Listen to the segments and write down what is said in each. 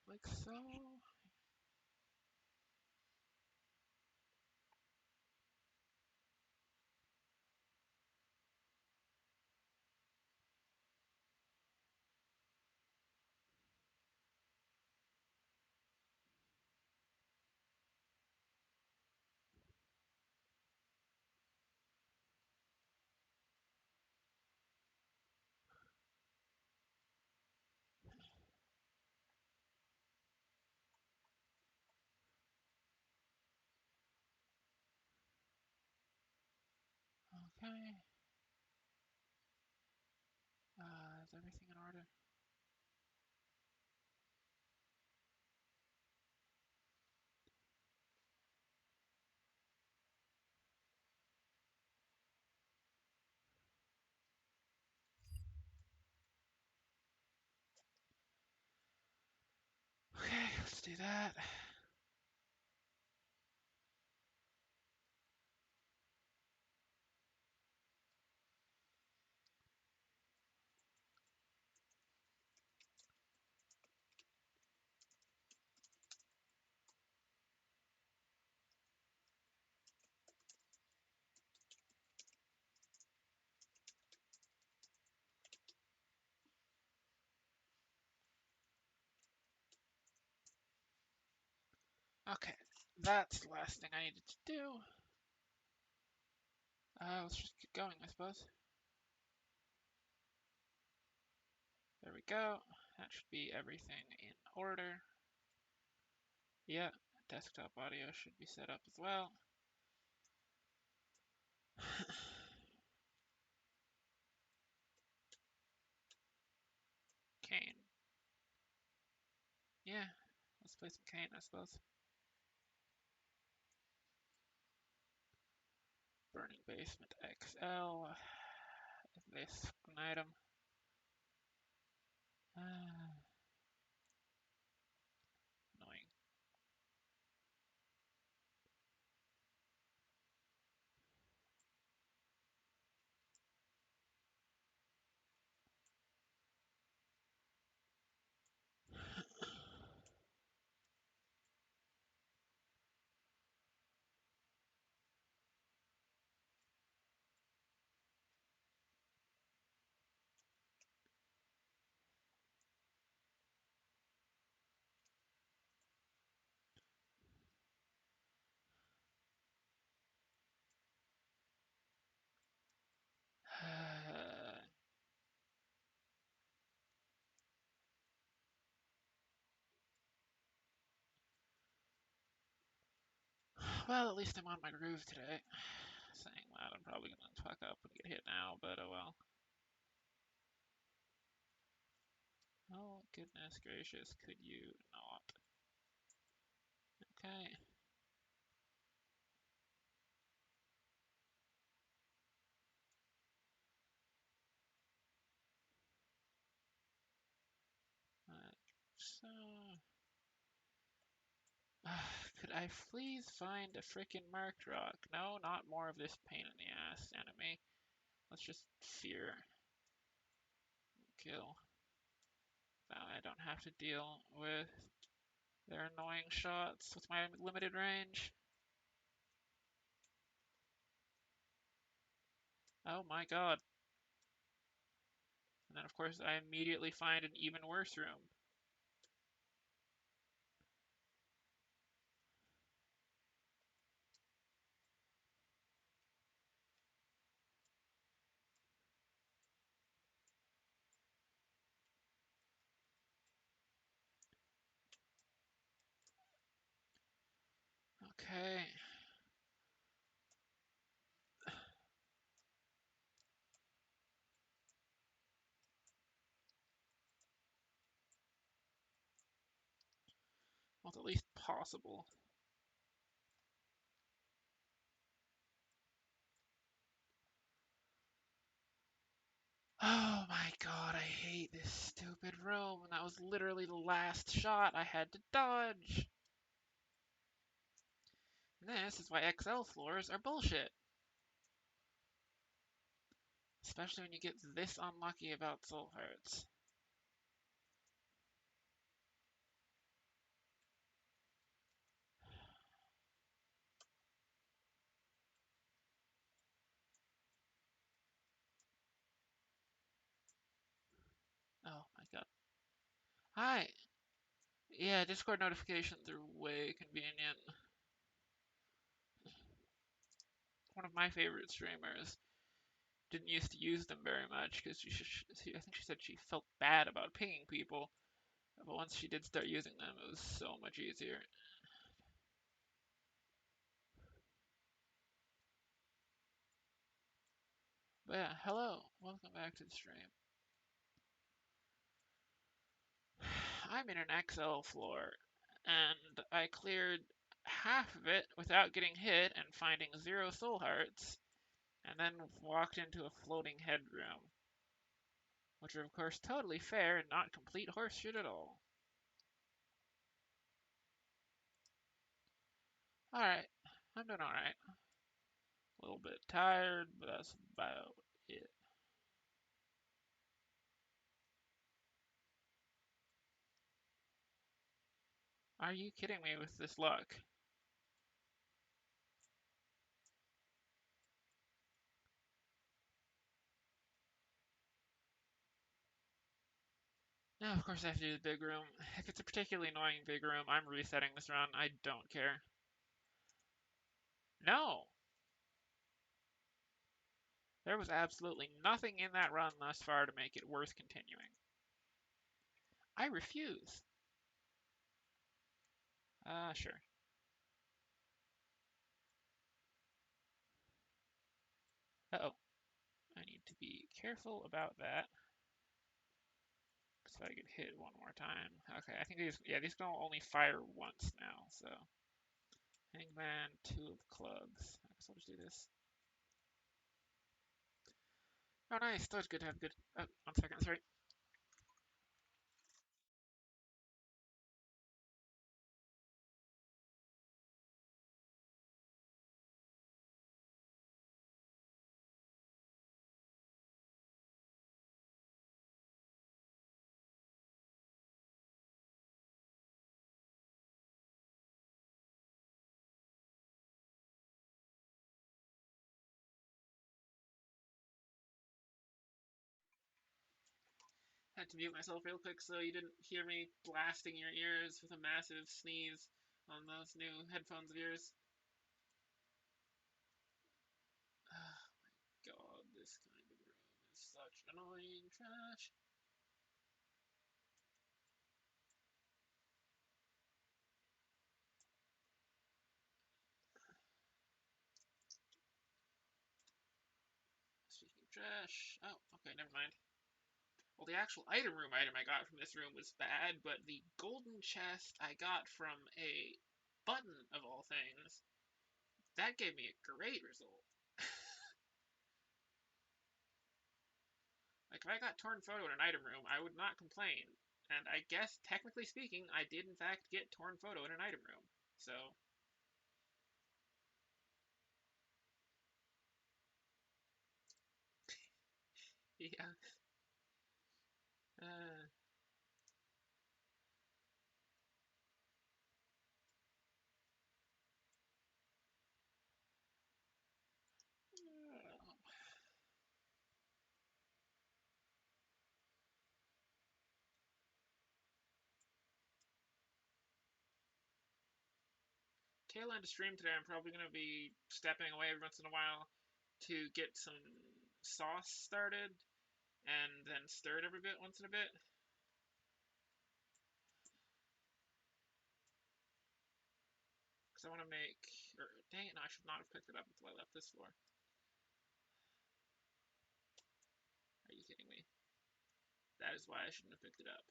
like so. Okay. Is everything in order? Okay, let's do that. Okay, that's the last thing I needed to do. Let's just keep going, I suppose. There we go. That should be everything in order. Yeah, desktop audio should be set up as well. Kane. Yeah, let's play some Kane, I suppose. Burning Basement XL. This item. Annoying. Well, at least I'm on my groove today. Saying that, I'm probably gonna fuck up and get hit now, but oh well. Oh, goodness gracious, could you not? Okay. So, could I please find a frickin' marked rock? No, not more of this pain in the ass enemy. Let's just fear. Kill. Now I don't have to deal with their annoying shots with my limited range. Oh my god. And then of course I immediately find an even worse room. Okay. Well, it's at least possible. Oh my god, I hate this stupid room. And that was literally the last shot I had to dodge. And this is why XL floors are bullshit. Especially when you get this unlucky about soul hearts. Hi. Yeah, Discord notifications are way convenient. One of my favorite streamers didn't used to use them very much because I think she said she felt bad about pinging people, but once she did start using them, it was so much easier. But yeah, hello, welcome back to the stream. I'm in an XL floor, and I cleared half of it without getting hit and finding 0 soul hearts, and then walked into a floating headroom, which are of course totally fair and not complete horseshit at all. Alright, I'm doing alright. A little bit tired, but that's about it. Are you kidding me with this luck? Now, of course, I have to do the big room. If it's a particularly annoying big room, I'm resetting this run. I don't care. No! There was absolutely nothing in that run thus far to make it worth continuing. I refuse. Sure. Uh-oh. I need to be careful about that. So I get hit one more time. Okay, I think these can only fire once now, so. Hangman, 2 of clubs. I guess I'll just do this. Oh, nice. That was good to have good. Oh, 1 second, sorry. Had to mute myself real quick so you didn't hear me blasting your ears with a massive sneeze on those new headphones of yours. Oh my god, this kind of room is such annoying trash. Speaking of trash. Oh, okay, never mind. Well, the actual item room item I got from this room was bad, but the golden chest I got from a button, of all things, that gave me a great result. Like, if I got torn photo in an item room, I would not complain. And I guess, technically speaking, I did in fact get torn photo in an item room. So, yeah. Uh, tail end of stream today, I'm probably going to be stepping away every once in a while to get some sauce started and then stir it every bit once in a bit. Because I want to make. Or, dang it, no, I should not have picked it up until I left this floor. Are you kidding me? That is why I shouldn't have picked it up.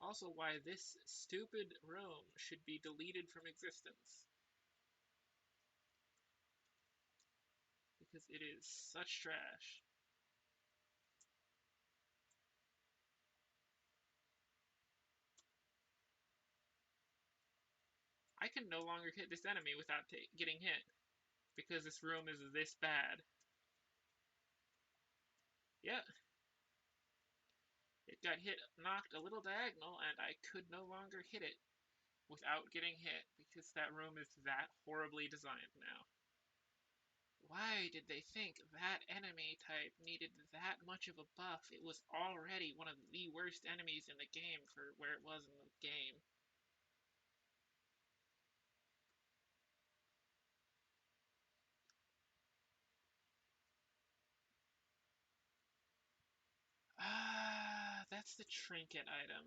Also, why this stupid room should be deleted from existence. Because it is such trash. I can no longer hit this enemy without getting hit. Because this room is this bad. Yeah. It got hit, knocked a little diagonal, and I could no longer hit it without getting hit. Because that room is that horribly designed now. Why did they think that enemy type needed that much of a buff? It was already one of the worst enemies in the game for where it was in the game. Ah, that's the trinket item.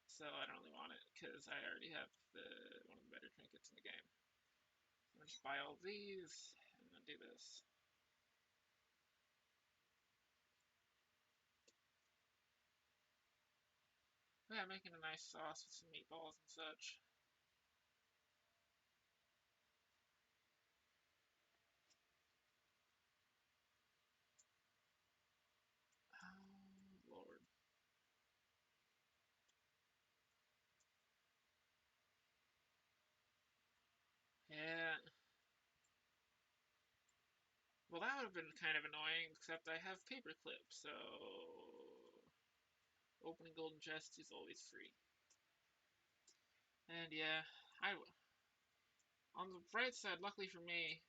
So I don't really want it because I already have one of the better trinkets in the game. So I'll just buy all these and then do this. Yeah, making a nice sauce with some meatballs and such. Oh, Lord. Yeah. Well, that would have been kind of annoying, except I have paperclip, so opening golden chests is always free. And yeah, I on the bright side, luckily for me,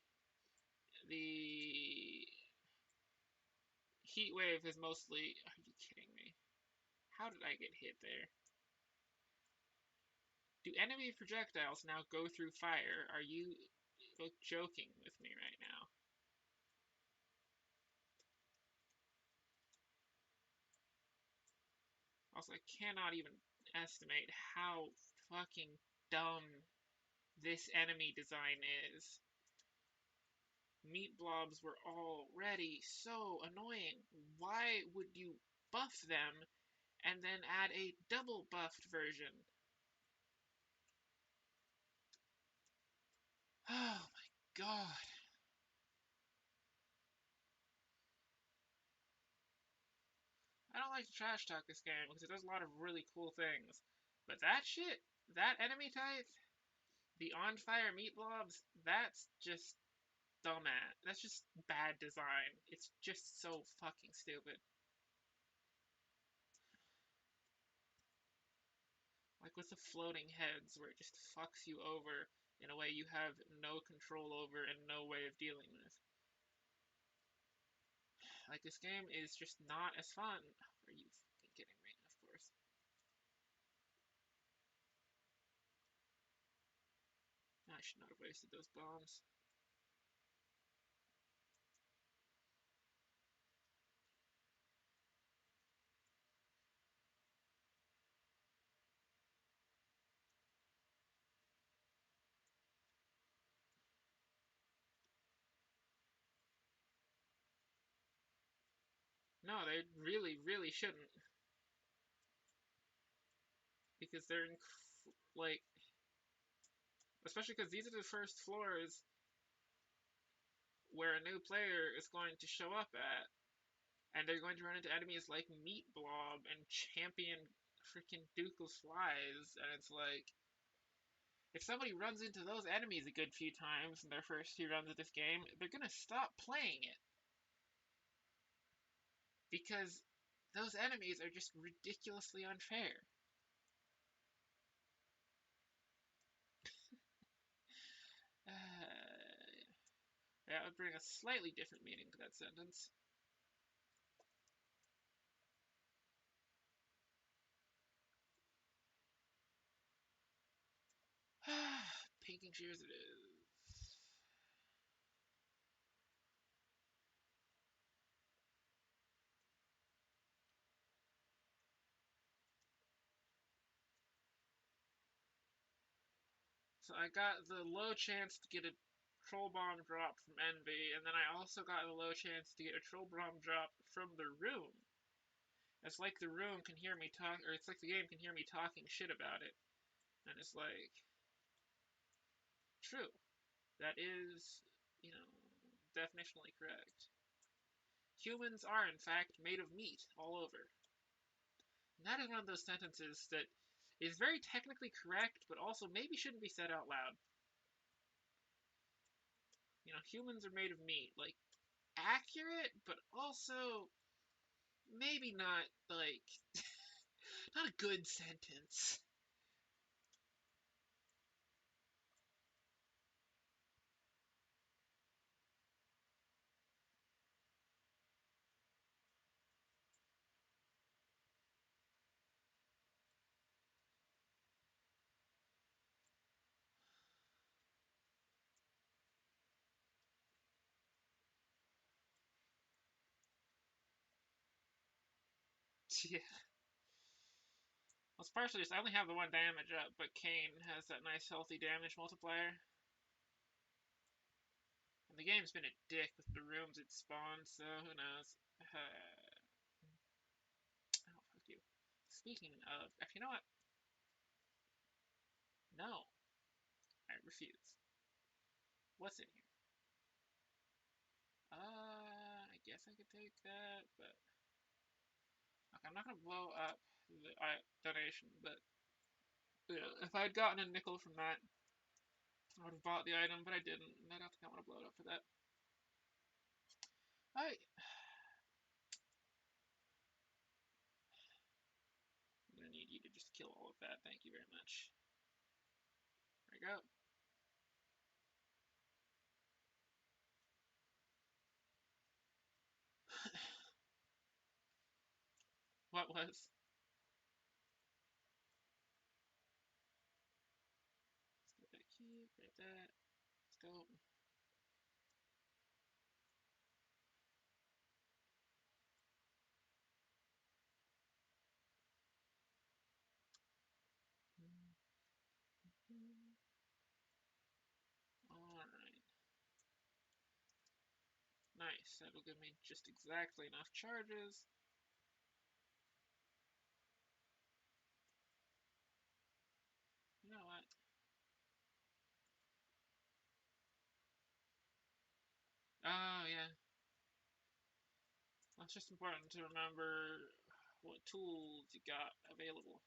the heat wave is mostly. Are you kidding me? How did I get hit there? Do enemy projectiles now go through fire? Are you joking with me right now? Also, I cannot even estimate how fucking dumb this enemy design is. Meat blobs were already so annoying. Why would you buff them and then add a double buffed version? Oh my god. I don't like to trash talk this game because it does a lot of really cool things. But that shit, that enemy type, the on fire meat blobs, that's just dumbass. That's just bad design. It's just so fucking stupid. Like with the floating heads, where it just fucks you over in a way you have no control over and no way of dealing with. Like this game is just not as fun. Are you fucking kidding me? Of course. I should not have wasted those bombs. No, they really, really shouldn't. Because they're like, especially because these are the first floors where a new player is going to show up at, and they're going to run into enemies like Meat Blob and Champion freaking Duke of Flies, and it's like, if somebody runs into those enemies a good few times in their first few runs of this game, they're gonna stop playing it because those enemies are just ridiculously unfair. That would bring a slightly different meaning to that sentence. Pinking shears it is. So I got the low chance to get a troll bomb drop from Envy, and then I also got the low chance to get a troll bomb drop from the room. It's like the room can hear me talk, or it's like the game can hear me talking shit about it, and it's like, true. That is, you know, definitionally correct. Humans are, in fact, made of meat all over. And that is one of those sentences that is very technically correct, but also maybe shouldn't be said out loud. You know, humans are made of meat. Like, accurate, but also maybe not, like, not a good sentence. Yeah. Well, it's partially just I only have the one damage up, but Kane has that nice healthy damage multiplier. And the game's been a dick with the rooms it spawned, so who knows. Oh, fuck you. Speaking of, you know what? No, I refuse. What's in here? I guess I could take that, but okay, I'm not gonna blow up the donation, but yeah, if I had gotten a nickel from that, I would have bought the item, but I didn't, and I don't think I want to blow it up for that. I'm gonna need you to just kill all of that. Thank you very much. There we go. What was? Let's get that key, grab that. Let's go. Alright. Nice. That'll give me just exactly enough charges. You know what? Oh, yeah. Well, it's just important to remember what tools you got available.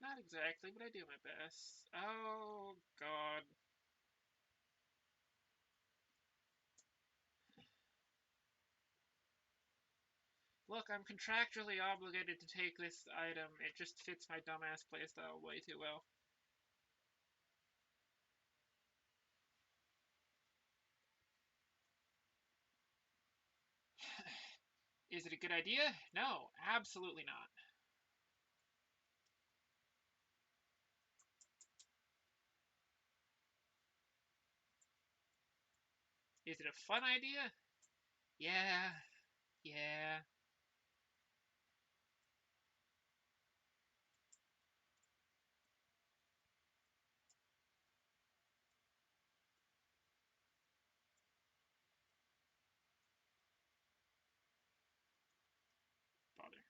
Not exactly, but I do my best. Oh, God. Look, I'm contractually obligated to take this item. It just fits my dumbass playstyle way too well. Is it a good idea? No, absolutely not. Is it a fun idea? Yeah, yeah. Bother.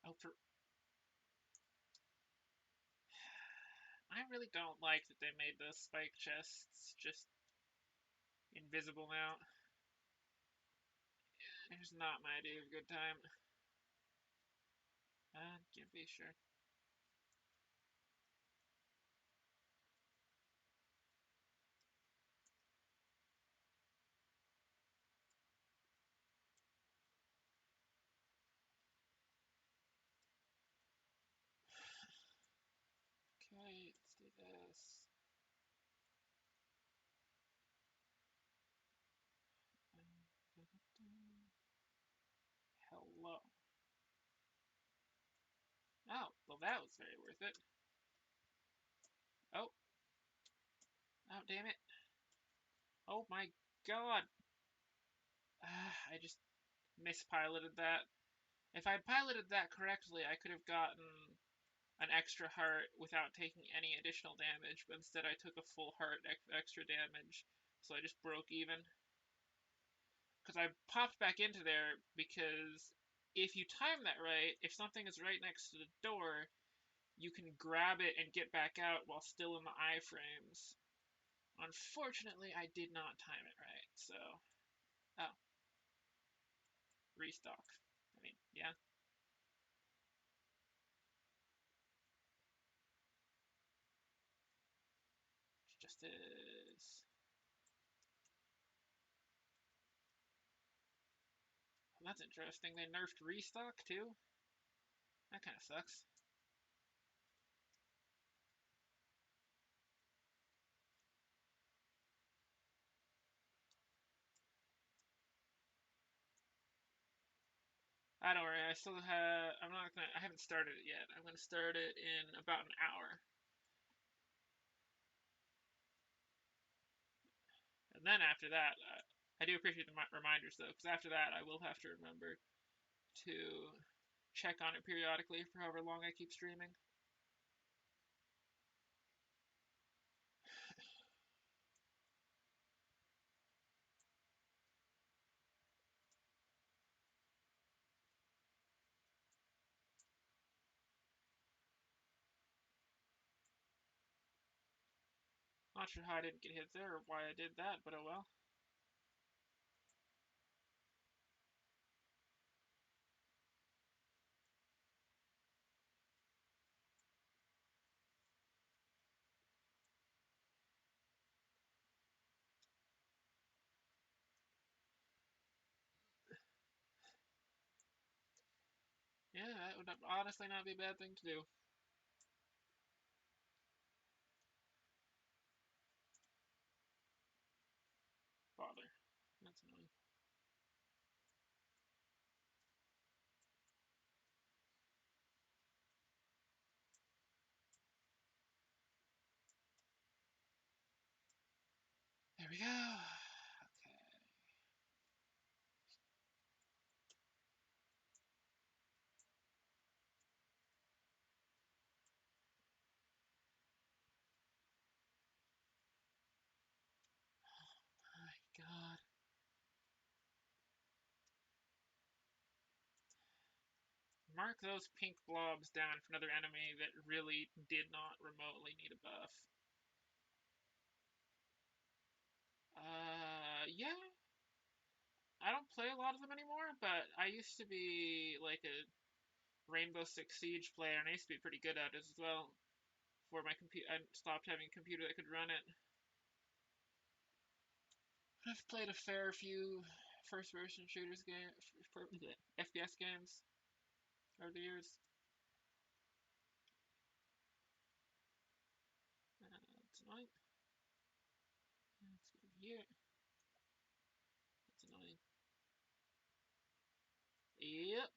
Oh, I really don't like that they made those spike chests just invisible now. It's not my idea of a good time. Can't be sure. Okay, let's do this. Hello. Oh, well, that was very worth it. Oh, oh, damn it. Oh my god. I just mispiloted that. If I'd piloted that correctly, I could have gotten an extra heart without taking any additional damage, but instead I took a full heart extra damage, so I just broke even. Because I popped back into there because if you time that right, if something is right next to the door, you can grab it and get back out while still in the iframes. Unfortunately, I did not time it right, so... Oh. Restock. I mean, yeah. Justice. Well, that's interesting. They nerfed restock, too? That kind of sucks. Don't worry. I still have. I'm not gonna. I haven't started it yet. I'm gonna start it in about an hour, and then after that, I do appreciate the reminders though, because after that, I will have to remember to check on it periodically for however long I keep streaming. Not sure how I didn't get hit there or why I did that, but oh well. Yeah, that would honestly not be a bad thing to do. Bother. That's annoying. There we go. Okay. My God. Mark those pink blobs down for another enemy that really did not remotely need a buff. Yeah. I don't play a lot of them anymore, but I used to be like a Rainbow Six Siege player, and I used to be pretty good at it as well. Before my computer, I stopped having a computer that could run it. I've played a fair few first-person shooters game, FPS games over the years. That's annoying. Let's go here. That's annoying. Yep.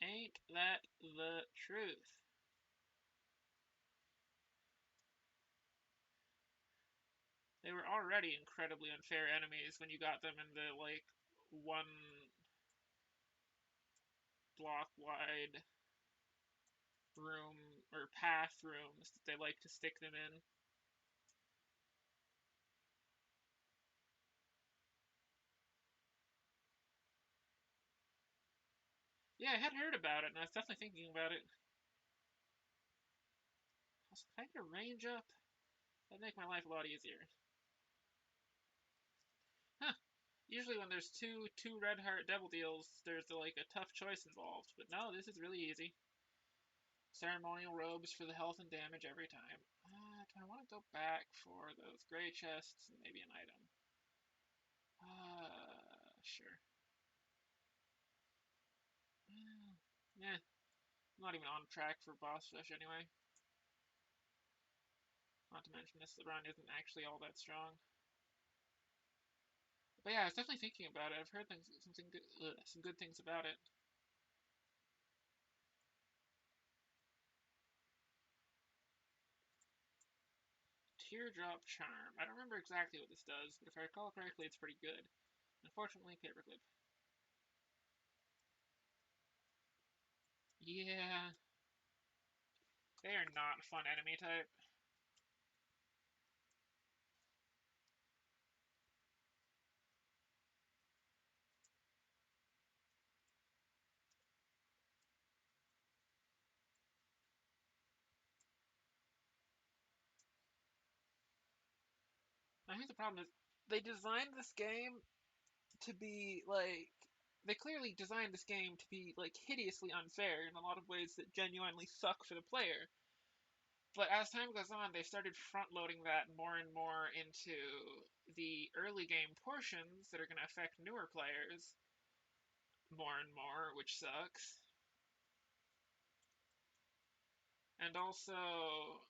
Ain't that the truth? They were already incredibly unfair enemies when you got them in the, like, one block wide room or path rooms that they like to stick them in. Yeah, I had heard about it, and I was definitely thinking about it. Also, can I get a range up? That'd make my life a lot easier. Huh. Usually when there's two red heart devil deals, there's like a tough choice involved. But no, this is really easy. Ceremonial robes for the health and damage every time. Do I want to go back for those gray chests and maybe an item? Sure. Yeah, I'm not even on track for boss rush anyway. Not to mention this run isn't actually all that strong. But yeah, I was definitely thinking about it. I've heard some good things about it. Teardrop Charm. I don't remember exactly what this does, but if I recall correctly, it's pretty good. Unfortunately, paperclip. Yeah, they are not a fun enemy type. I think the problem is they designed this game to be like they clearly designed this game to be like hideously unfair in a lot of ways that genuinely suck for the player. But as time goes on, they started front loading that more and more into the early game portions that are going to affect newer players more and more, which sucks. And also,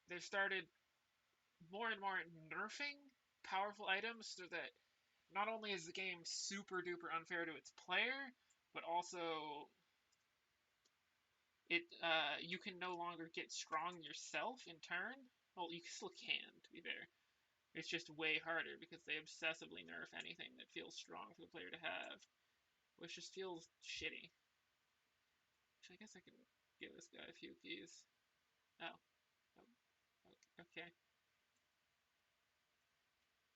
they've started more and more nerfing powerful items so that not only is the game super duper unfair to its player, but also you can no longer get strong yourself in turn. Well, you still can, to be fair. It's just way harder because they obsessively nerf anything that feels strong for the player to have, which just feels shitty. Actually, I guess I can give this guy a few keys. Oh, oh okay,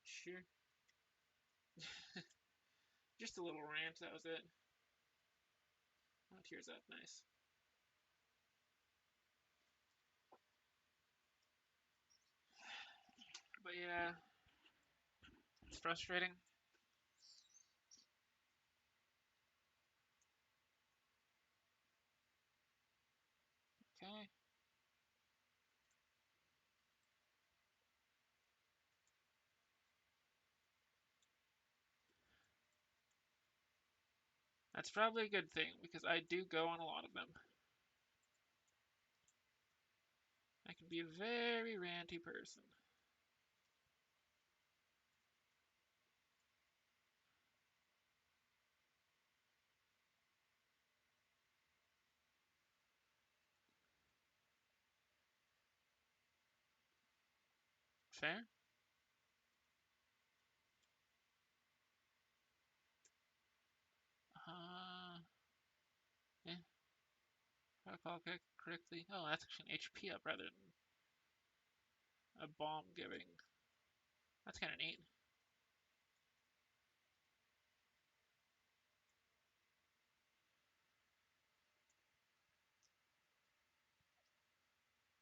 sure. Just a little rant, that was it. Oh, tears up, nice. But yeah, it's frustrating. Okay, that's probably a good thing because I do go on a lot of them. I can be a very ranty person. Fair? Uh, yeah, if I recall correctly. Oh, that's actually an HP up rather than a bomb giving. That's kind of neat.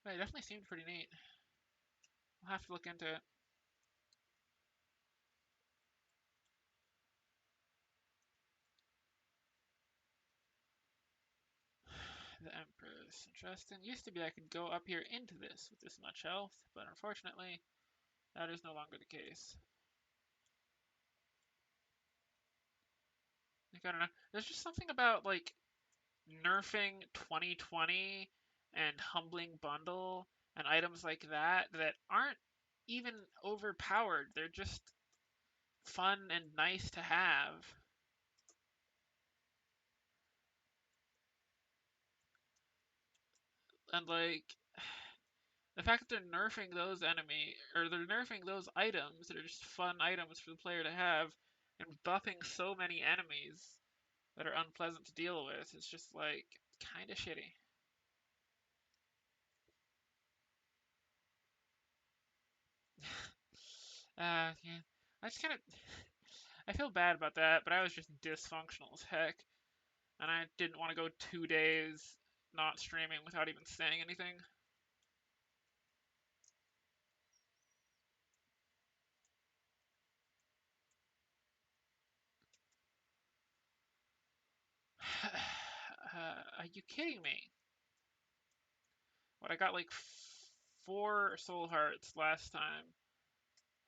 But it definitely seemed pretty neat. I'll have to look into it. The Empress. Interesting. Used to be I could go up here into this with this much health, but unfortunately, that is no longer the case. Like, I don't know. There's just something about, like, nerfing 2020 and Humbling Bundle and items like that that aren't even overpowered. They're just fun and nice to have. And, like, the fact that they're nerfing those enemy or they're nerfing those items that are just fun items for the player to have and buffing so many enemies that are unpleasant to deal with is just like kind of shitty. Yeah. I just kind of I feel bad about that, but I was just dysfunctional as heck, and I didn't want to go 2 days not streaming without even saying anything. Are you kidding me? What I got like 4 soul hearts last time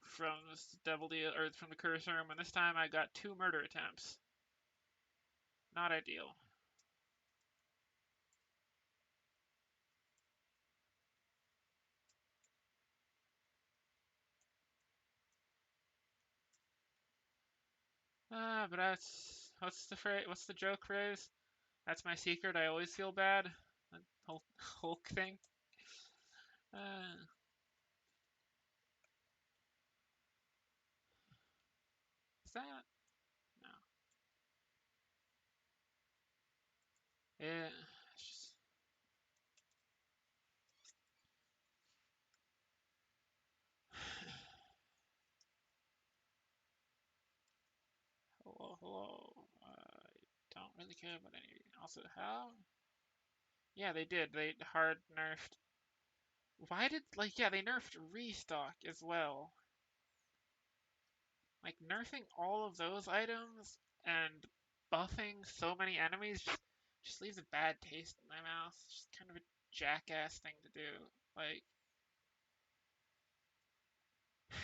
from this devil deal or from the curse room, and this time I got 2 murder attempts. Not ideal. But that's what's the phrase? What's the joke phrase? That's my secret. I always feel bad. The whole Hulk thing. Uh, is that? No. Yeah. It's just, hello, hello. I don't really care about any. Also, how? Yeah, they did. They hard nerfed. Why did like yeah they nerfed restock as well. Like nerfing all of those items and buffing so many enemies just leaves a bad taste in my mouth. It's just kind of a jackass thing to do. Like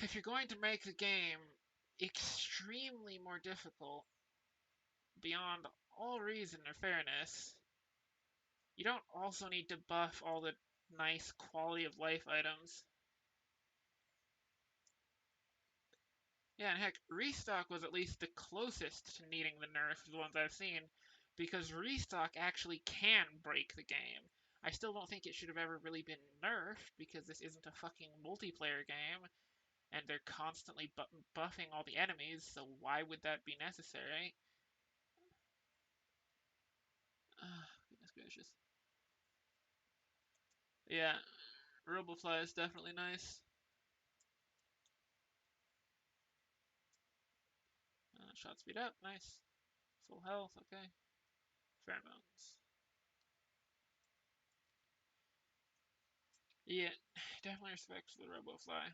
if you're going to make the game extremely more difficult beyond all reason or fairness, you don't also need to buff all the nice quality of life items. Yeah, and heck, Restock was at least the closest to needing the nerf of the ones I've seen, because restock actually can break the game. I still don't think it should have ever really been nerfed because this isn't a fucking multiplayer game and they're constantly buffing all the enemies, so why would that be necessary? Goodness gracious. Yeah, Robofly is definitely nice. Shot speed up, nice. Full health, okay. Pheromones. Yeah, definitely respect for the Robofly.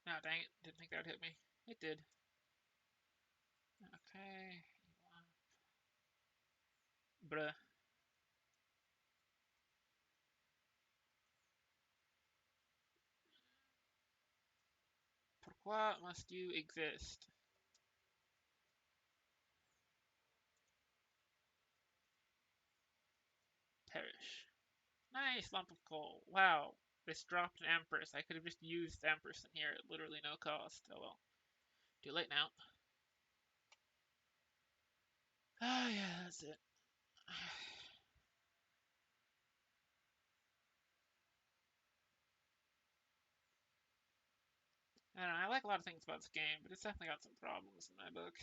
No, dang it, didn't think that would hit me. It did. Okay. Bruh. Pourquoi must you exist? Perish. Nice lump of coal. Wow. This dropped an Empress. I could have just used Empress in here at literally no cost. Oh well. Too late now. Ah, yeah, that's it. I don't know. I like a lot of things about this game, but it's definitely got some problems in my book.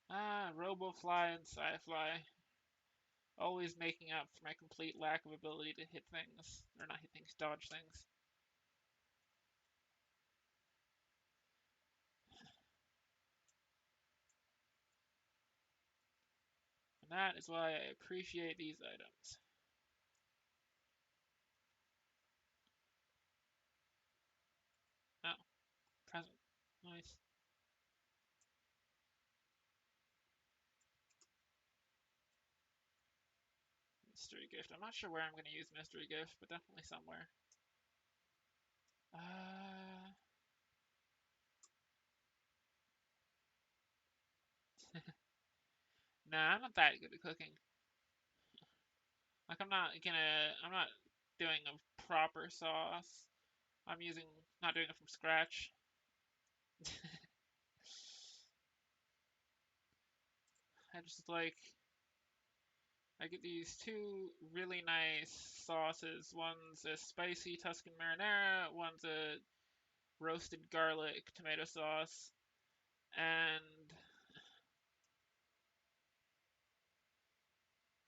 Uh, Robofly and Sci-Fly. Always making up for my complete lack of ability to hit things. Or not hit things, dodge things. And that is why I appreciate these items. Oh, present. Nice. Mystery gift. I'm not sure where I'm going to use mystery gift, but definitely somewhere. Uh, nah, I'm not that good at cooking. Like, I'm not doing a proper sauce. Not doing it from scratch. I just I get these two really nice sauces. One's a spicy Tuscan marinara, one's a roasted garlic tomato sauce, and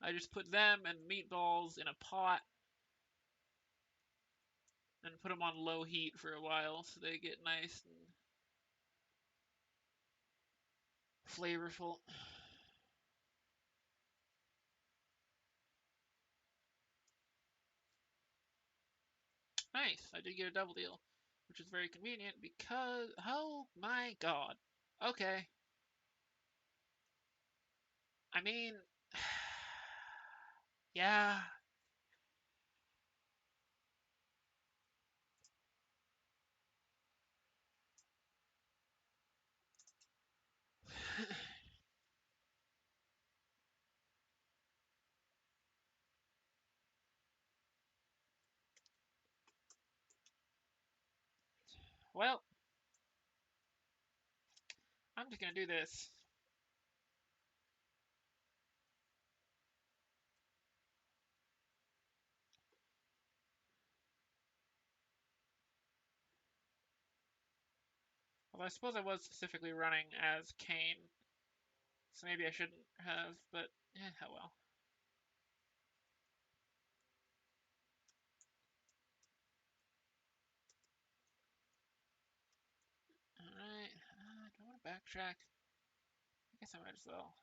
I just put them and meatballs in a pot and put them on low heat for a while so they get nice and flavorful. Nice, I did get a double deal, which is very convenient because, oh my god. Okay, I mean, yeah. Well, I'm just gonna do this. Although I suppose I was specifically running as Kane, so maybe I shouldn't have, but oh well. Alright, do I want to backtrack? I guess I might as well.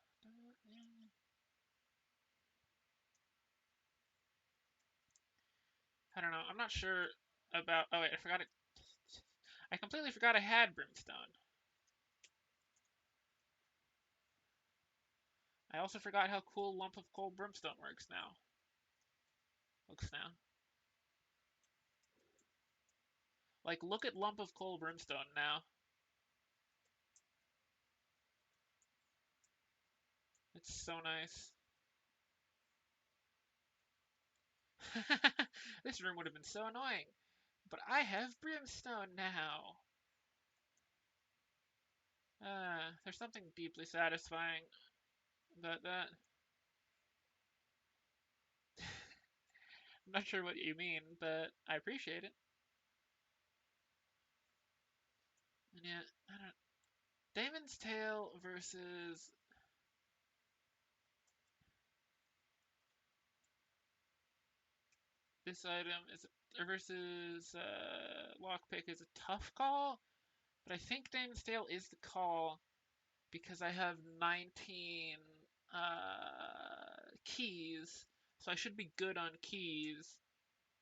I don't know. I'm not sure about. Oh wait, I forgot it. I completely forgot I had brimstone. I also forgot how cool lump of coal brimstone works now. Looks now. Like, look at lump of coal brimstone now. It's so nice. This room would have been so annoying, but I have brimstone now. There's something deeply satisfying about that. I'm not sure what you mean, but I appreciate it. And yet, I don't. Damon's Tail versus this item is versus lockpick is a tough call, but I think Damon's Tail is the call because I have 19 keys, so I should be good on keys.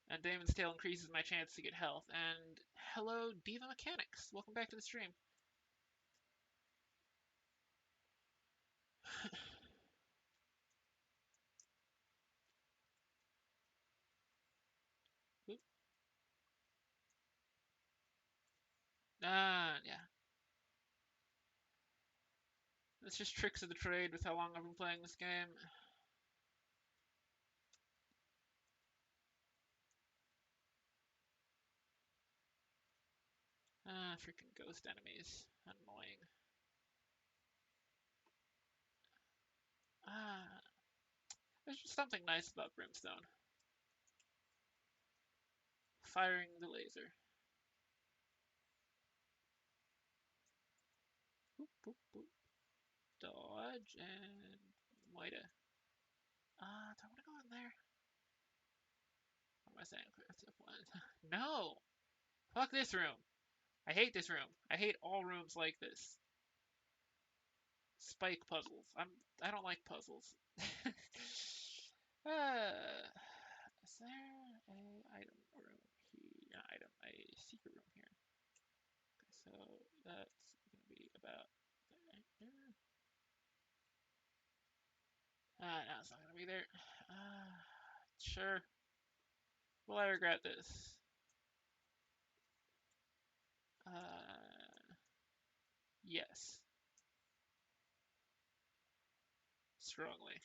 And Damon's Tail increases my chance to get health. And hello, Diva Mechanics. Welcome back to the stream. Yeah. It's just tricks of the trade with how long I've been playing this game. Freaking ghost enemies. Annoying. Ah, there's just something nice about Brimstone. Firing the laser. Boop, boop, boop. Dodge and Moida. Do I want to go in there? What am I saying? No! Fuck this room. I hate this room. I hate all rooms like this. Spike puzzles. I don't like puzzles. uh, is there a item room here? A secret room here. Okay, so that's gonna be about there. No, it's not gonna be there. Sure. Will I regret this? Yes. Strongly.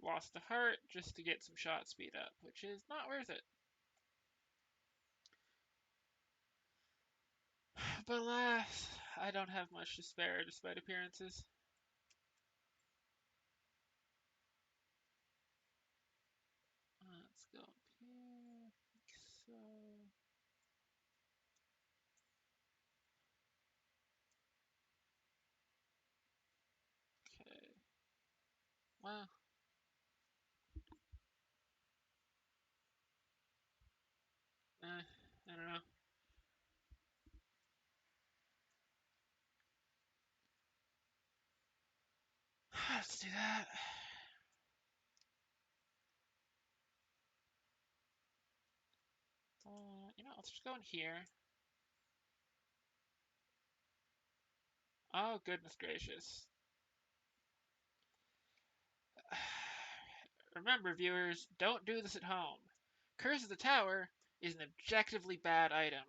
Lost a heart just to get some shot speed up, which is not worth it. But alas, I don't have much to spare despite appearances. Let's go up here. Like so. Okay. Well. I don't know. Let's do that. Let's just go in here. Oh, goodness gracious. Remember, viewers, don't do this at home. Curse of the Tower is an objectively bad item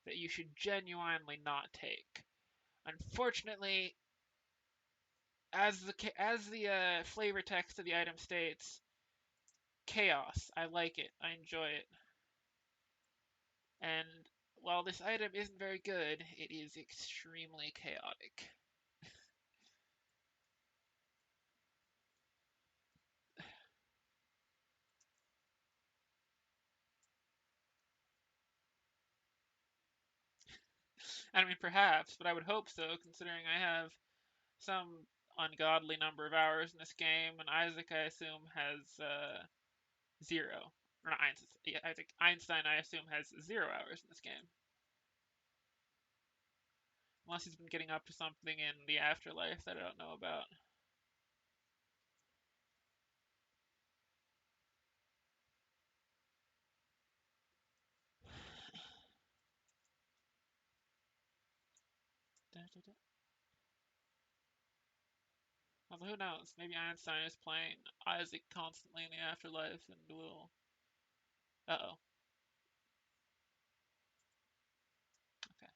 that you should genuinely not take. Unfortunately, as the flavor text of the item states, chaos. I like it. I enjoy it. And while this item isn't very good, it is extremely chaotic. I mean, perhaps, but I would hope so, considering I have some ungodly number of hours in this game, and Isaac, I assume, has 0. Or not Einstein. Yeah, Einstein, I assume, has 0 hours in this game. Unless he's been getting up to something in the afterlife that I don't know about. Well, who knows? Maybe Einstein is playing Isaac constantly in the afterlife and will. Uh-oh. Okay.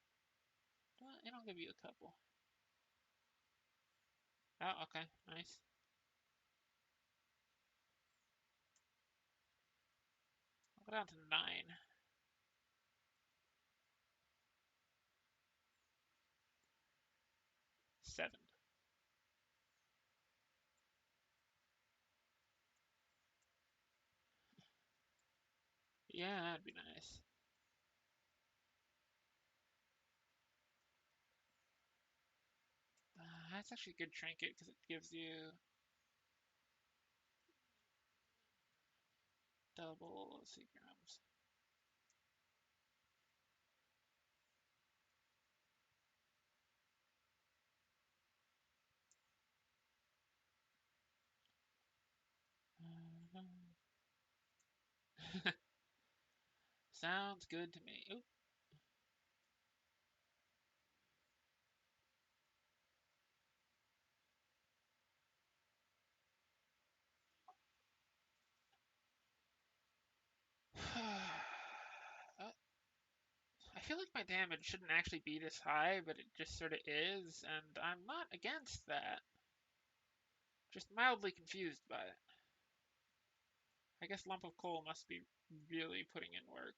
Well, I'll give you a couple. Oh, okay. Nice. I'll go down to 9. 7. Yeah, that'd be nice. That's actually a good trinket because it gives you double Seagrams. Sounds good to me. Oop. I feel like my damage shouldn't actually be this high, but it just sort of is, and I'm not against that. Just mildly confused by it. I guess Lump of Coal must be really putting in work.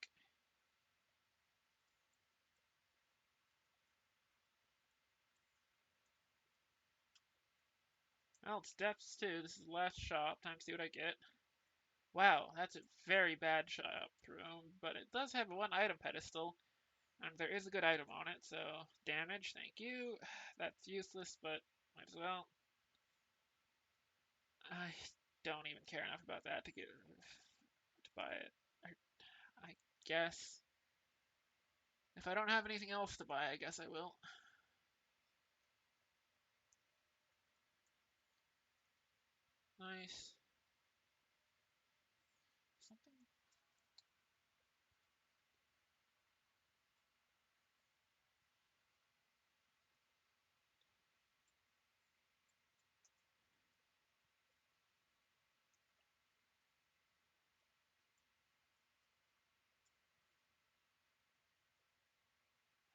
Well, it's depths too. This is the last shop. Time to see what I get. Wow, that's a very bad shop room, but it does have one item pedestal, and there is a good item on it, so damage, thank you. That's useless, but might as well. I don't even care enough about that to buy it. I guess. If I don't have anything else to buy, I guess I will. Nice. Something.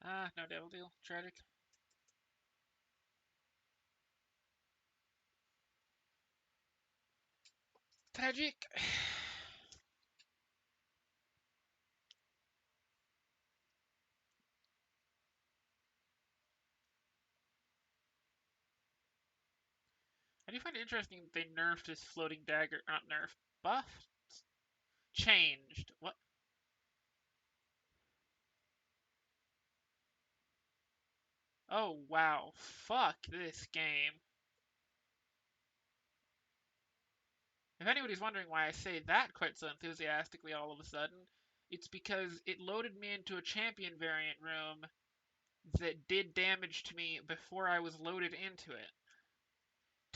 Ah, no devil deal. Tragic. Tragic. I do find it interesting that they nerfed his floating dagger. Not nerfed. Buffed? Changed. What? Oh, wow. Fuck this game. If anybody's wondering why I say that quite so enthusiastically all of a sudden, it's because it loaded me into a champion variant room that did damage to me before I was loaded into it.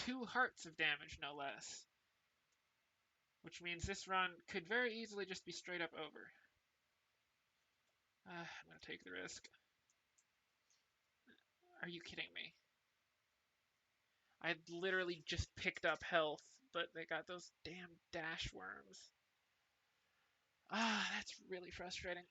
2 hearts of damage, no less. Which means this run could very easily just be straight up over. I'm gonna take the risk. Are you kidding me? I literally just picked up health, but they got those damn dash worms. That's really frustrating.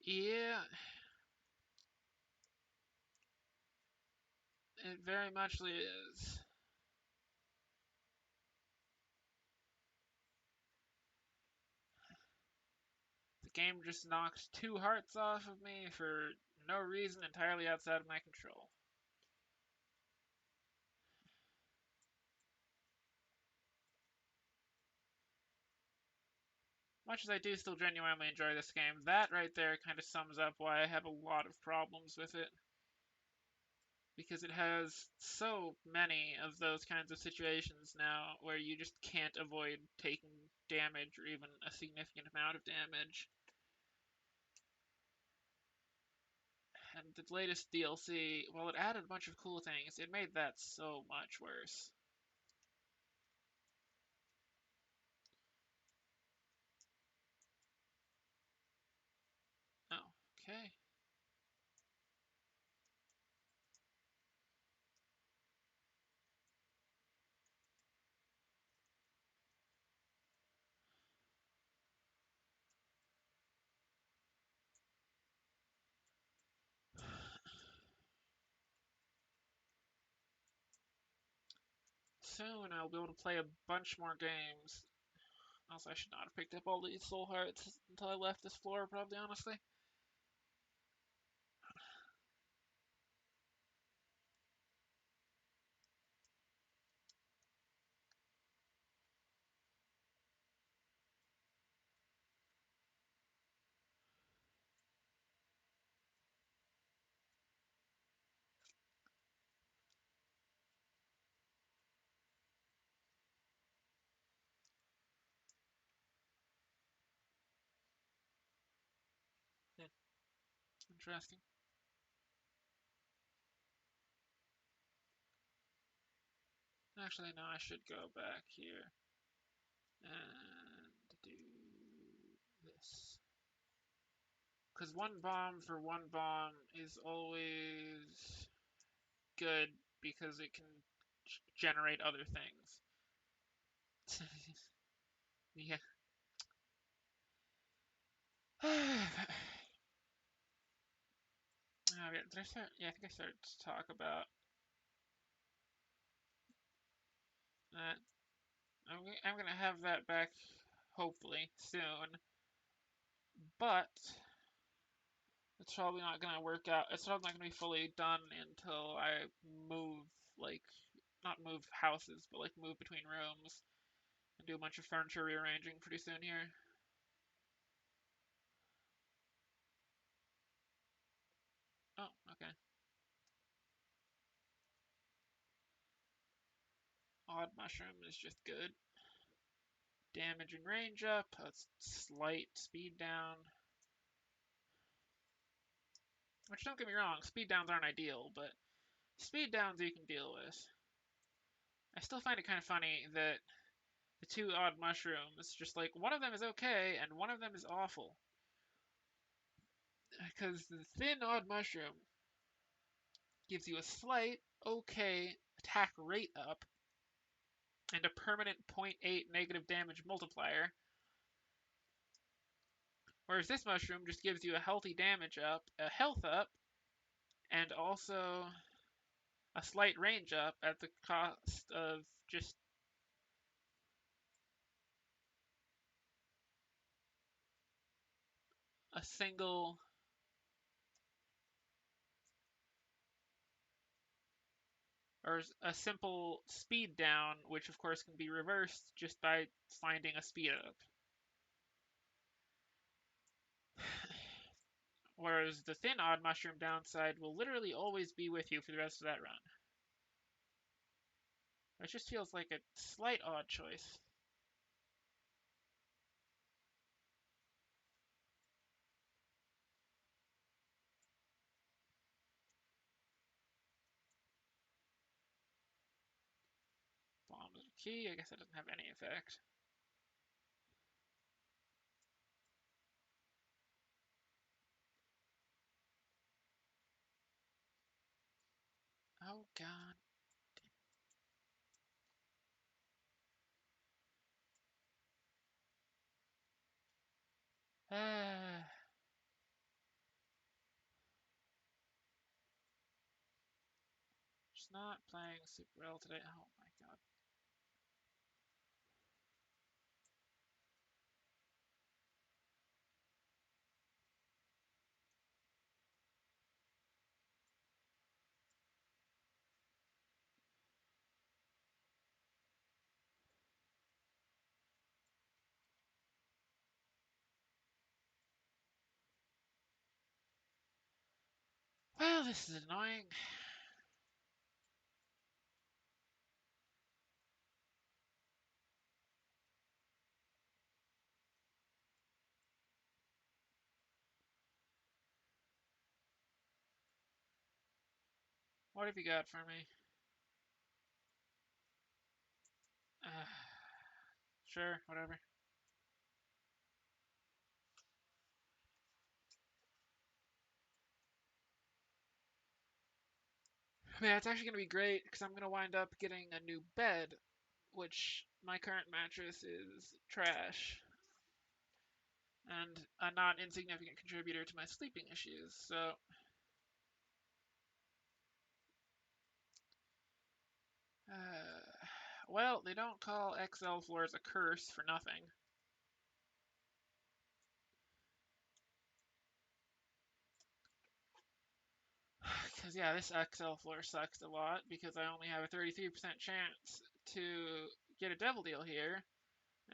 Yeah, it very muchly is. The game just knocked 2 hearts off of me for no reason entirely outside of my control. Much as I do still genuinely enjoy this game, that right there kind of sums up why I have a lot of problems with it. Because it has so many of those kinds of situations now where you just can't avoid taking damage or even a significant amount of damage. And the latest DLC, while it added a bunch of cool things, it made that so much worse. Oh, okay. Soon I'll be able to play a bunch more games. Also, I should not have picked up all these soul hearts until I left this floor, probably, honestly. Hmm, interesting. Actually, no, I should go back here and do this. Because one bomb for one bomb is always good because it can generate other things. Yeah. Oh, yeah, yeah, I think I started to talk about that. I'm gonna have that back hopefully soon, but it's probably not gonna work out. It's probably not gonna be fully done until I move, like, not move houses, but like move between rooms and do a bunch of furniture rearranging pretty soon here. Oh, okay. Odd mushroom is just good. Damage and range up, a slight speed down. Which, don't get me wrong, speed downs aren't ideal, but speed downs you can deal with. I still find it kind of funny that the two odd mushrooms, just like one of them is okay and one of them is awful. Because the thin odd mushroom gives you a slight, okay attack rate up and a permanent 0.8 negative damage multiplier, whereas this mushroom just gives you a healthy damage up, a health up, and also a slight range up at the cost of just a single or a simple speed down, which of course can be reversed just by finding a speed up. Whereas the thin odd mushroom downside will literally always be with you for the rest of that run. It just feels like a slight odd choice. Bomb is a key. I guess that doesn't have any effect. Oh god. Ah. Just not playing super well today. Oh my god. Well, this is annoying. What have you got for me? Sure, whatever. Yeah, it's actually going to be great because I'm going to wind up getting a new bed, which my current mattress is trash and a not insignificant contributor to my sleeping issues. So, uh, well, they don't call XL floors a curse for nothing. Because, yeah, this XL floor sucks a lot because I only have a 33% chance to get a devil deal here.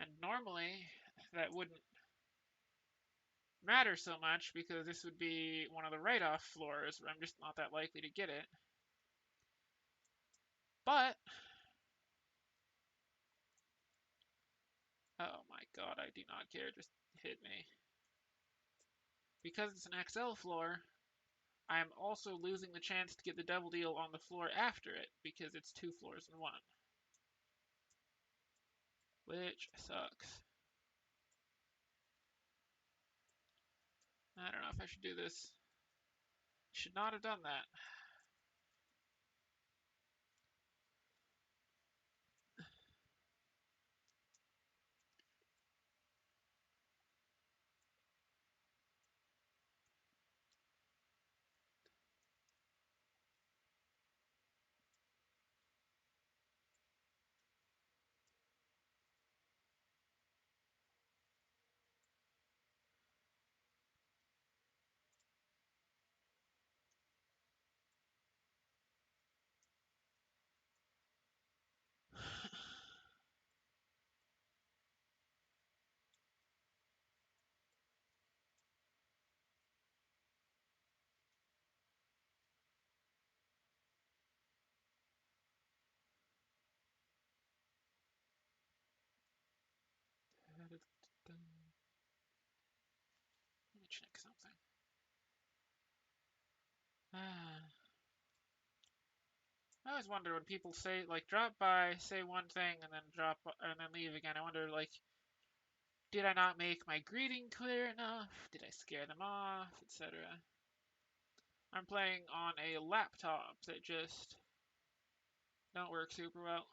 And normally that wouldn't matter so much because this would be one of the write-off floors where I'm just not that likely to get it. But, oh my god, I do not care, just hit me. Because it's an XL floor, I am also losing the chance to get the devil deal on the floor after it because it's 2 floors in 1. Which sucks. I don't know if I should do this. Should not have done that. Let me check something. I always wonder when people say, like, drop by, say one thing, and then and then leave again. I wonder, like, did I not make my greeting clear enough? Did I scare them off, etc.? I'm playing on a laptop that just don't work super well.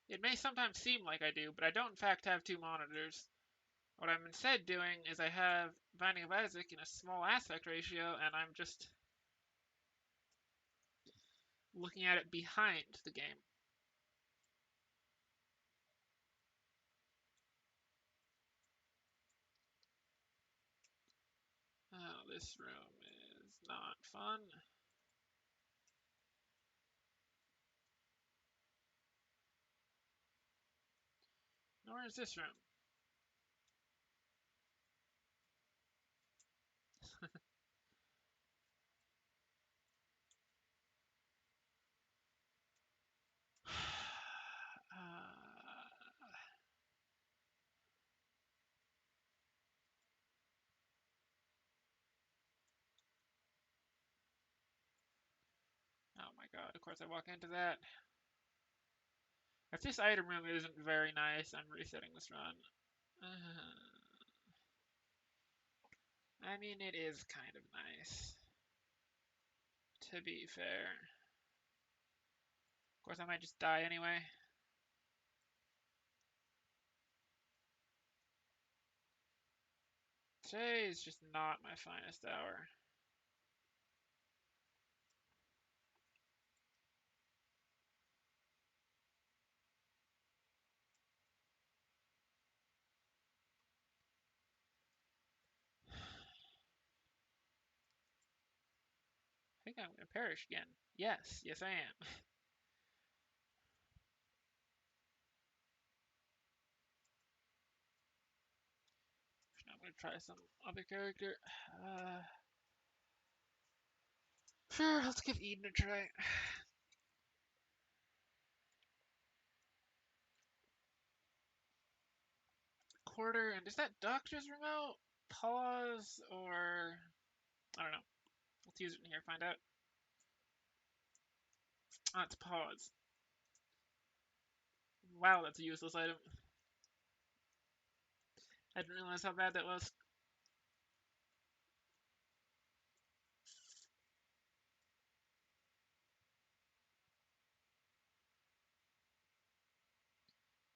It may sometimes seem like I do, but I don't in fact have 2 monitors. What I'm instead doing is I have Binding of Isaac in a small aspect ratio, and I'm just looking at it behind the game. Oh, this room is not fun. Nor is this room. Oh my god, of course I walk into that. If this item room isn't very nice, I'm resetting this run. Uh, I mean, it is kind of nice, to be fair. Of course, I might just die anyway. Today is just not my finest hour. I think I'm going to perish again. Yes, yes I am. I'm going to try some other character. Sure, let's give Eden a try. teleporter, and is that doctor's remote? Pause, or... I don't know. Let's use it in here, find out. Ah, it's pause. Wow, that's a useless item. I didn't realize how bad that was.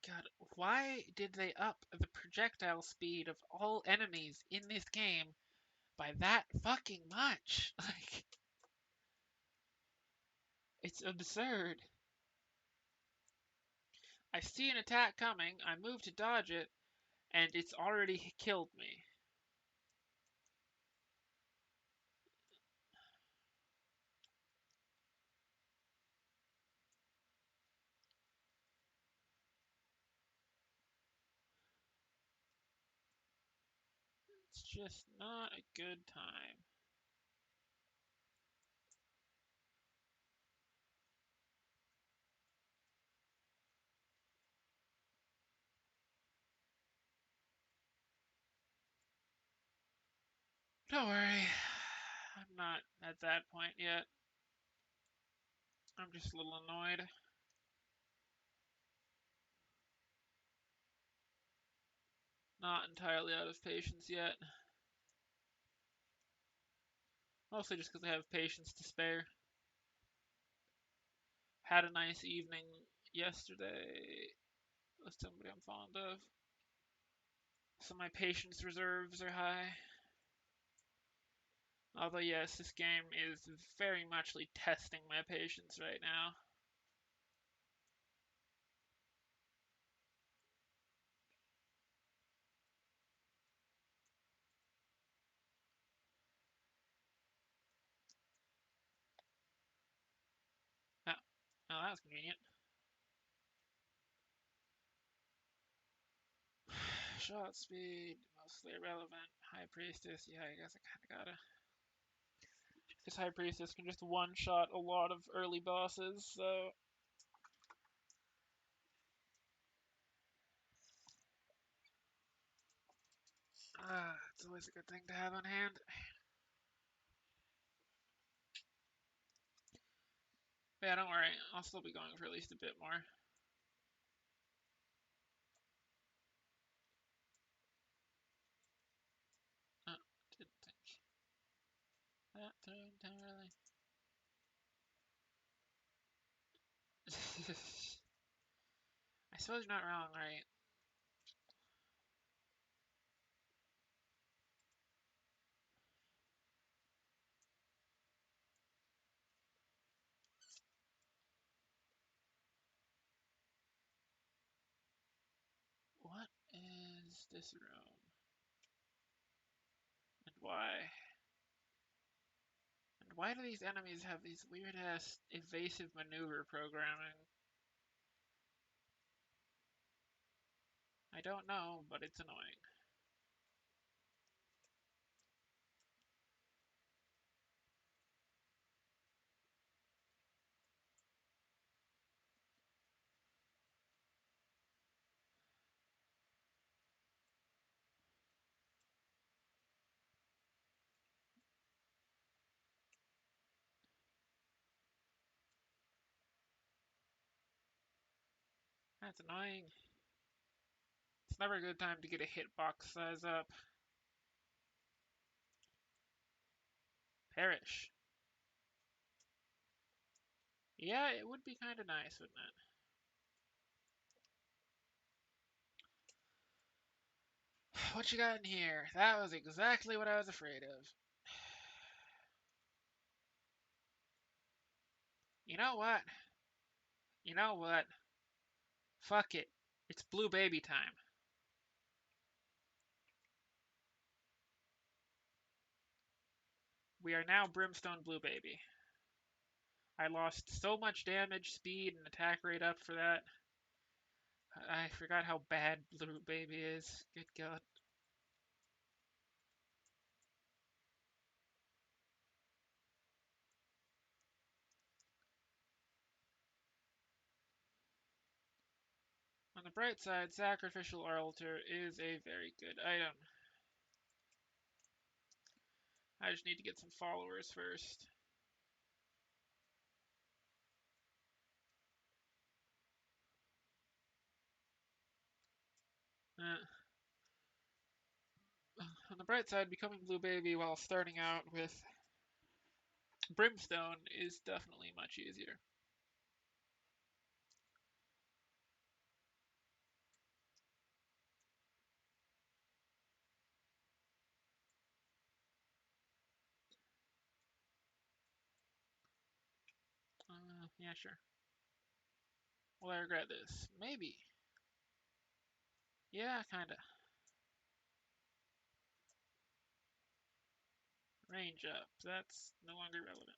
God, why did they up the projectile speed of all enemies in this game by that fucking much? Like, it's absurd. I see an attack coming, I move to dodge it, and it's already killed me. It's just not a good time. Don't worry, I'm not at that point yet. I'm just a little annoyed. Not entirely out of patience yet. Mostly just because I have patience to spare. Had a nice evening yesterday with somebody I'm fond of. So my patience reserves are high. Although, yes, this game is very muchly testing my patience right now. Oh, oh that was convenient. Shot speed, mostly irrelevant. High Priestess, yeah, I guess I kinda gotta. Because High Priestess can just one-shot a lot of early bosses, so... it's always a good thing to have on hand. But yeah, don't worry, I'll still be going for at least a bit more. Oh, didn't think that through entirely. I suppose you're not wrong, right? What is this room? And why? And why do these enemies have these weird-ass evasive maneuver programming? I don't know, but it's annoying. That's annoying. It's never a good time to get a hitbox size up. Perish. Yeah, it would be kind of nice, wouldn't it? What you got in here? That was exactly what I was afraid of. You know what? You know what? Fuck it. It's blue baby time. We are now Brimstone Blue Baby. I lost so much damage, speed, and attack rate up for that. I forgot how bad Blue Baby is. Good God. bright side, Sacrificial Altar is a very good item. I just need to get some followers first. Uh, on the bright side, becoming Blue Baby while starting out with Brimstone is definitely much easier. Yeah, sure. Will I regret this? Maybe. Yeah, kinda. Range up. That's no longer relevant.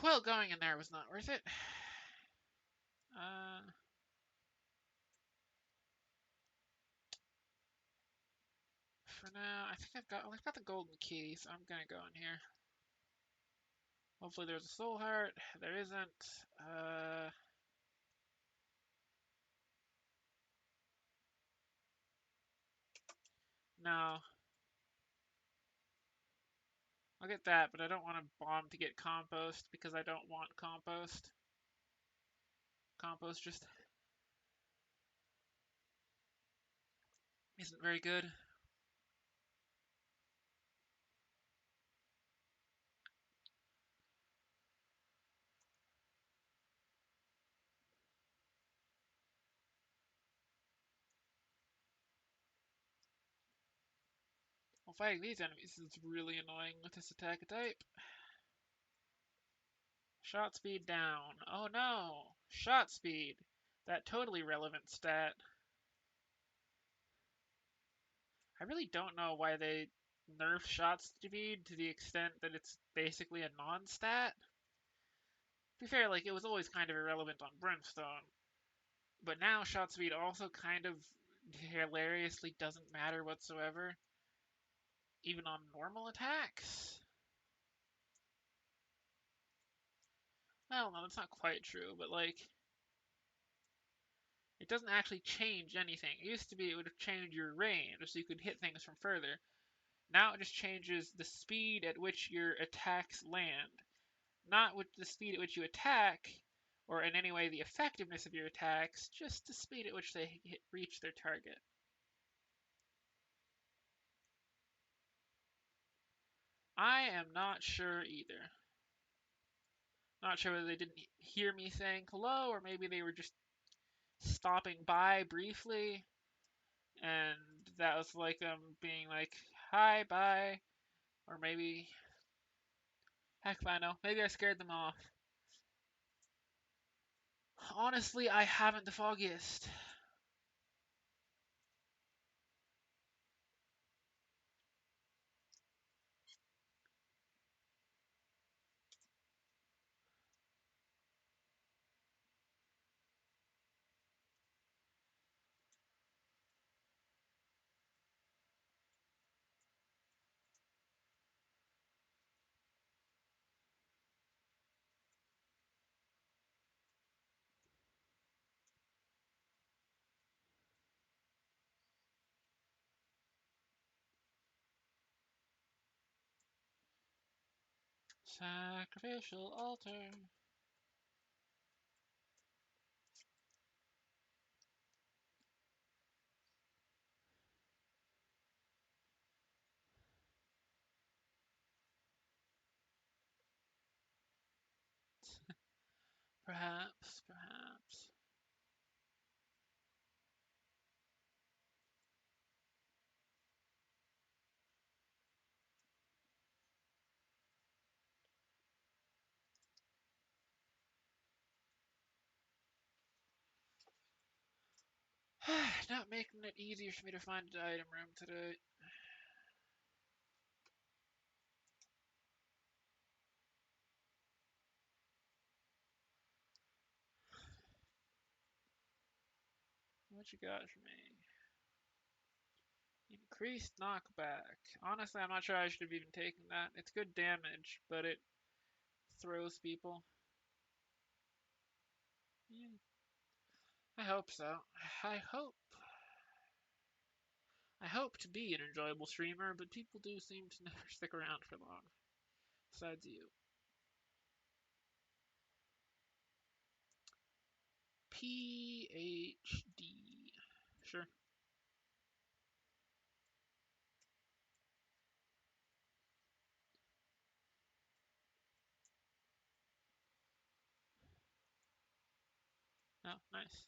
Well, going in there was not worth it. Uh, for now, I think I've got the golden key, so I'm gonna go in here. Hopefully there's a soul heart. There isn't. No. I'll get that, but I don't want to bomb to get compost because I don't want compost. Compost just isn't very good. Well, fighting these enemies is really annoying with this attack type. Shot speed down. Oh no! Shot speed! That totally relevant stat. I really don't know why they nerfed shot speed to the extent that it's basically a non-stat. To be fair, like, it was always kind of irrelevant on Brimstone, but now shot speed also kind of hilariously doesn't matter whatsoever, even on normal attacks. Well, no, that's not quite true, but like, it doesn't actually change anything. It used to be it would change your range, so you could hit things from further. Now it just changes the speed at which your attacks land, not with the speed at which you attack, or in any way the effectiveness of your attacks, just the speed at which they reach their target. I am not sure either. Not sure whether they didn't hear me saying hello, or maybe they were just stopping by briefly, and that was like them being like, hi, bye, or maybe, heck if I know, maybe I scared them off. Honestly, I haven't the foggiest. Sacrificial altar. Perhaps, perhaps. Not making it easier for me to find an item room today. What you got for me? Increased knockback. Honestly, I'm not sure I should have even taken that. It's good damage, but it throws people. Yeah, I hope so. I hope. I hope to be an enjoyable streamer, but people do seem to never stick around for long. Besides you. PhD. Sure. Oh, nice.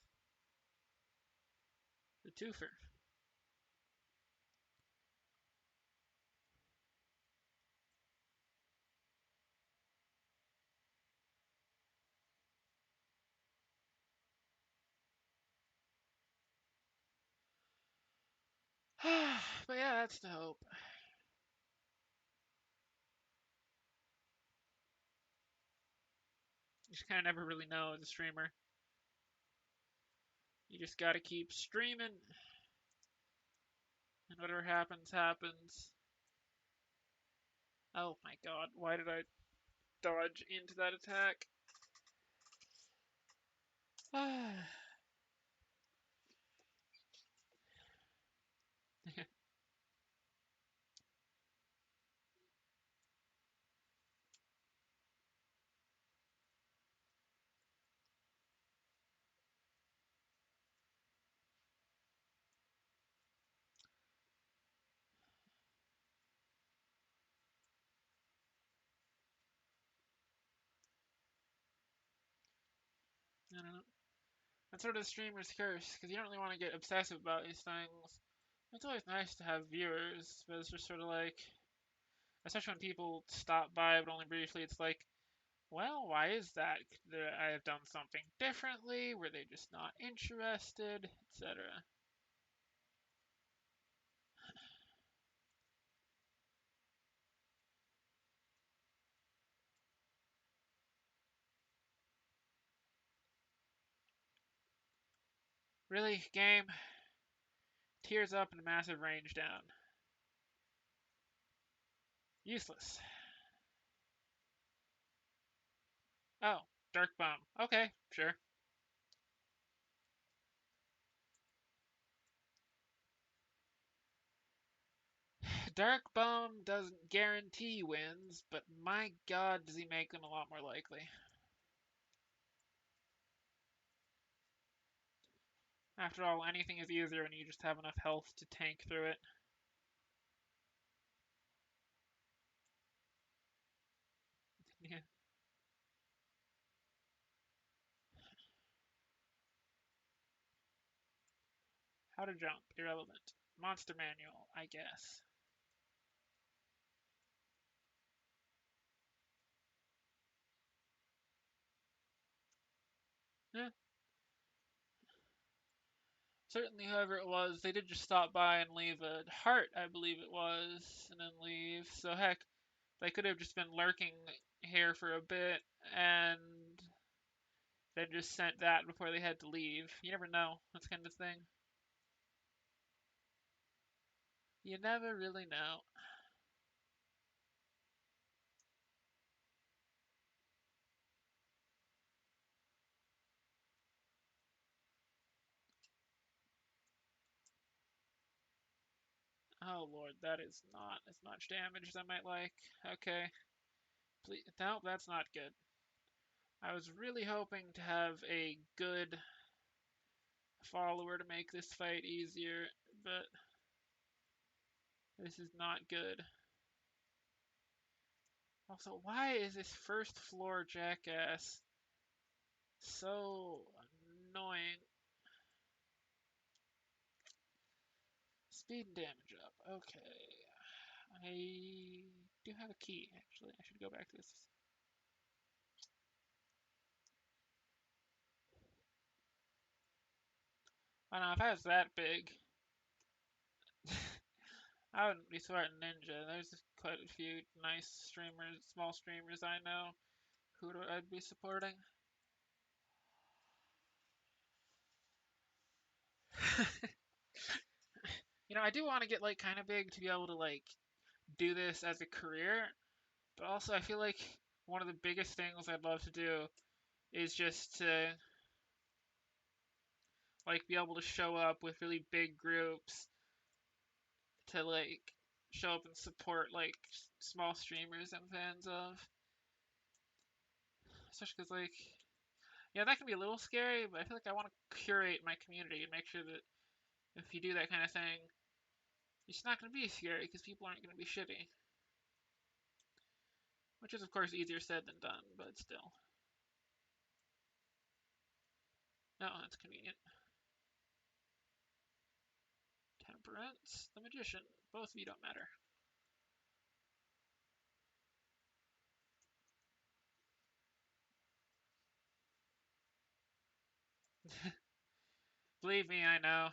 The twofer. But yeah, that's the hope. You just kind of never really know as a streamer. You just gotta keep streaming, and whatever happens, happens. Oh my god, why did I dodge into that attack? I don't know. That's sort of the streamer's curse, because you don't really want to get obsessive about these things. It's always nice to have viewers, but it's just sort of like, especially when people stop by but only briefly, it's like, well, why is that? Could I have done something differently? Were they just not interested? Etc. Really, game? Tears up and a massive range down. Useless. Oh, Dark Bomb. Okay, sure. Dark Bomb doesn't guarantee wins, but my god, does he make them a lot more likely. After all, anything is easier when you just have enough health to tank through it. Yeah. How to jump, irrelevant. Monster manual, I guess. Yeah. Certainly, whoever it was, they did just stop by and leave a heart, I believe it was, and then leave. So heck, they could have just been lurking here for a bit and then just sent that before they had to leave. You never know, that kind of thing. You never really know. Oh lord, that is not as much damage as I might like. Okay. Please, no, that's not good. I was really hoping to have a good follower to make this fight easier, but this is not good. Also, why is this first floor jackass so annoying? Speed and damage up. Okay. I do have a key, actually. I should go back to this. I don't know, if I was that big, I wouldn't be sweating Ninja. There's quite a few nice streamers, small streamers I know who I'd be supporting. I do want to get like kind of big to be able to like do this as a career, but also I feel like one of the biggest things I'd love to do is just to like be able to show up with really big groups to like show up and support like small streamers I'm fans of. Especially because like yeah, that can be a little scary, but I feel like I want to curate my community and make sure that if you do that kind of thing, it's not going to be scary because people aren't going to be shitty. Which is of course easier said than done, but still. No, that's convenient. Temperance, the magician. Both of you don't matter. Believe me, I know.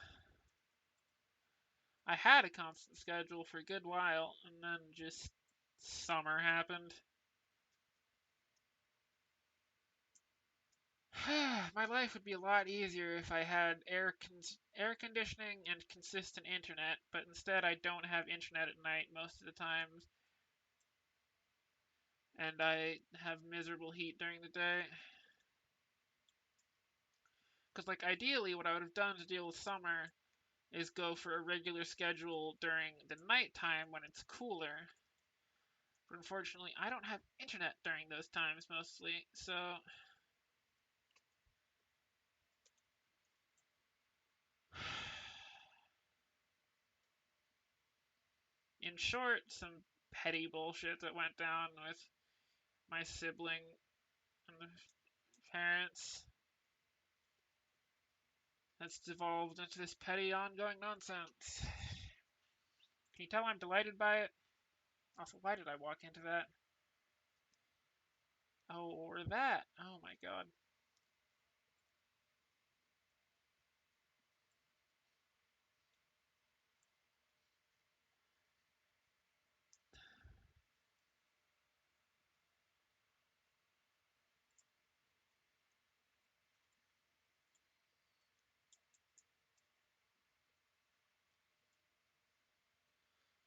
I had a constant schedule for a good while, and then just summer happened. My life would be a lot easier if I had air conditioning and consistent internet, but instead I don't have internet at night most of the time, and I have miserable heat during the day. Because, like, ideally, what I would have done to deal with summer is go for a regular schedule during the nighttime when it's cooler. But unfortunately, I don't have internet during those times mostly, so in short, some petty bullshit that went down with my sibling and the parents that's devolved into this petty ongoing nonsense. Can you tell I'm delighted by it? Also, why did I walk into that? Oh, or that. Oh my god.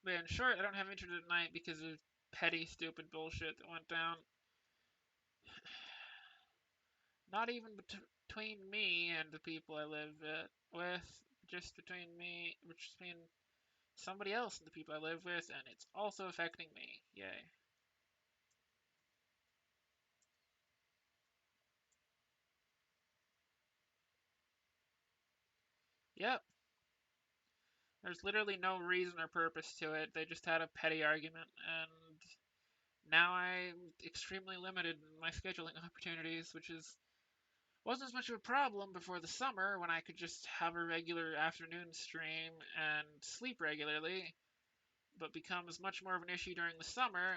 But in short, I don't have internet at night because of petty, stupid bullshit that went down. Not even between me and the people I live with, just between me, which is between somebody else and the people I live with, and it's also affecting me. Yay. Yep. There's literally no reason or purpose to it. They just had a petty argument, and now I'm extremely limited in my scheduling opportunities, which is wasn't as much of a problem before the summer when I could just have a regular afternoon stream and sleep regularly, but becomes much more of an issue during the summer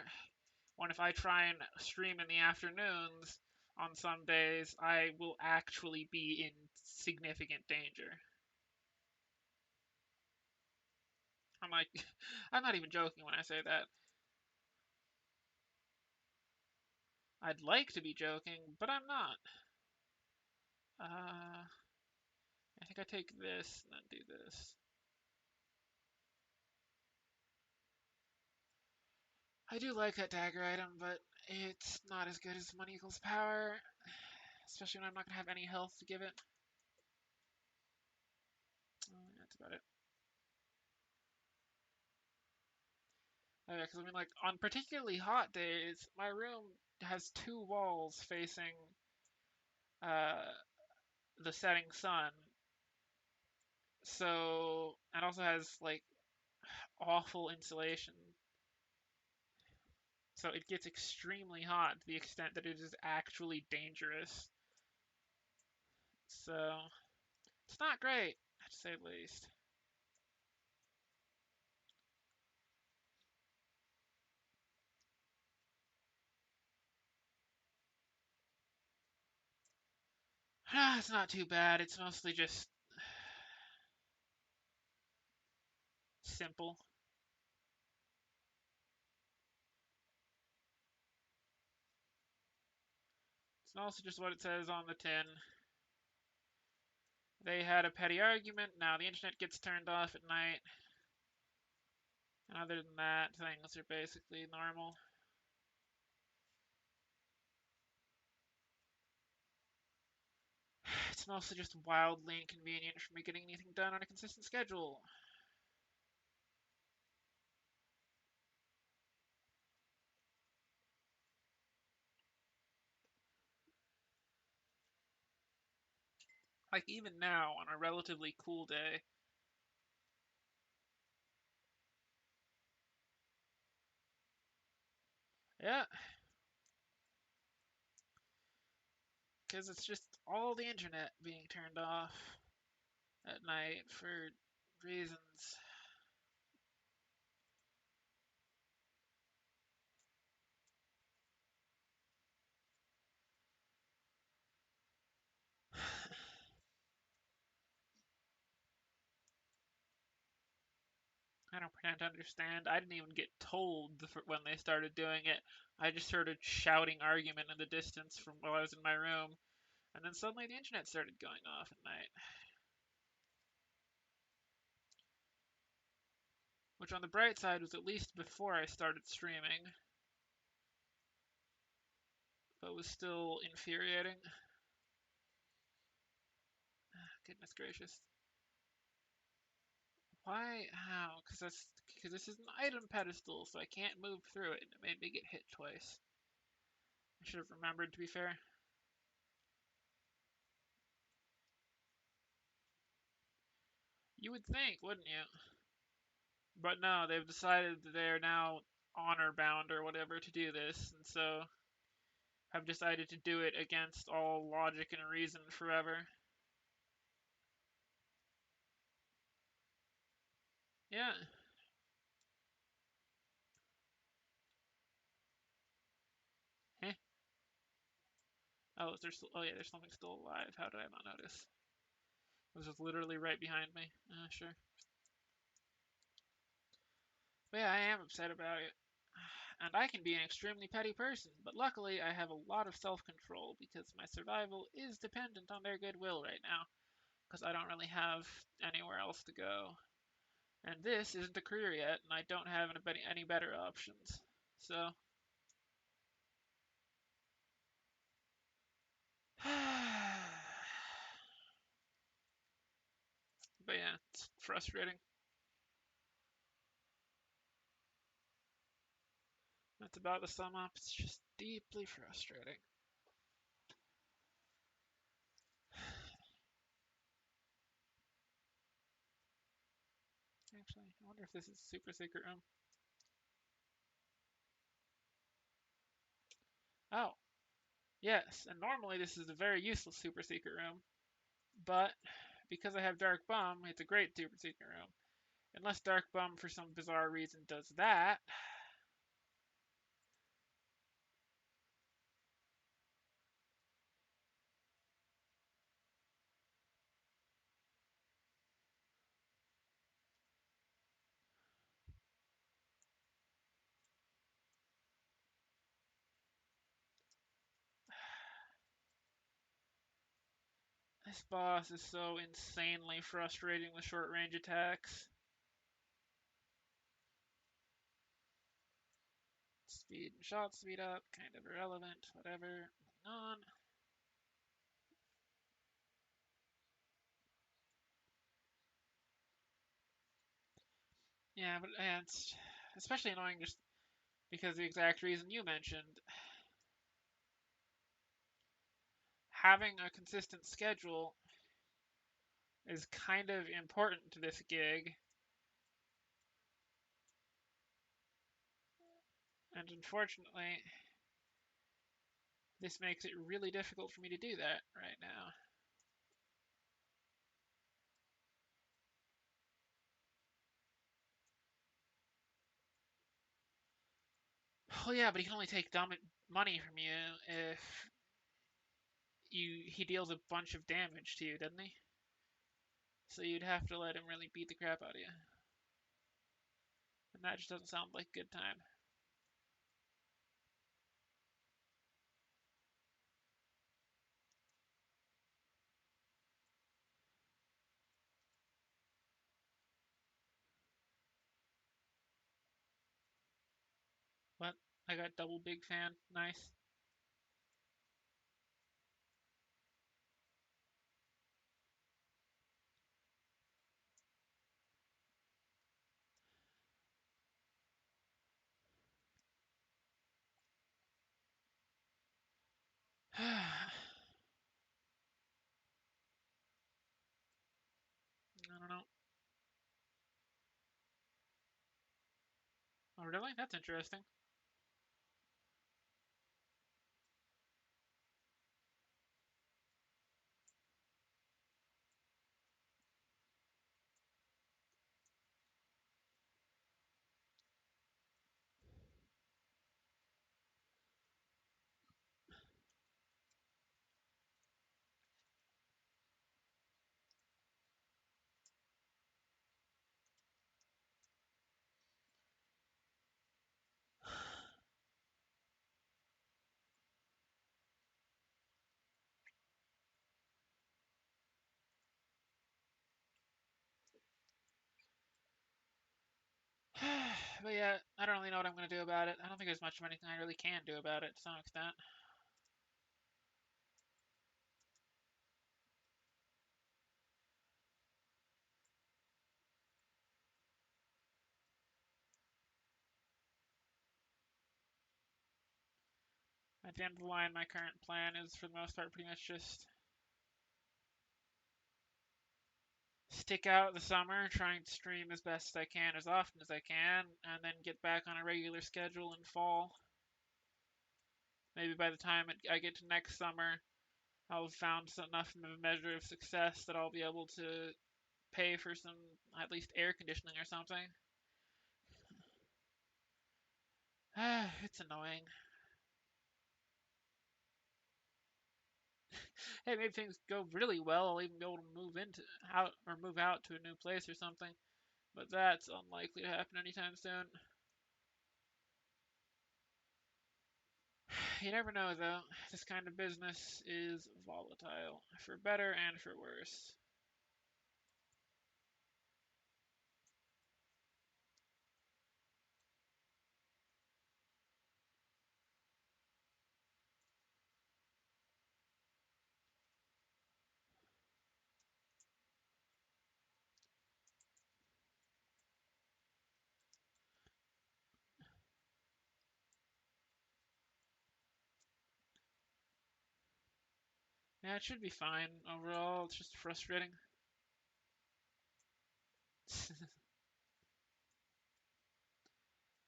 when if I try and stream in the afternoons on some days, I will actually be in significant danger. I'm like, I'm not even joking when I say that. I'd like to be joking, but I'm not. I think I take this and then do this. I do like that dagger item, but it's not as good as money equals power, especially when I'm not going to have any health to give it. That's about it. Oh, yeah, because I mean, like, on particularly hot days, my room has two walls facing uh, the setting sun. So, it also has, like, awful insulation. So it gets extremely hot to the extent that it is actually dangerous. So, it's not great, to say the least. It's not too bad. It's mostly just simple. It's also just what it says on the tin. They had a petty argument. Now the internet gets turned off at night. And other than that, things are basically normal. It's mostly just wildly inconvenient for me getting anything done on a consistent schedule. Like, even now, on a relatively cool day. Yeah, because it's just all the internet being turned off at night for reasons. I don't pretend to understand. I didn't even get told when they started doing it. I just heard a shouting argument in the distance from while I was in my room, and then suddenly the internet started going off at night. Which, on the bright side, was at least before I started streaming, but was still infuriating. Goodness gracious. Why? How? Because this is an item pedestal, so I can't move through it, and it made me get hit twice. I should have remembered, to be fair. You would think, wouldn't you? But no, they've decided that they are now honor bound or whatever to do this, and so have decided to do it against all logic and reason forever. Yeah. Heh. Oh, oh yeah, there's something still alive. How did I not notice? It was just literally right behind me. Sure. But yeah, I am upset about it. And I can be an extremely petty person, but luckily I have a lot of self-control because my survival is dependent on their goodwill right now, because I don't really have anywhere else to go. And this isn't a career yet, and I don't have any better options. So, but yeah, it's frustrating. That's about to sum up. It's just deeply frustrating. Actually, I wonder if this is a super secret room. Oh, yes, and normally this is a very useless super secret room, but because I have Dark Bum, it's a great super secret room. Unless Dark Bum, for some bizarre reason, does that. This boss is so insanely frustrating with short range attacks. Speed and shot speed up, kind of irrelevant, whatever. Moving on. Yeah, but yeah, it's especially annoying just because the exact reason you mentioned. Having a consistent schedule is kind of important to this gig, and unfortunately, this makes it really difficult for me to do that right now. Well, yeah, but he can only take money from you if he deals a bunch of damage to you, doesn't he? So you'd have to let him really beat the crap out of you. And that just doesn't sound like a good time. What? I got double big fan. Nice. Oh, really? That's interesting. But yeah, I don't really know what I'm going to do about it. I don't think there's much of anything I really can do about it to some extent. At the end of the line, my current plan is, for the most part, pretty much just stick out the summer, trying to stream as best as I can, as often as I can, and then get back on a regular schedule in fall. Maybe by the time I get to next summer, I'll have found enough of a measure of success that I'll be able to pay for some, at least, air conditioning or something. It's annoying. Hey, maybe things go really well. I'll even be able to move out to a new place or something. But that's unlikely to happen anytime soon. You never know, though. This kind of business is volatile, for better and for worse. Yeah, it should be fine overall. It's just frustrating.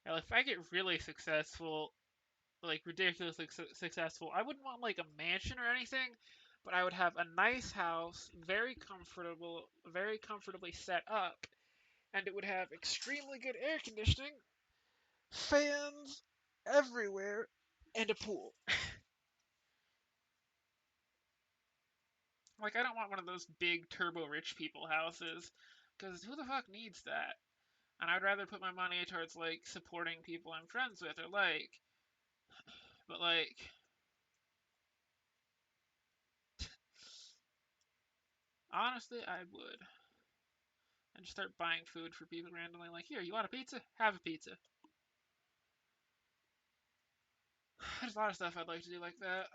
If I get really successful, like ridiculously successful, I wouldn't want like a mansion or anything, but I would have a nice house, very comfortably set up, and it would have extremely good air conditioning, fans everywhere, and a pool. Like, I don't want one of those big turbo rich people houses, because who the fuck needs that? And I'd rather put my money towards, like, supporting people I'm friends with or like, but, like, honestly, I would. And just start buying food for people randomly, like, here, you want a pizza? Have a pizza. There's a lot of stuff I'd like to do like that.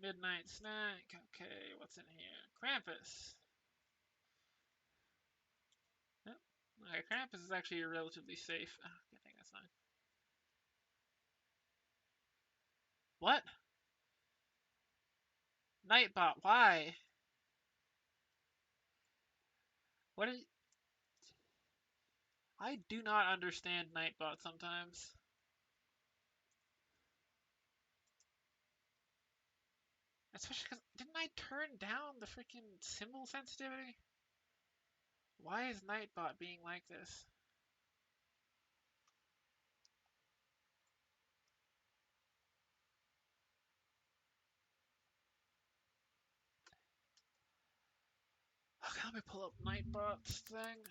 Midnight snack. Okay, what's in here? Krampus. Yep. Okay, Krampus is actually relatively safe. Oh, I think that's fine. What? Nightbot, why? What is... I do not understand Nightbot sometimes. Especially because didn't I turn down the freaking symbol sensitivity? Why is Nightbot being like this? Okay, let me pull up Nightbot's thing.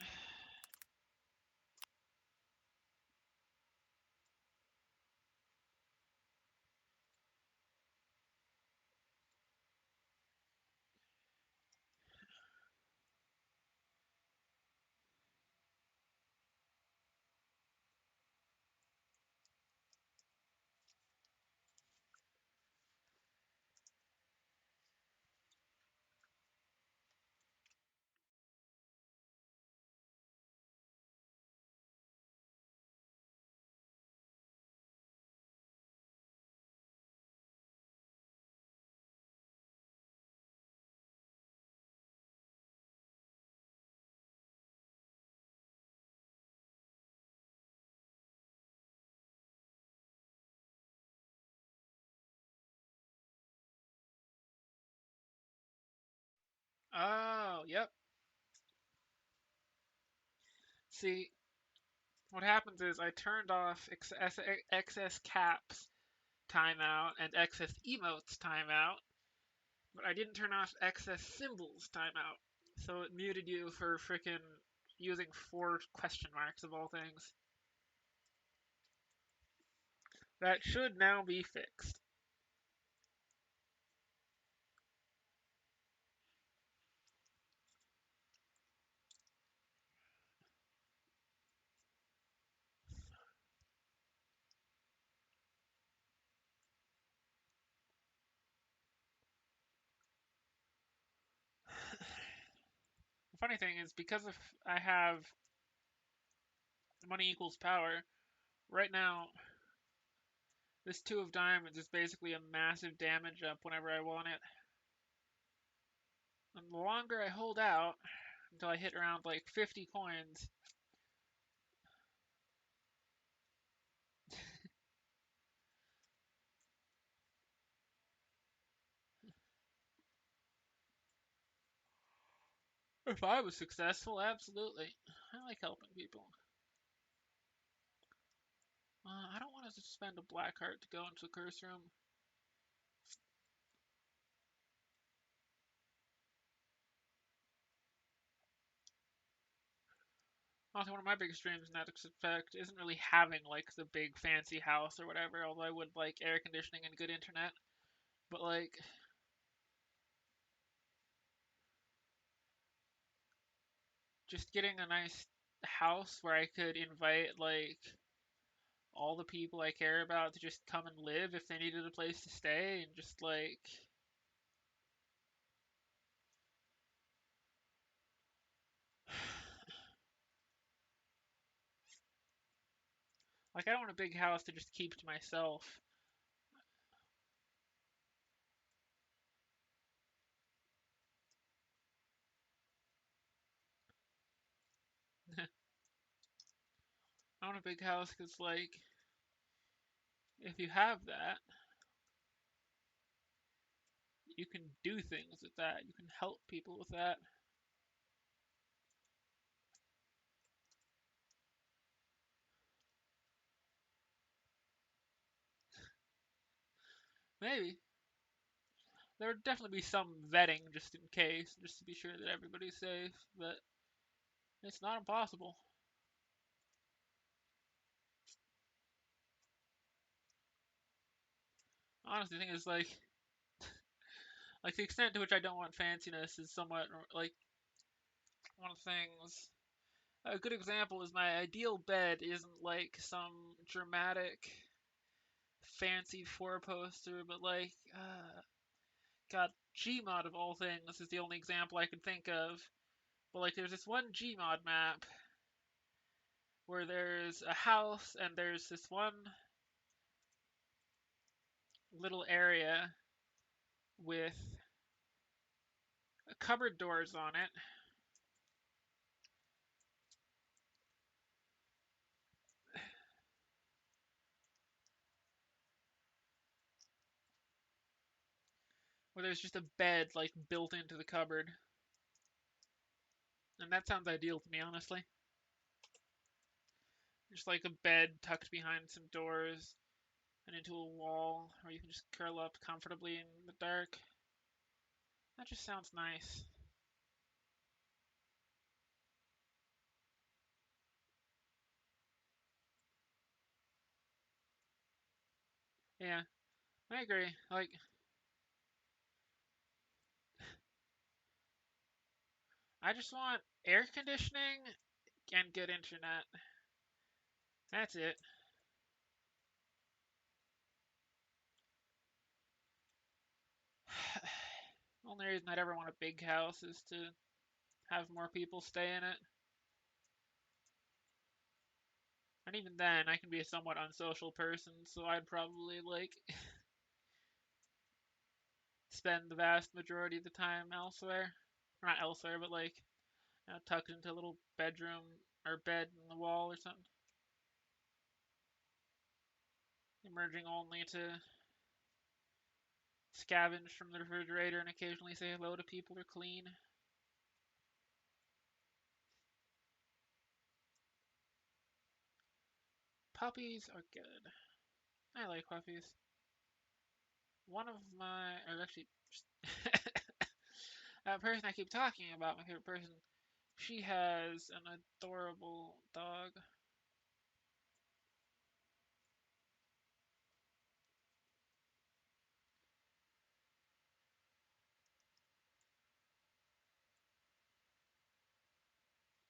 Oh, yep. See, what happens is I turned off excess caps timeout and excess emotes timeout, but I didn't turn off excess symbols timeout. So it muted you for frickin' using 4 question marks of all things. That should now be fixed. The funny thing is, because if I have money equals power, right now this 2 of diamonds is basically a massive damage up whenever I want it. And the longer I hold out until I hit around like 50 coins, if I was successful, absolutely. I like helping people. I don't want to spend a black heart to go into the curse room. Also, one of my biggest dreams in that effect isn't really having like the big fancy house or whatever, although I would like air conditioning and good internet. But like just getting a nice house where I could invite like all the people I care about to just come and live if they needed a place to stay and just like I don't want a big house to just keep to myself. I want a big house because like if you have that, you can do things with that. You can help people with that. Maybe there would definitely be some vetting just in case, just to be sure that everybody's safe, but it's not impossible. Honestly, the thing is like the extent to which I don't want fanciness is somewhat like one of the things. A good example is my ideal bed isn't like some dramatic, fancy four-poster, but like, God, Gmod of all things is the only example I could think of. But like, there's this one Gmod map where there's a house and there's this one little area with cupboard doors on it. Where there's just a bed like built into the cupboard. And that sounds ideal to me, honestly. Just like a bed tucked behind some doors and into a wall where you can just curl up comfortably in the dark. That just sounds nice. Yeah, I agree. Like, I just want air conditioning and good internet. That's it. Only reason I'd ever want a big house is to have more people stay in it. And even then, I can be a somewhat unsocial person, so I'd probably like spend the vast majority of the time elsewhere. Or not elsewhere, but like tucked into a little bedroom or bed in the wall or something. Emerging only to scavenge from the refrigerator and occasionally say hello to people or clean. Puppies are good. I like puppies. One of my, or actually, that person I keep talking about, my favorite person, she has an adorable dog.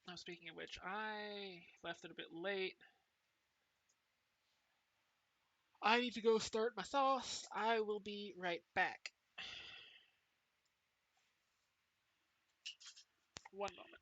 Now, speaking of which, I left it a bit late. I need to go start my sauce. I will be right back. One moment.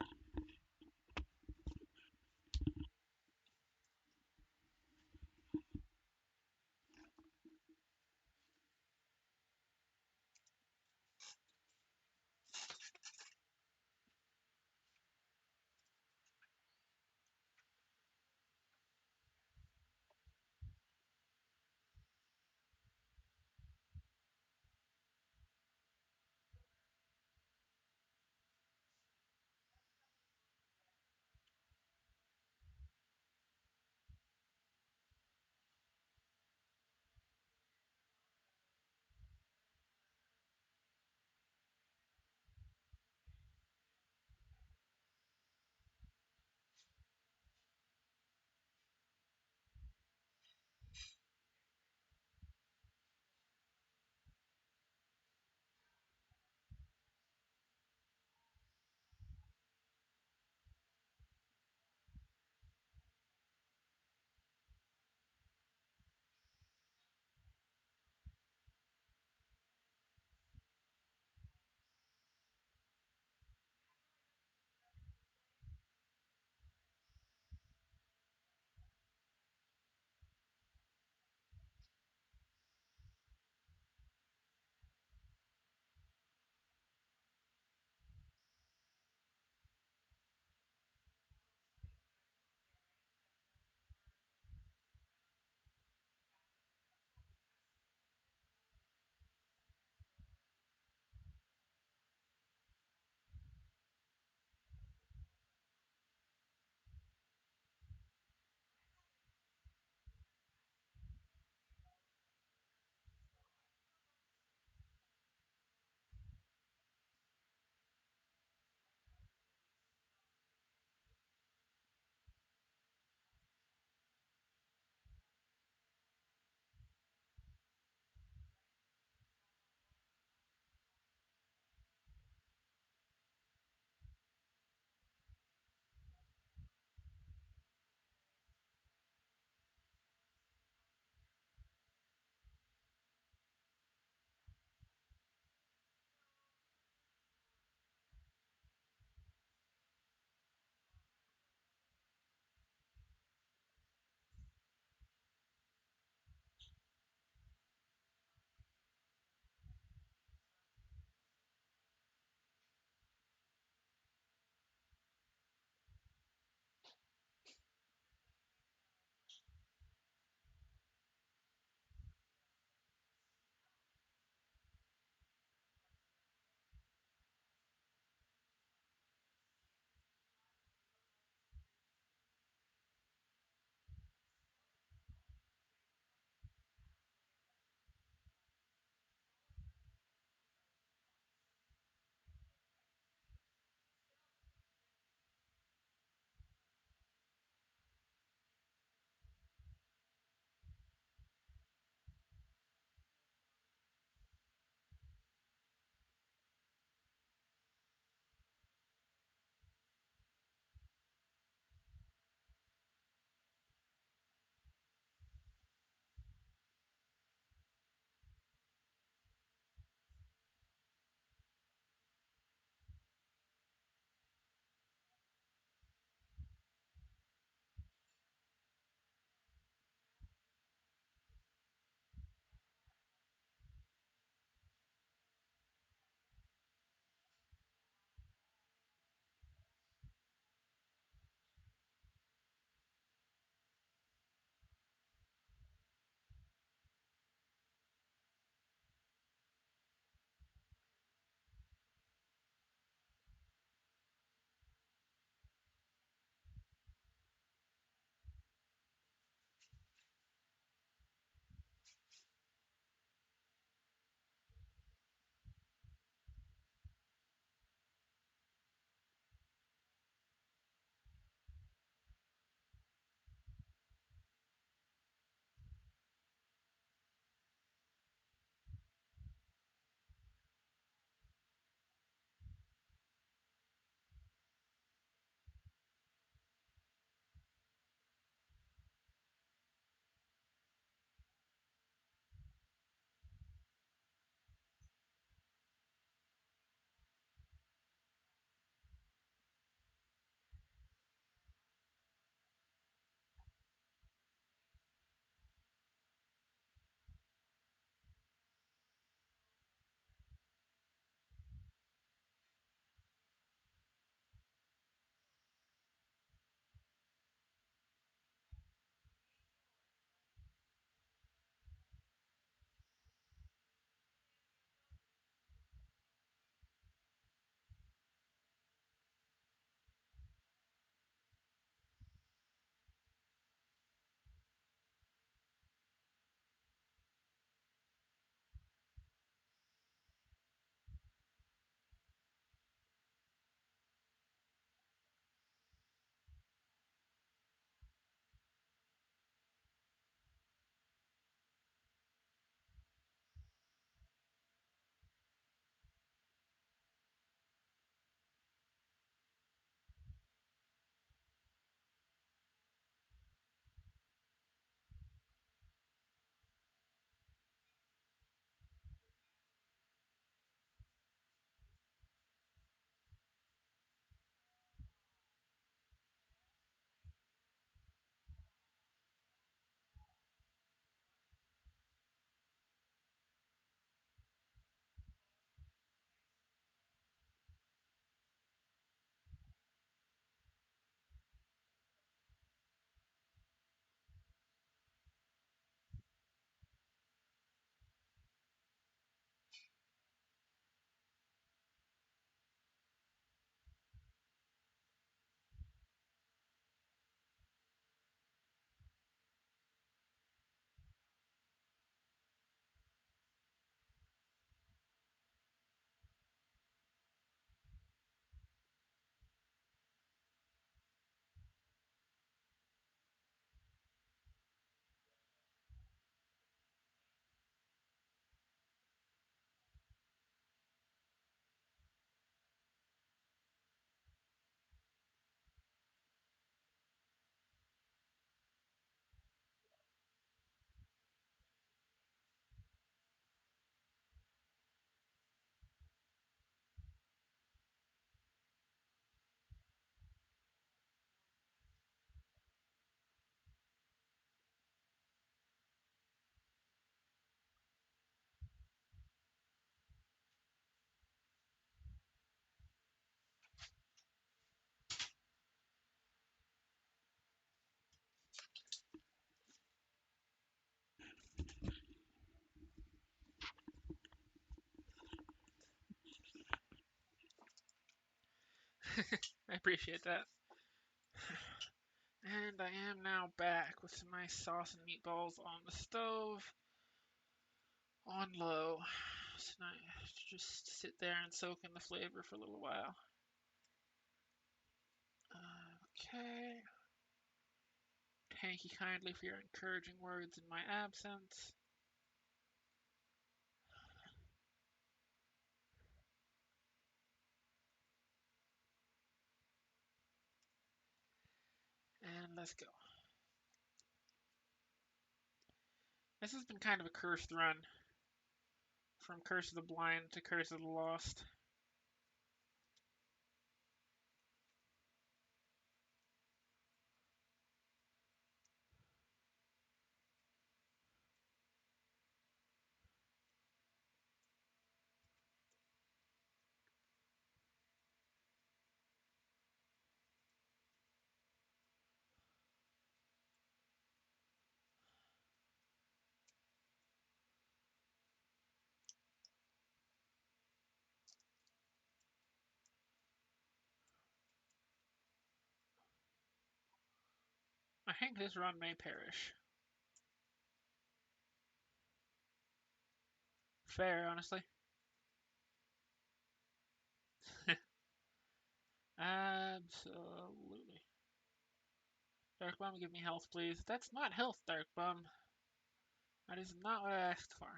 I appreciate that. And I am now back with some nice sauce and meatballs on the stove on low. So now just sit there and soak in the flavor for a little while. Okay. Thank you kindly for your encouraging words in my absence. And let's go. This has been kind of a cursed run. From Curse of the Blind to Curse of the Lost. I think this run may perish. Fair, honestly. Absolutely. Dark Bum, give me health, please. That's not health, Dark Bum. That is not what I asked for.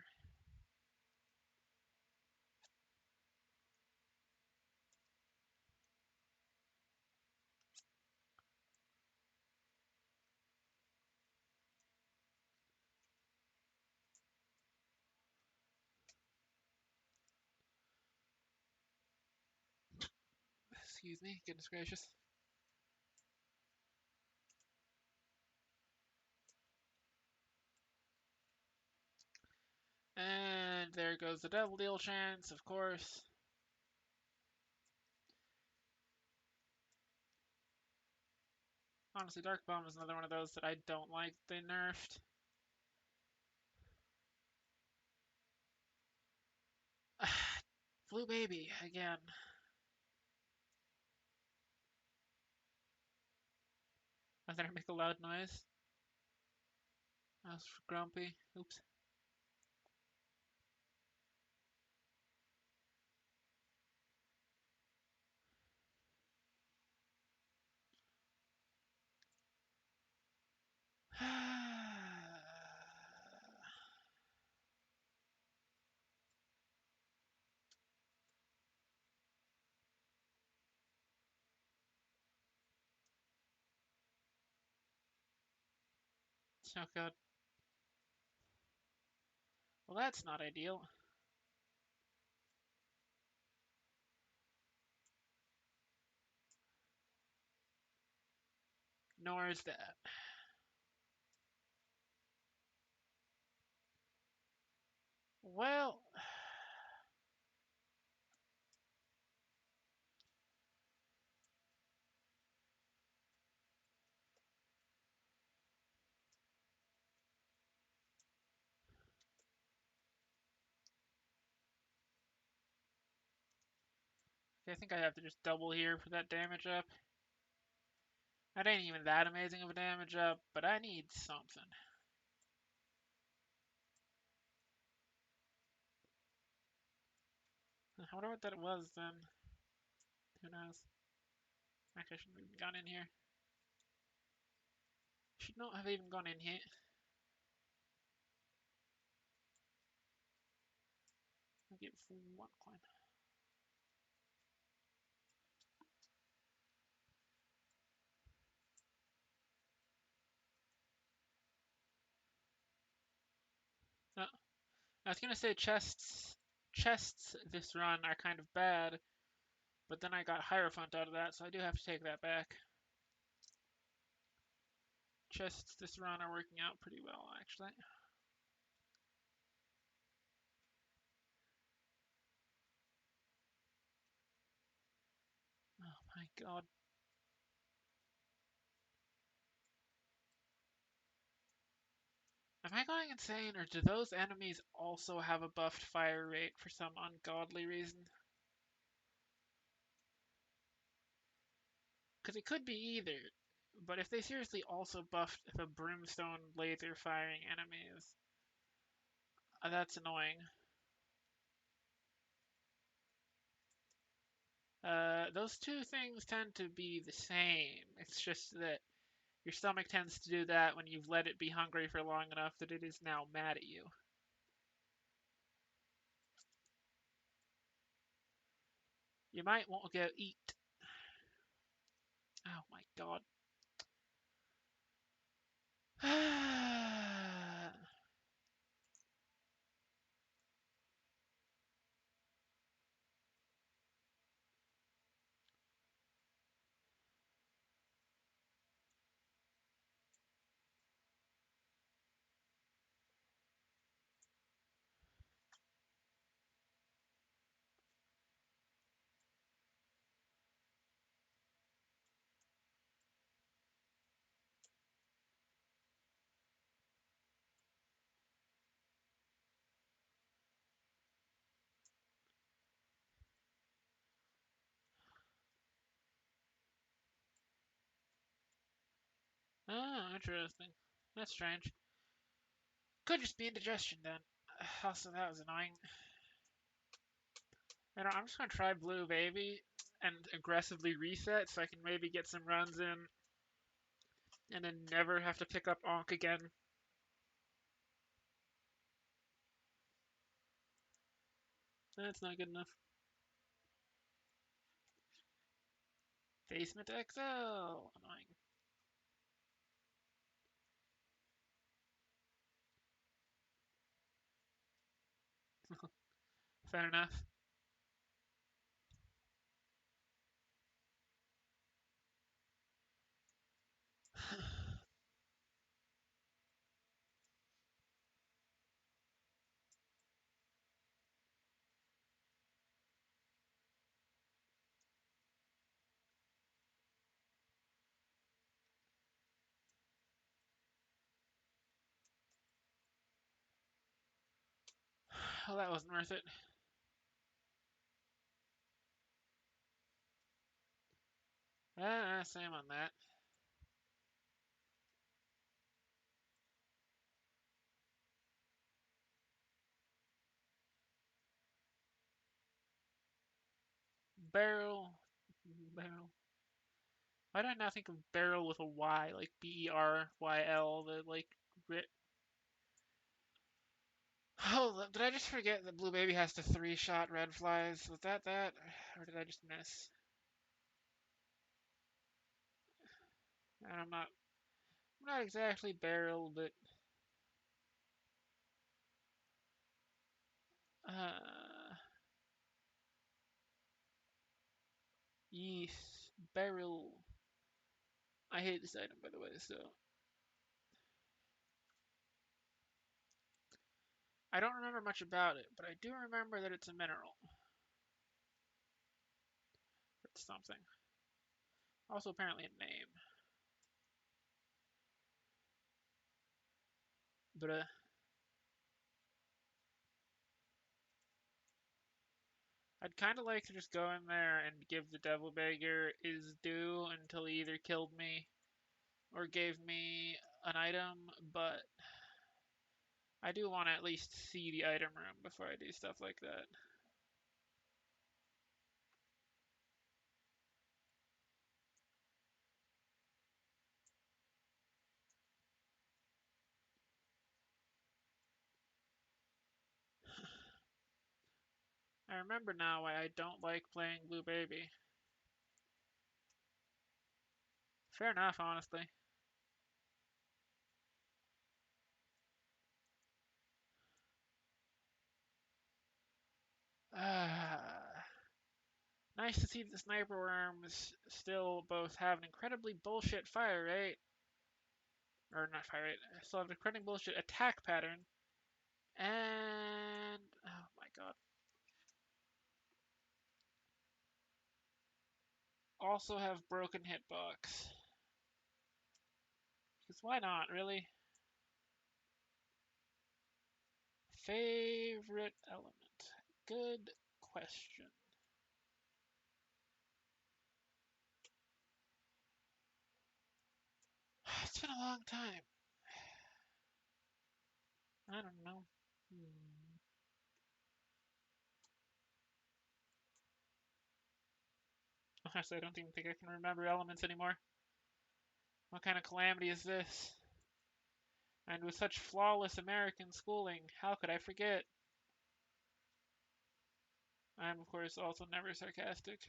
Excuse me, goodness gracious. And there goes the Devil Deal chance, of course. Honestly, Dark Bum is another one of those that I don't like they nerfed. Blue Baby, again. I better make a loud noise. I was grumpy. Oops. Oh god. Well, that's not ideal. Nor is that. Well, I think I have to just double here for that damage up. That ain't even that amazing of a damage up, but I need something. I wonder what that was then. Who knows? Actually, I shouldn't have even gone in here. Should not have even gone in here. I'll get 1 coin. No, I was gonna say chests this run are kind of bad, but then I got Hierophant out of that, so I do have to take that back. Chests this run are working out pretty well, actually. Oh my god. Am I going insane, or do those enemies also have a buffed fire rate for some ungodly reason? Because it could be either. But if they seriously also buffed the brimstone laser firing enemies, that's annoying. Those two things tend to be the same. It's just that your stomach tends to do that when you've let it be hungry for long enough that it is now mad at you. You might want to go eat. Oh my god. Oh, interesting. That's strange. Could just be indigestion then. Also, that was annoying. I'm just gonna try Blue Baby and aggressively reset so I can maybe get some runs in and then never have to pick up Onk again. That's not good enough. Basement XL! Annoying. Fair enough. Well, that wasn't worth it. Same on that. Barrel. Barrel. Why did I not think of barrel with a Y, like BERYL, the like grit? Oh, did I just forget that Blue Baby has to three-shot red flies? Was that? Or did I just miss? And I'm not exactly barrel, but uh, yes, barrel. I hate this item, by the way, so I don't remember much about it, but I do remember that it's a mineral. It's something. Also, apparently a name. But I'd kind of like to just go in there and give the Devil Beggar his due until he either killed me or gave me an item, but I do want to at least see the item room before I do stuff like that. I remember now why I don't like playing Blue Baby. Fair enough, honestly. Nice to see that the sniper worms still both have an incredibly bullshit fire rate, or not fire rate, still have an incredibly bullshit attack pattern, and oh my god, also have broken hitbox. Because why not, really? Favorite element? Good question. It's been a long time. I don't know. Honestly, I don't even think I can remember elements anymore. What kind of calamity is this? And with such flawless American schooling, how could I forget? I am, of course, also never sarcastic.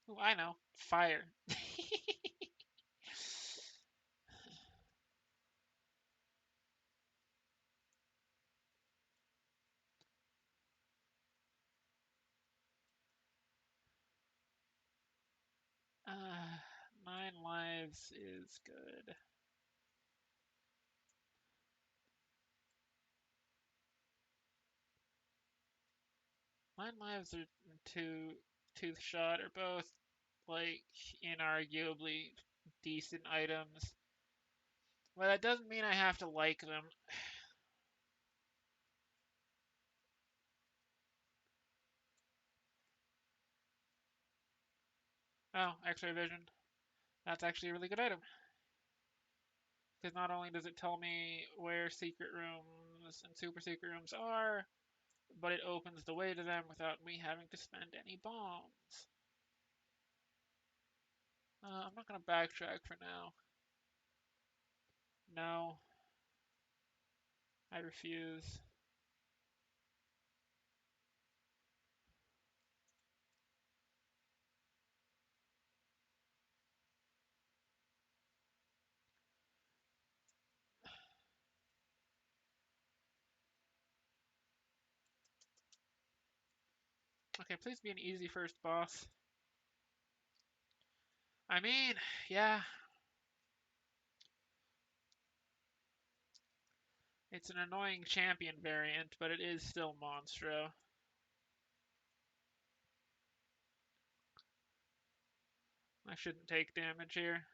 Ooh, I know. Fire. uh, 9 lives is good. 9 lives are tooth shot are both like inarguably decent items. But that doesn't mean I have to like them. Oh, X-ray vision. That's actually a really good item. Because not only does it tell me where secret rooms and super secret rooms are, but it opens the way to them without me having to spend any bombs. I'm not going to backtrack for now. No, I refuse. Okay, please be an easy first boss. I mean, yeah, it's an annoying champion variant, but it is still Monstro. I shouldn't take damage here.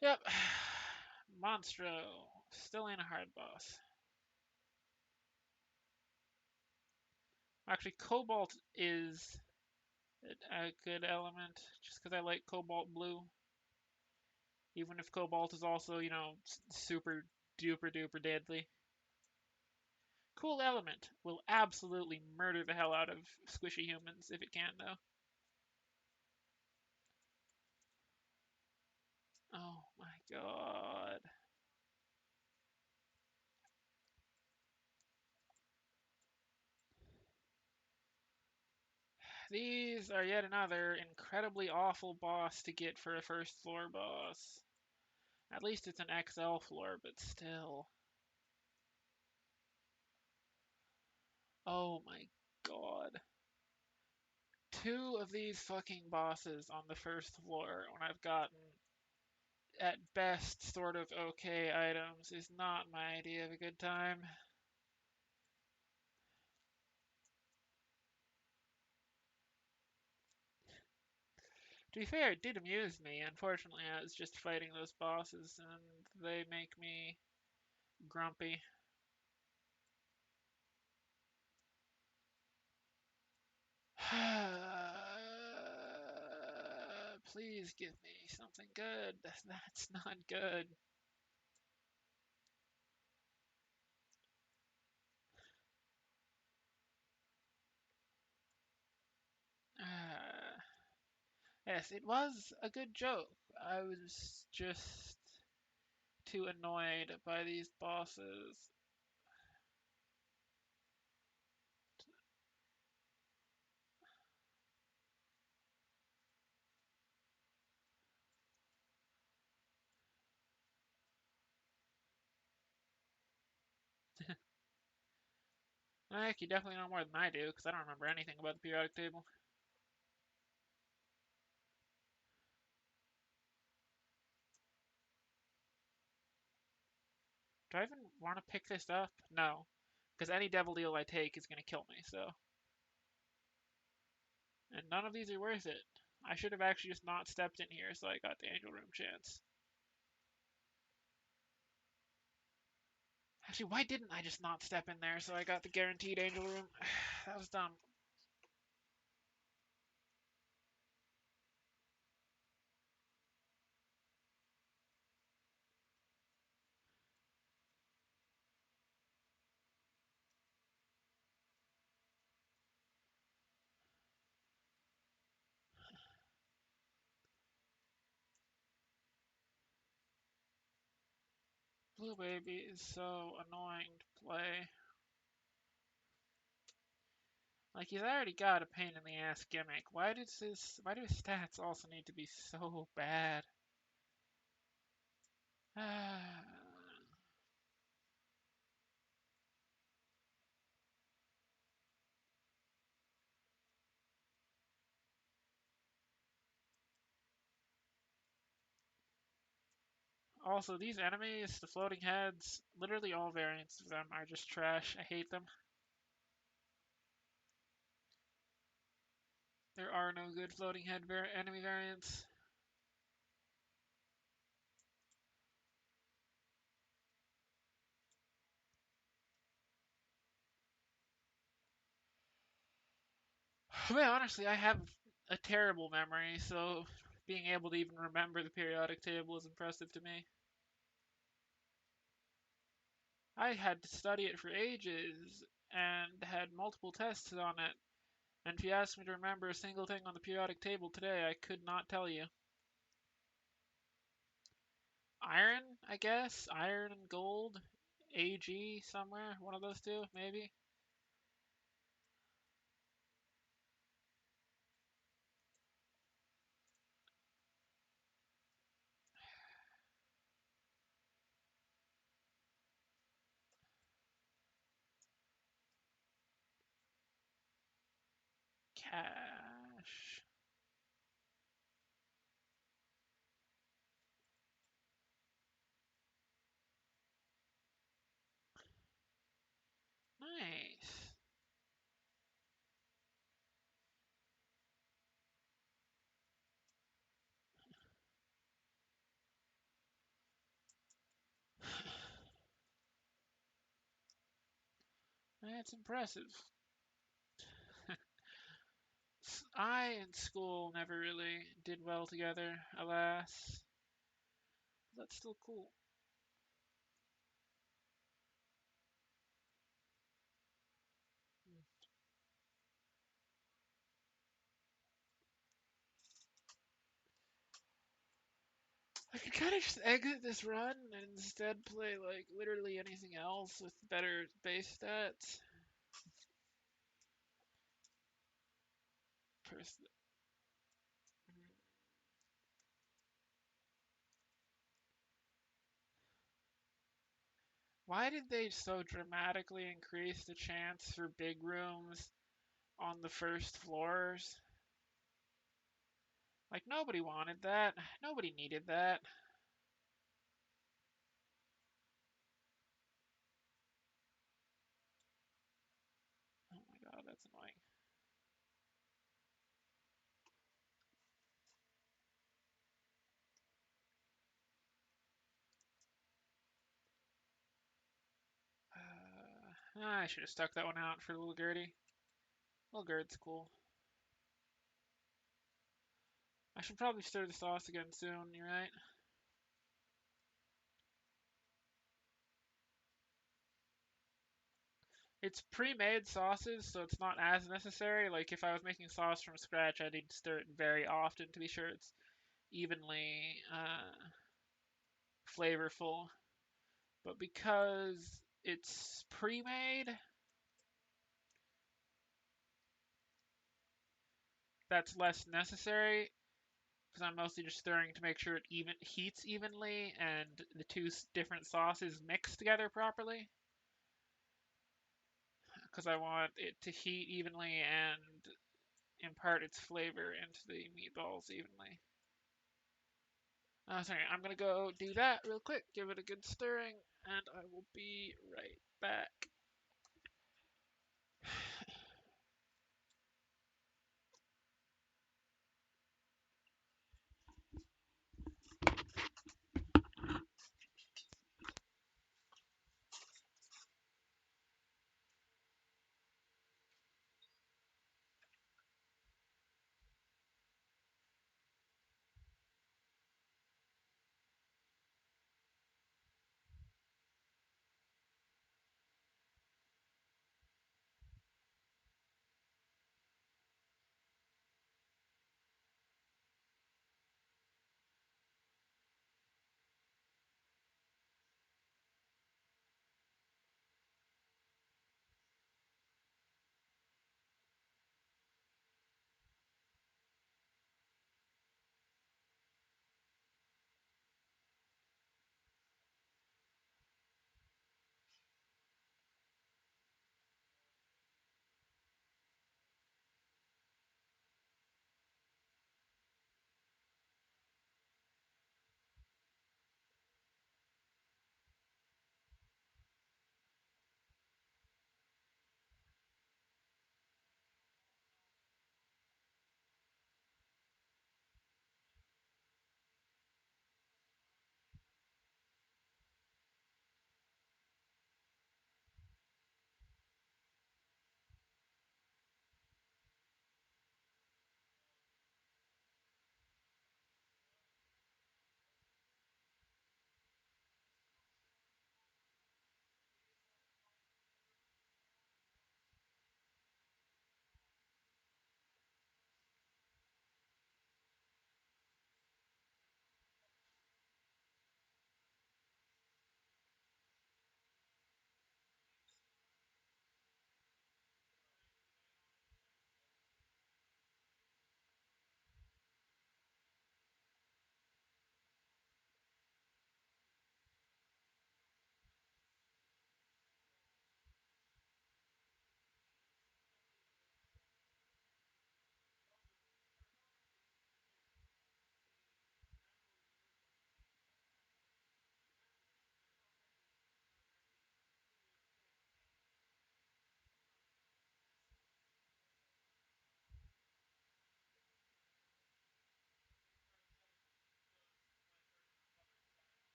Yep, Monstro. Still ain't a hard boss. Actually, Cobalt is a good element, just because I like Cobalt Blue. Even if Cobalt is also, super duper duper deadly. Cool element. Will absolutely murder the hell out of squishy humans if it can, though. Oh my god. These are yet another incredibly awful boss to get for a first floor boss. At least it's an XL floor, but still. Oh my god. Two of these fucking bosses on the first floor when I've gotten at best sort of okay items is not my idea of a good time. To be fair, it did amuse me. Unfortunately, I was just fighting those bosses and they make me grumpy. Please give me something good. That's not good. Uh, yes, it was a good joke. I was just too annoyed by these bosses. Heck, you definitely know more than I do, because I don't remember anything about the periodic table. Do I even want to pick this up? No, because any devil eel I take is going to kill me, so. And none of these are worth it. I should have actually just not stepped in here so I got the angel room chance. Actually, why didn't I just not step in there so I got the guaranteed angel room? That was dumb. Blue Baby is so annoying to play. Like, he's already got a pain in the ass gimmick. Why do his stats also need to be so bad? Also, these enemies, the floating heads, literally all variants of them are just trash. I hate them. There are no good floating head enemy variants. Well, honestly, I have a terrible memory, so being able to even remember the periodic table is impressive to me. I had to study it for ages and had multiple tests on it, and if you asked me to remember a single thing on the periodic table today, I could not tell you. Iron, I guess? Iron and gold? AG somewhere? One of those two, maybe? Cash. Nice. That's impressive. I and school never really did well together, alas. That's still cool. I could kind of just exit this run and instead play like literally anything else with better base stats. Pers- Why did they so dramatically increase the chance for big rooms on the first floors? Like, nobody wanted that. Nobody needed that. Oh my god, that's annoying. I should have stuck that one out for Little Gertie. Little Gerd's cool. I should probably stir the sauce again soon, you're right. It's pre-made sauces, so it's not as necessary. Like, if I was making sauce from scratch, I'd need to stir it very often to be sure it's evenly flavorful. But because it's pre-made, that's less necessary because I'm mostly just stirring to make sure it even heats evenly and the two different sauces mix together properly. Because I want it to heat evenly and impart its flavor into the meatballs evenly. Sorry, I'm gonna go do that real quick, give it a good stirring, and I will be right back.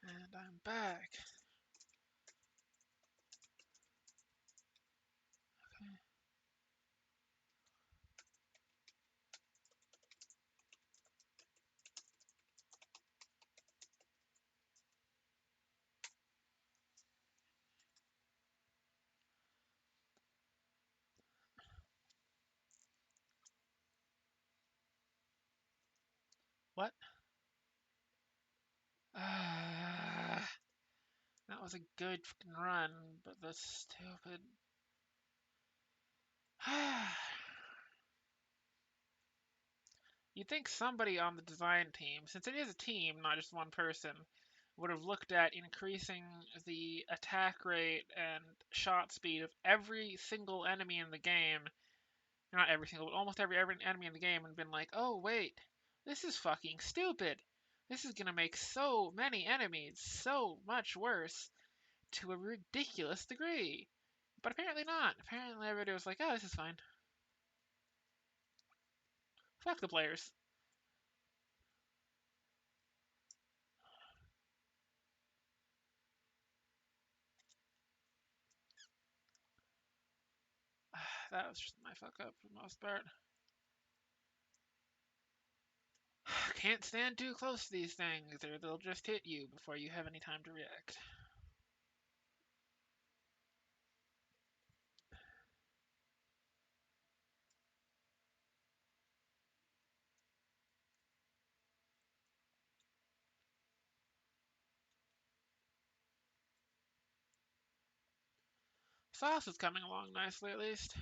And I'm back. Okay. What? That was a good fucking run, but the stupid. You'd think somebody on the design team, since it is a team, not just one person, would have looked at increasing the attack rate and shot speed of every single enemy in the game. Not every single, but almost every enemy in the game, and been like, oh, wait, this is fucking stupid. This is gonna make so many enemies so much worse to a ridiculous degree. But apparently not. Apparently everybody was like, oh, this is fine. Fuck the players. That was just my fuck up for the most part. Can't stand too close to these things, or they'll just hit you before you have any time to react. Sauce is coming along nicely, at least.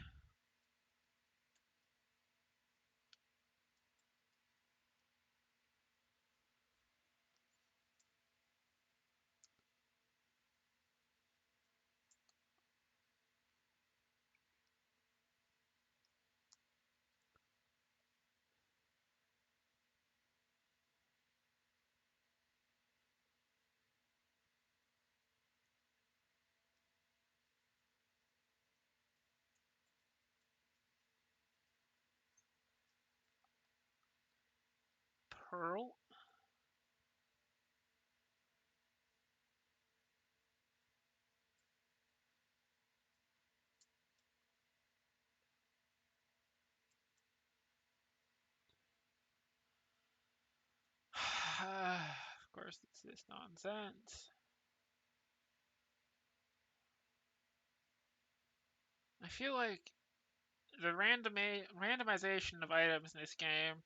Pearl. Of course, it's this nonsense. I feel like the randomization of items in this game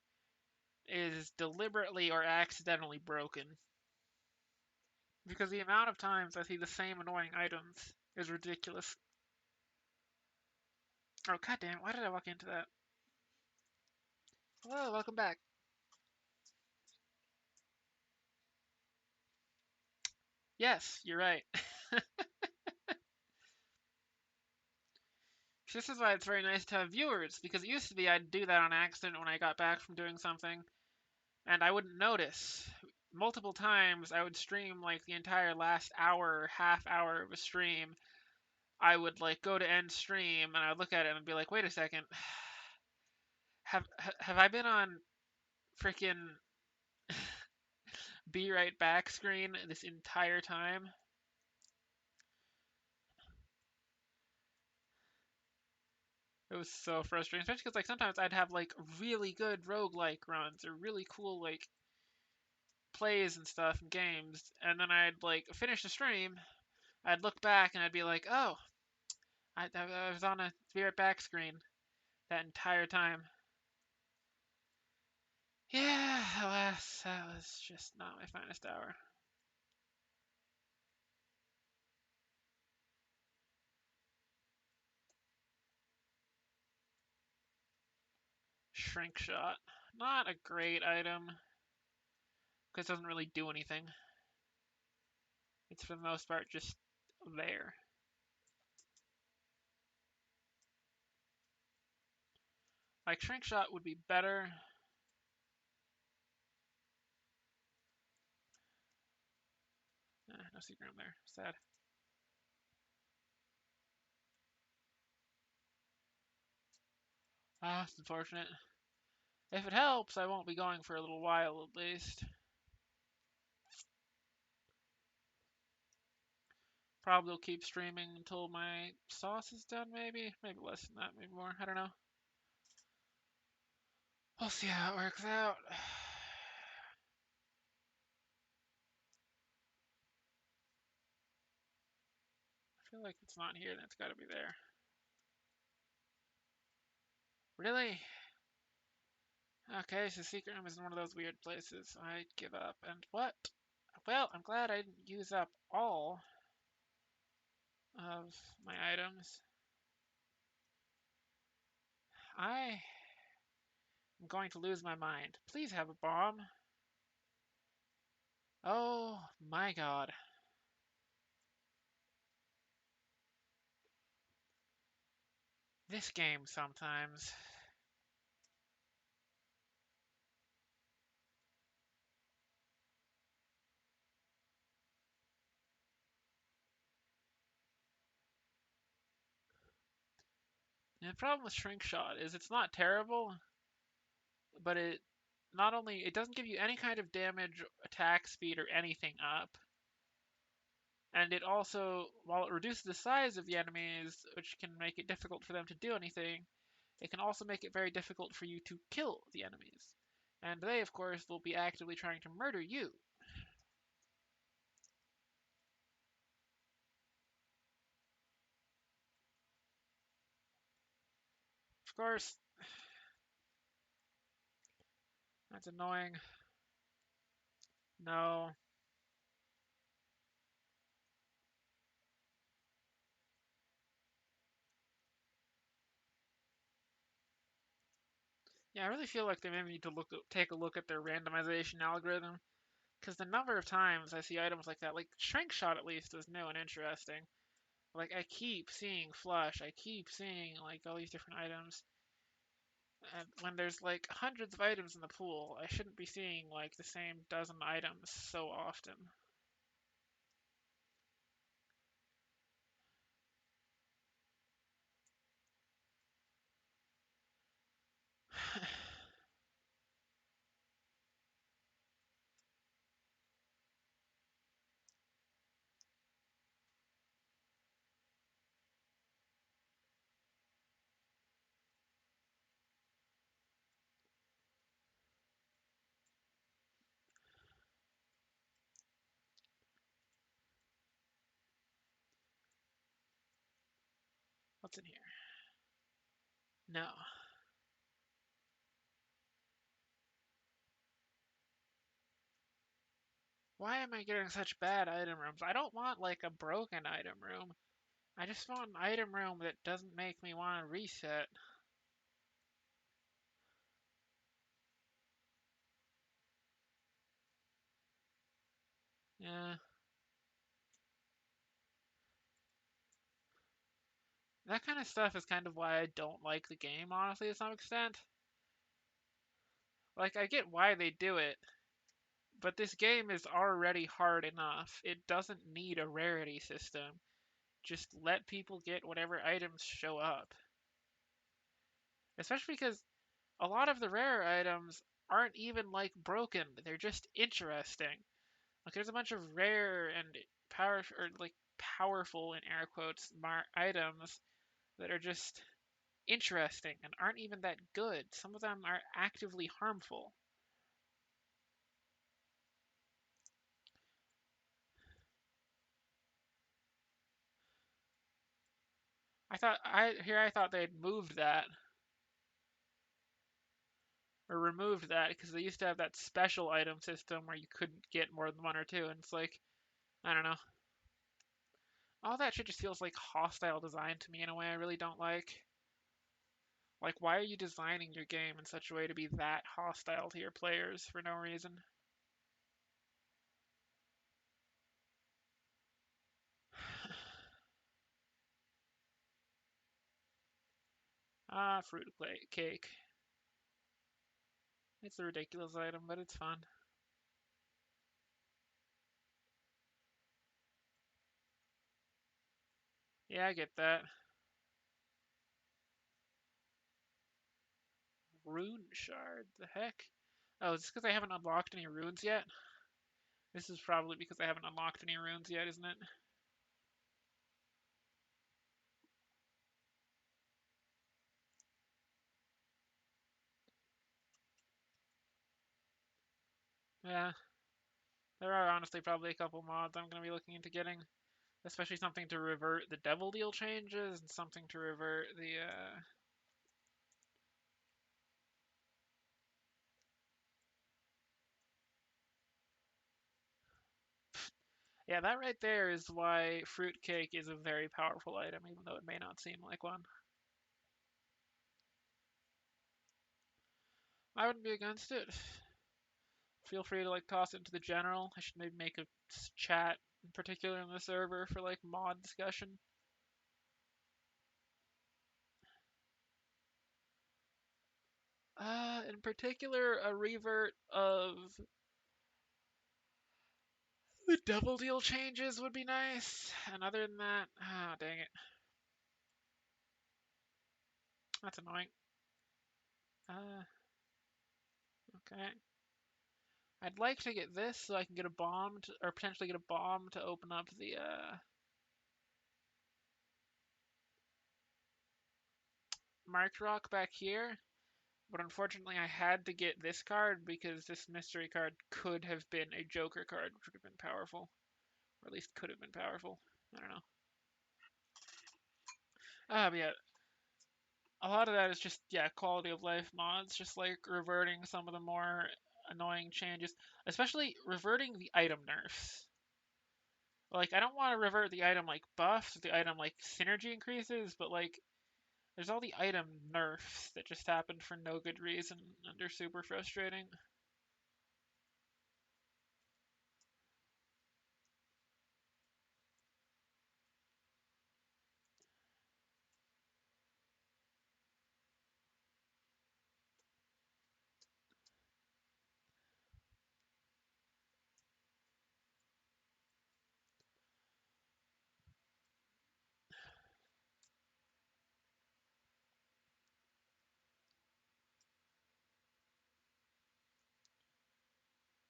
is deliberately or accidentally broken. Because the amount of times I see the same annoying items is ridiculous. Oh, goddamn, why did I walk into that? Hello, welcome back. Yes, you're right. This is why it's very nice to have viewers, because it used to be I'd do that on accident when I got back from doing something, and I wouldn't notice. Multiple times I would stream like the entire last hour, half hour of a stream. I would like go to end stream and I'd look at it and be like, wait a second, have I been on freaking be right back screen this entire time? It was so frustrating, especially because like sometimes I'd have like really good roguelike runs or really cool like plays and stuff in games, and then I'd like finish the stream, I'd look back and I'd be like, oh, I was on a be right back screen that entire time. Yeah, alas, that was just not my finest hour. Shrink shot. Not a great item, because it doesn't really do anything. It's for the most part just there. Like, shrink shot would be better. No secret room there. Sad. Ah, it's unfortunate. If it helps, I won't be going for a little while at least. Probably will keep streaming until my sauce is done, maybe? Maybe less than that, maybe more. I don't know. We'll see how it works out. I feel like it's not here, then it's gotta be there. Really? Okay, so secret room is in one of those weird places. I give up. And what? Well, I'm glad I didn't use up all of my items. I am going to lose my mind. Please have a bomb. Oh my god. This game sometimes. And the problem with Shrink Shot is it's not terrible, but it doesn't give you any kind of damage, attack speed, or anything up. And it also, while it reduces the size of the enemies, which can make it difficult for them to do anything, it can also make it very difficult for you to kill the enemies. And they, of course, will be actively trying to murder you. Of course, that's annoying. No. Yeah, I really feel like they maybe need to take a look at their randomization algorithm, because the number of times I see items like that, like Shrink Shot at least was new and interesting. Like I keep seeing Flush, I keep seeing like all these different items. And when there's like hundreds of items in the pool, I shouldn't be seeing like the same dozen items so often. What's in here? No. Why am I getting such bad item rooms? I don't want like a broken item room. I just want an item room that doesn't make me want to reset. Yeah. That kind of stuff is kind of why I don't like the game, honestly, to some extent. Like, I get why they do it, but this game is already hard enough. It doesn't need a rarity system. Just let people get whatever items show up. Especially because a lot of the rare items aren't even like broken, they're just interesting. Like, there's a bunch of rare and powerful in air quotes items that are just interesting and aren't even that good. Some of them are actively harmful. I thought they'd moved that or removed that because they used to have that special item system where you couldn't get more than one or two, and it's like I don't know. All that shit just feels like hostile design to me in a way I really don't like. Like, why are you designing your game in such a way to be that hostile to your players for no reason? Fruit cake. It's a ridiculous item, but it's fun. Yeah, I get that. Rune shard. The heck? Oh, is this because I haven't unlocked any runes yet? This is probably because I haven't unlocked any runes yet, isn't it? Yeah, there are honestly probably a couple mods I'm going to be looking into getting. Especially something to revert the devil deal changes and something to revert the, Yeah, that right there is why fruitcake is a very powerful item, even though it may not seem like one. I wouldn't be against it. Feel free to like toss it into the general. I should maybe make a chat in particular in the server for like mod discussion. In particular, a revert of the double deal changes would be nice. And other than that, dang it, that's annoying. Uh, okay. I'd like to get this so I can get a bomb to, or potentially get a bomb to open up the marked rock back here. But unfortunately, I had to get this card because this mystery card could have been a Joker card, which would have been powerful, or at least could have been powerful. I don't know. But yeah, a lot of that is just yeah, quality of life mods, just like reverting some of the more annoying changes, especially reverting the item nerfs. Like I don't want to revert the item like buffs, the item like synergy increases, but like There's all the item nerfs that just happened for no good reason and are super frustrating.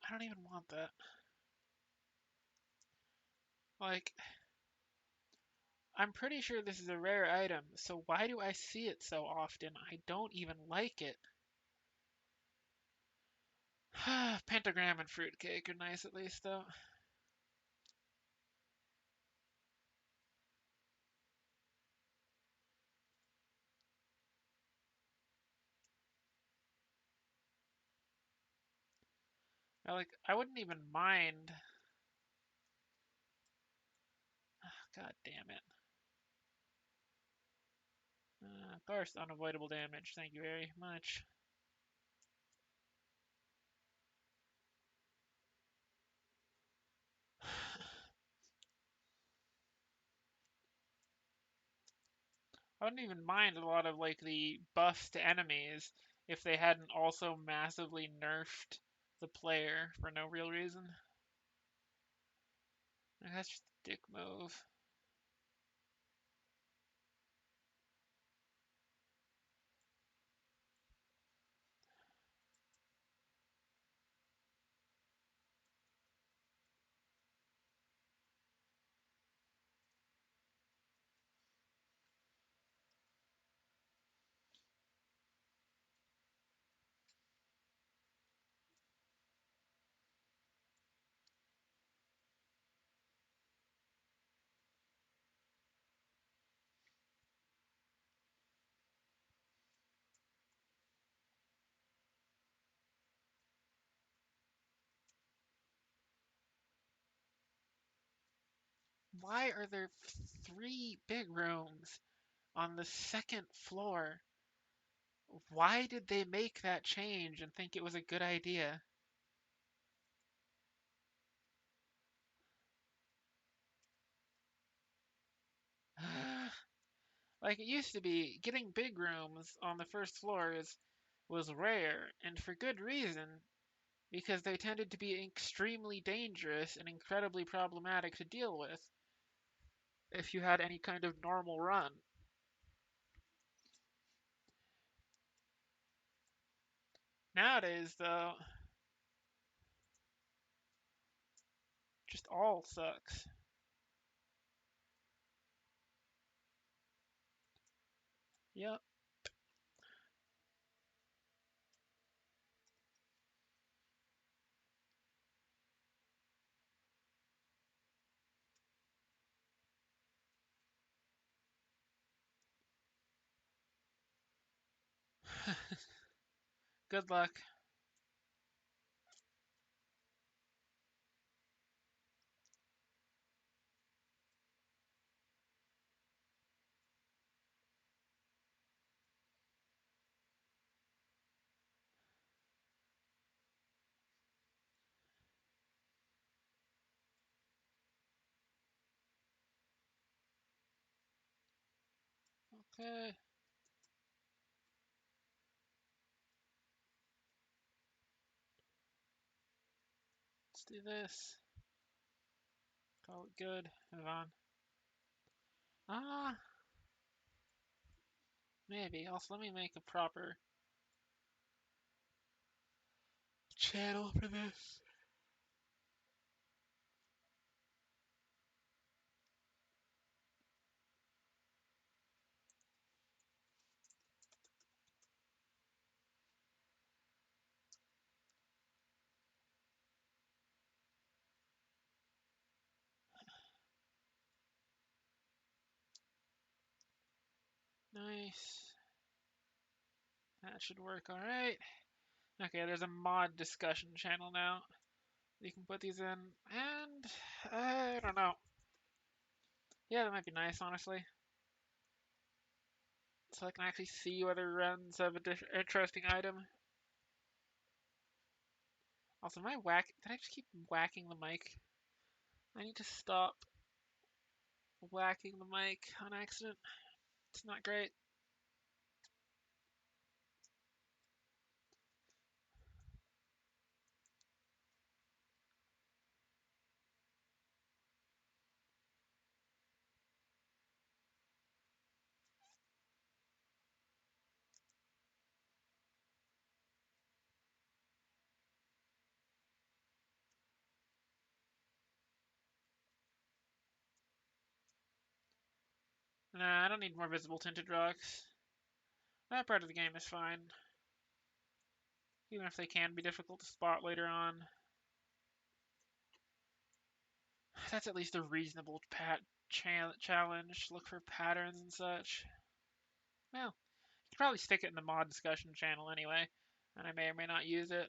I don't even want that. Like, I'm pretty sure this is a rare item, so why do I see it so often? I don't even like it. Pentagram and fruitcake are nice at least, though. I wouldn't even mind. God damn it. Burst unavoidable damage. Thank you very much. I wouldn't even mind a lot of like the buffs to enemies if they hadn't also massively nerfed the player for no real reason. That's just a dick move. Why are there 3 big rooms on the second floor? Why did they make that change and think it was a good idea? Like it used to be, getting big rooms on the first floors was rare, and for good reason, because they tended to be extremely dangerous and incredibly problematic to deal with if you had any kind of normal run. Nowadays, though, just all sucks. Yep. Good luck. Okay, let's do this. Call it good. Move on. Ah, maybe. Also, let me make a proper channel for this. Nice. That should work alright. Okay, there's a mod discussion channel now. You can put these in, and I don't know. Yeah, that might be nice, honestly. so I can actually see whether runs have an interesting item. Also, am I did I just keep whacking the mic? I need to stop whacking the mic on accident. It's not great. Nah, I don't need more visible tinted rocks. That part of the game is fine, even if they can be difficult to spot later on. That's at least a reasonable challenge. Look for patterns and such. Well, you could probably stick it in the mod discussion channel anyway, and I may or may not use it.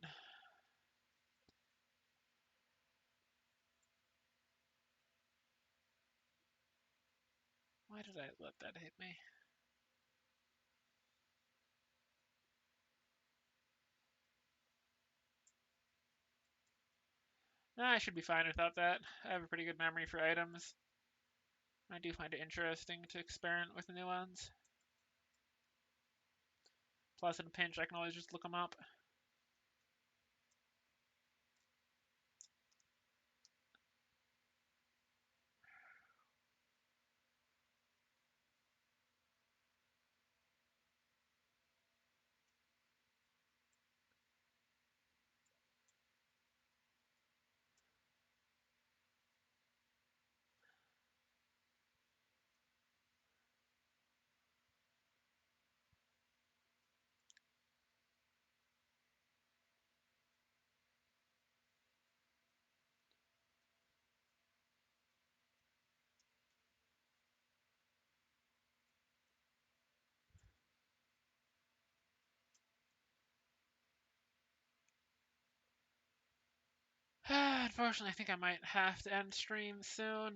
Why did I let that hit me? Nah, I should be fine without that. I have a pretty good memory for items. I do find it interesting to experiment with new ones. Plus, in a pinch, I can always just look them up. Unfortunately, I think I might have to end stream soon.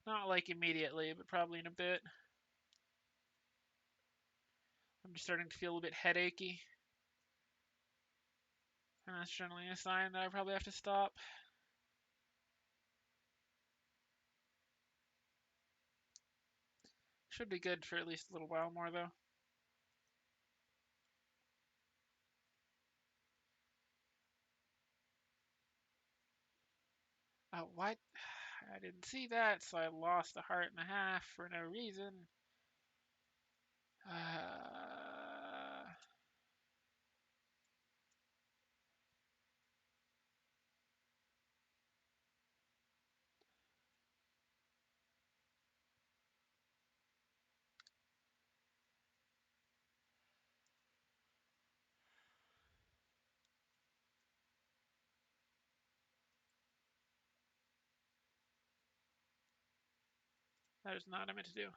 Not like immediately, but probably in a bit. I'm just starting to feel a bit headachy. And that's generally a sign that I probably have to stop. Should be good for at least a little while more, though. Oh, what? I didn't see that, so I lost a heart and a half for no reason. That is not what I meant to do.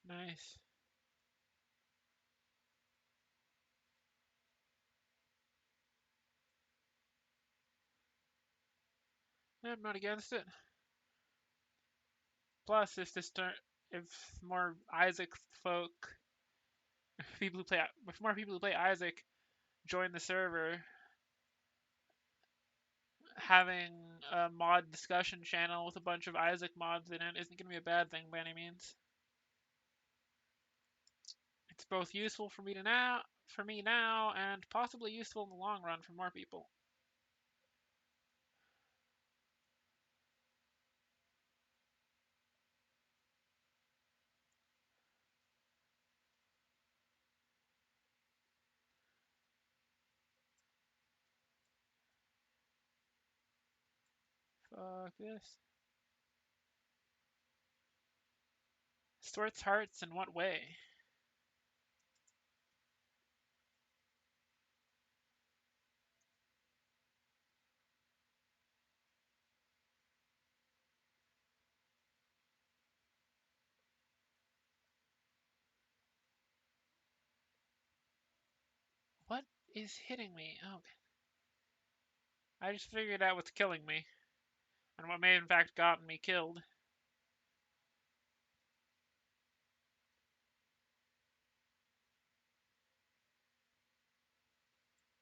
Nice. I'm not against it. Plus, if more Isaac folk, if more people who play Isaac join the server, having a mod discussion channel with a bunch of Isaac mods in it isn't going to be a bad thing by any means. It's both useful for me now, and possibly useful in the long run for more people. Fuck this. Sorts hearts in what way? is hitting me? Oh, I just figured out what's killing me, and what may have in fact gotten me killed.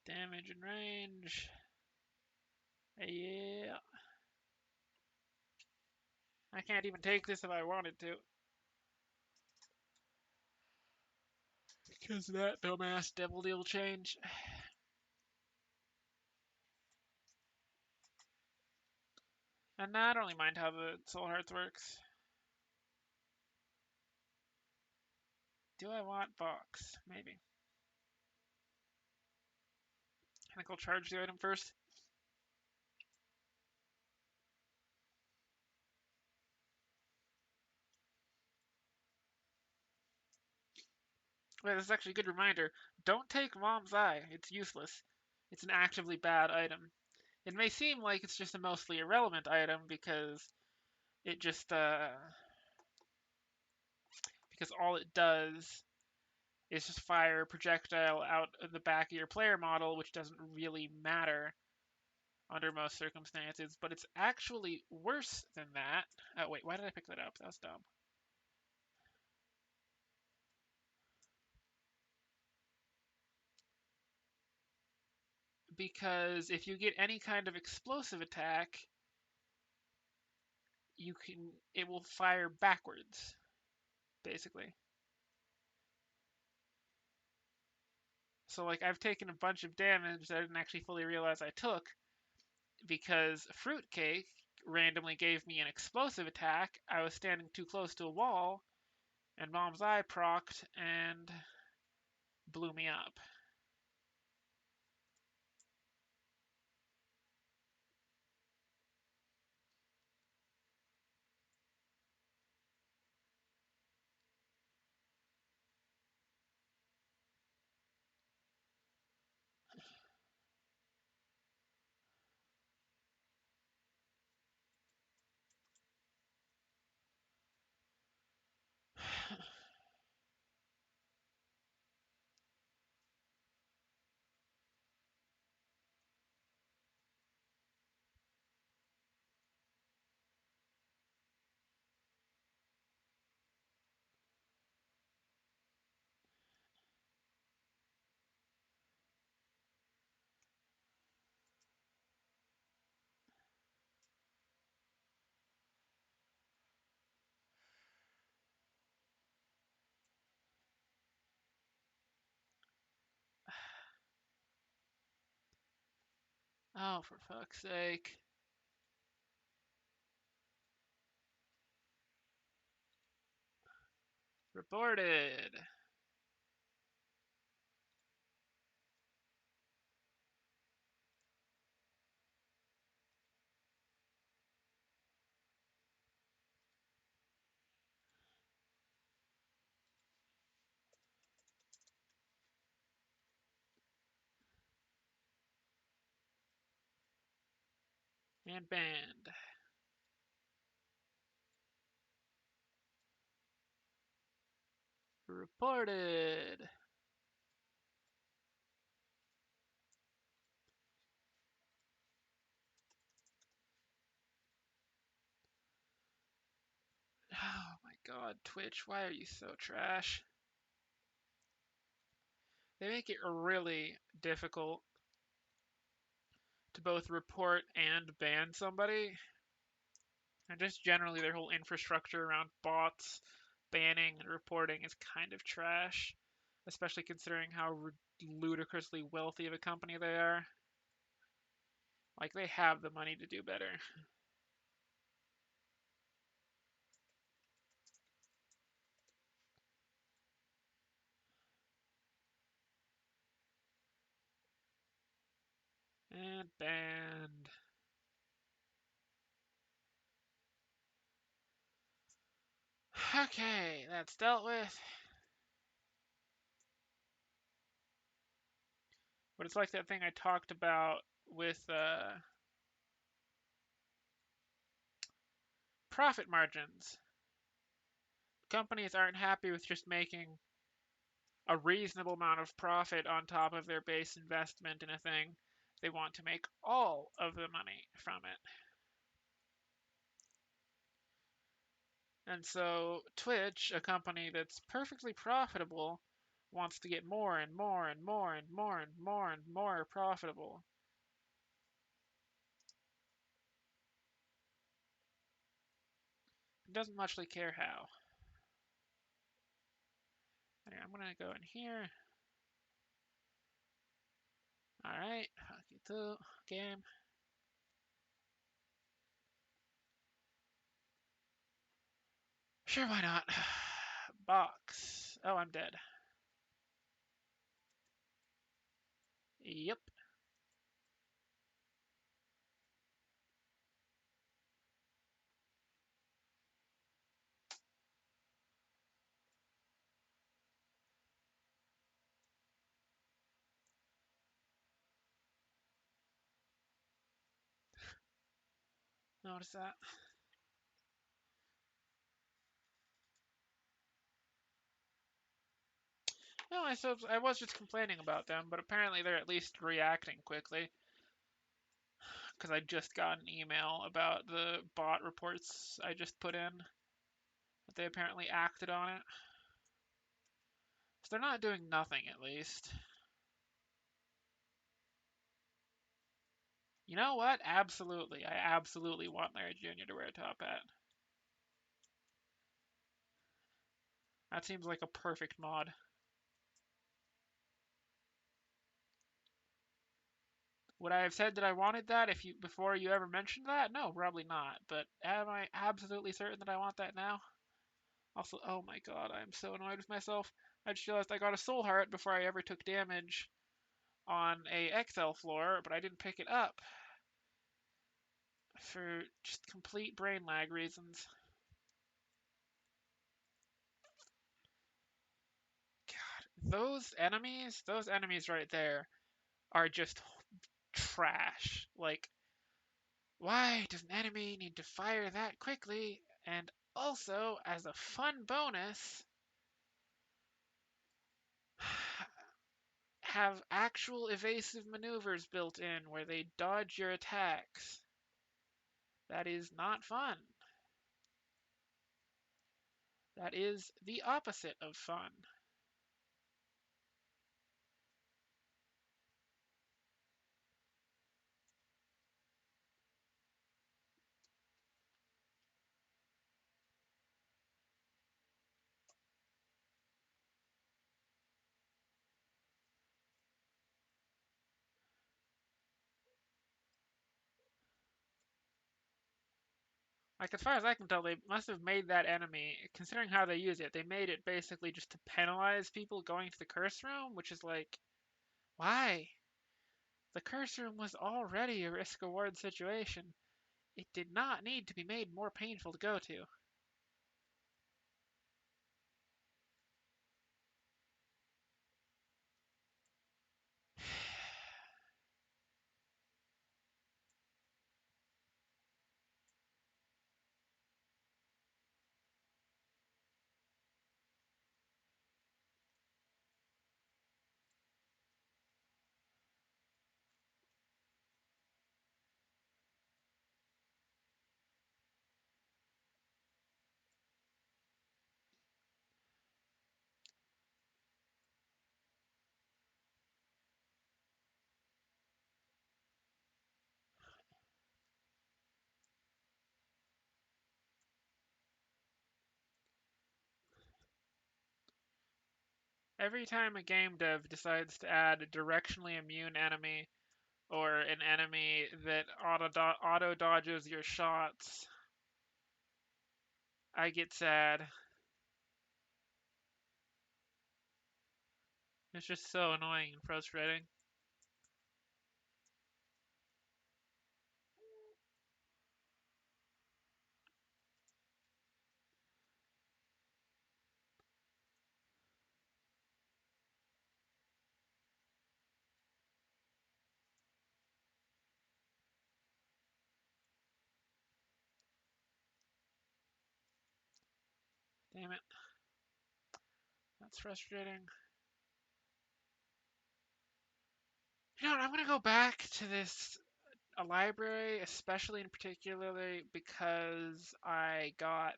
Damage and range. Yeah. I can't even take this if I wanted to. Because of that dumbass devil deal change. And now I don't really mind how the Soul Hearts works. Do I want box? Maybe. I think I'll charge the item first. Wait, this is actually a good reminder. Don't take Mom's Eye. It's useless. It's an actively bad item. It may seem like it's just a mostly irrelevant item it just because all it does is just fire a projectile out of the back of your player model, which doesn't really matter under most circumstances, but it's actually worse than that. Oh, wait, why did I pick that up? That was dumb. Because if you get any kind of explosive attack, it will fire backwards, basically. So, like, I've taken a bunch of damage that I didn't actually fully realize I took because Fruitcake randomly gave me an explosive attack. I was standing too close to a wall, and Mom's Eye procced and blew me up. Oh, for fuck's sake. Reported. And banned. Reported. Oh my god, Twitch, why are you so trash? They make it really difficult to both report and ban somebody. And just generally, their whole infrastructure around bots, banning, and reporting is kind of trash, especially considering how ludicrously wealthy of a company they are. Like, they have the money to do better. And banned. Okay, that's dealt with. But it's like that thing I talked about with profit margins. Companies aren't happy with just making a reasonable amount of profit on top of their base investment in a thing. They want to make all of the money from it. And so Twitch, a company that's perfectly profitable, wants to get more and more and more and more and more and more profitable. It doesn't muchly care how. Anyway, I'm gonna go in here. Alright, Hockey 2 game. Sure, why not? Box. Oh, I'm dead. Yep. Notice that. No, I was just complaining about them, but apparently they're at least reacting quickly. Because I just got an email about the bot reports I just put in. That they apparently acted on it. So they're not doing nothing, at least. You know what? Absolutely. I absolutely want Larry Jr. to wear a top hat. That seems like a perfect mod. Would I have said that I wanted that before you ever mentioned that? No, probably not. But am I absolutely certain that I want that now? Also, oh my god, I am so annoyed with myself. I just realized I got a soul heart before I ever took damage on a XL floor, but I didn't pick it up for just complete brain lag reasons. God, those enemies right there are just trash. Like, why does an enemy need to fire that quickly? And also, as a fun bonus, have actual evasive maneuvers built in where they dodge your attacks. That is not fun. That is the opposite of fun. Like, as far as I can tell, they must have made that enemy, considering how they use it, they made it basically just to penalize people going to the curse room, which is like, why? The curse room was already a risk reward situation. It did not need to be made more painful to go to. Every time a game dev decides to add a directionally immune enemy or an enemy that auto dodges your shots, I get sad. It's just so annoying and frustrating. Damn it. That's frustrating. You know what? I'm gonna go back to this a library, especially in particularly because I got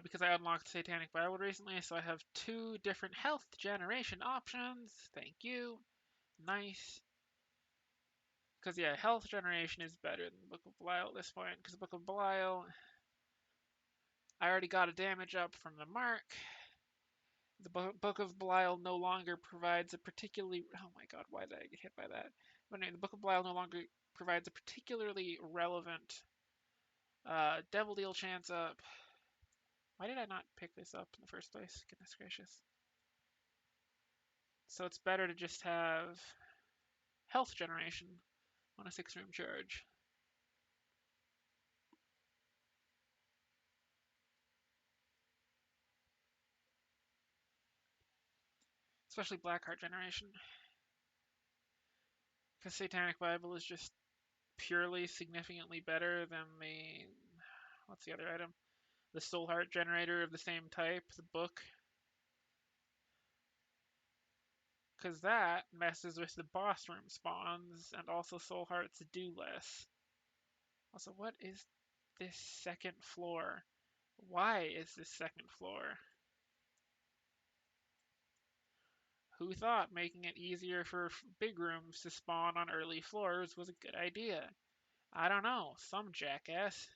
because I unlocked Satanic Bible recently, so I have two different health generation options. Thank you. Nice. Because yeah, health generation is better than the Book of Belial at this point. Because the Book of Belial, I already got a damage up from the mark. The Book of Belial no longer provides a particularly. Oh my god, why did I get hit by that? But anyway, the Book of Belial no longer provides a particularly relevant Devil Deal chance up. Why did I not pick this up in the first place? Goodness gracious. So it's better to just have health generation on a 6-room charge. Especially Blackheart generation. Because Satanic Bible is just purely significantly better than the. What's the other item? The Soul Heart generator of the same type, the book. Because that messes with the boss room spawns, and also Soul Hearts do less. Also, what is this second floor? Why is this second floor? Who thought making it easier for big rooms to spawn on early floors was a good idea? I don't know, some jackass.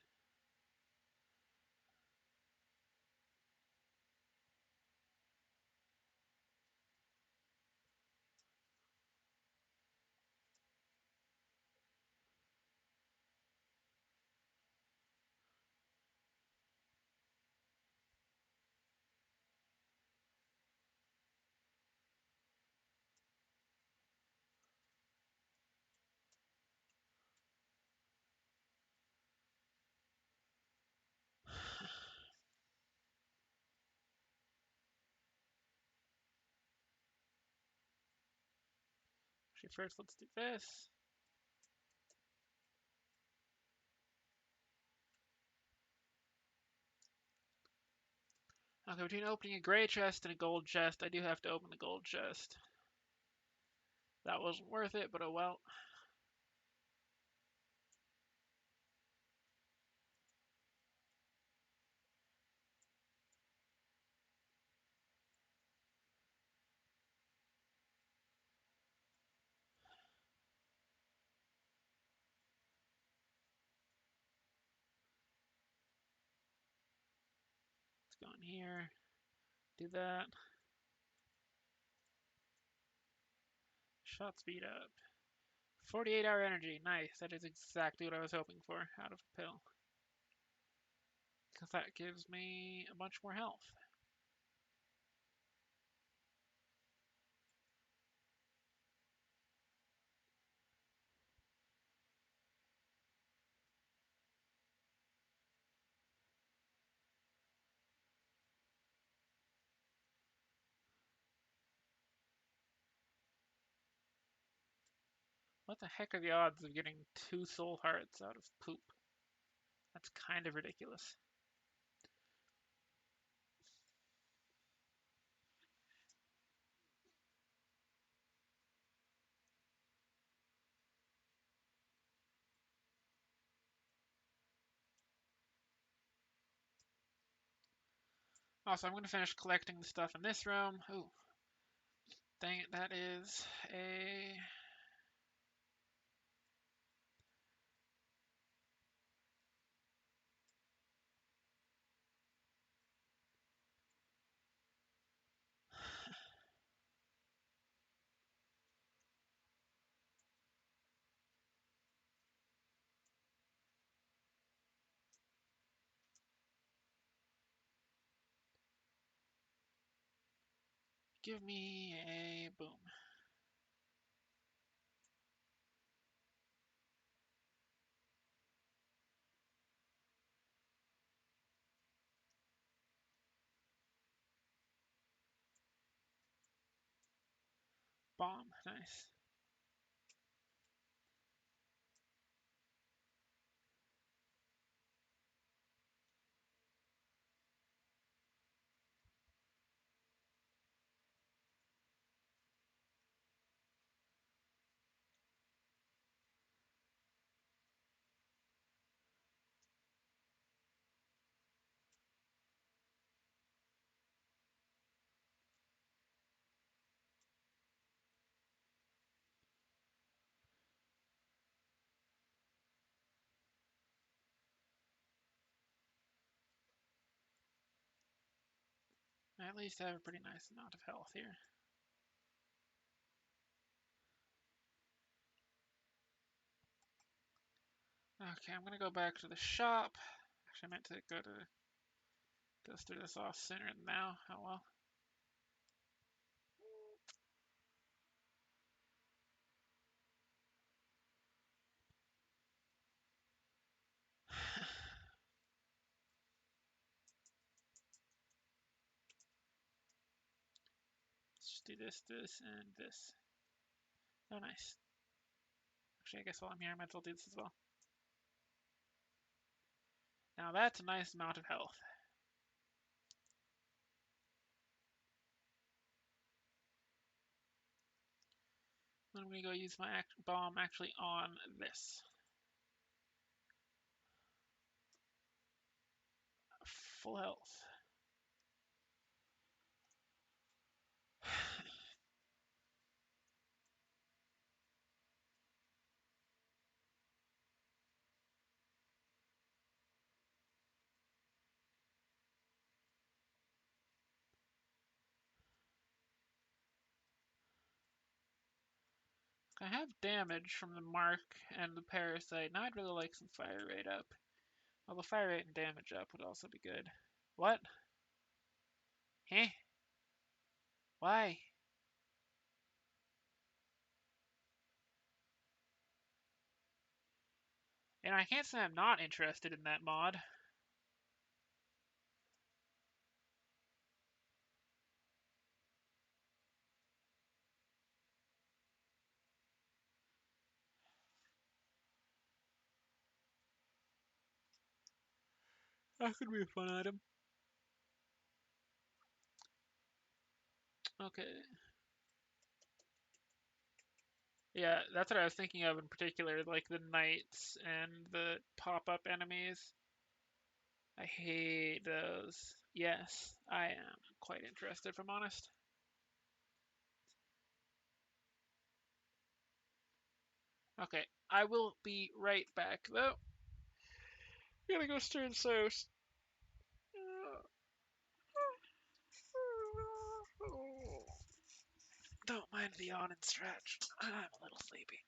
Actually, first let's do this. Okay, between opening a gray chest and a gold chest, I do have to open the gold chest. That wasn't worth it, but oh well. Let's go in here, do that. Shot speed up. 48-hour energy, nice. That is exactly what I was hoping for out of a pill. Because that gives me a bunch more health. What the heck are the odds of getting 2 soul hearts out of poop? That's kind of ridiculous. Also, I'm going to finish collecting the stuff in this room. Ooh, dang it, that is a... Give me a boom. Bomb, nice. I at least have a pretty nice amount of health here. Okay, I'm gonna go back to the shop. Actually, I meant to go through this off sooner than now. Oh well. Let's just do this, and this. Oh, nice. Actually, I guess while I'm here, I might as well do this as well. Now that's a nice amount of health. I'm gonna go use my bomb actually on this. Full health. I have damage from the mark and the parasite. Now I'd really like some fire rate up. Well, the fire rate and damage up would also be good. What? Huh? Why? And I can't say I'm not interested in that mod. That could be a fun item. Okay. Yeah, that's what I was thinking of in particular, like the knights and the pop-up enemies. I hate those. Yes, I am quite interested, if I'm honest. Okay, I will be right back, though. I'm gonna go stir and soast. Don't mind the yawn and stretch. I'm a little sleepy.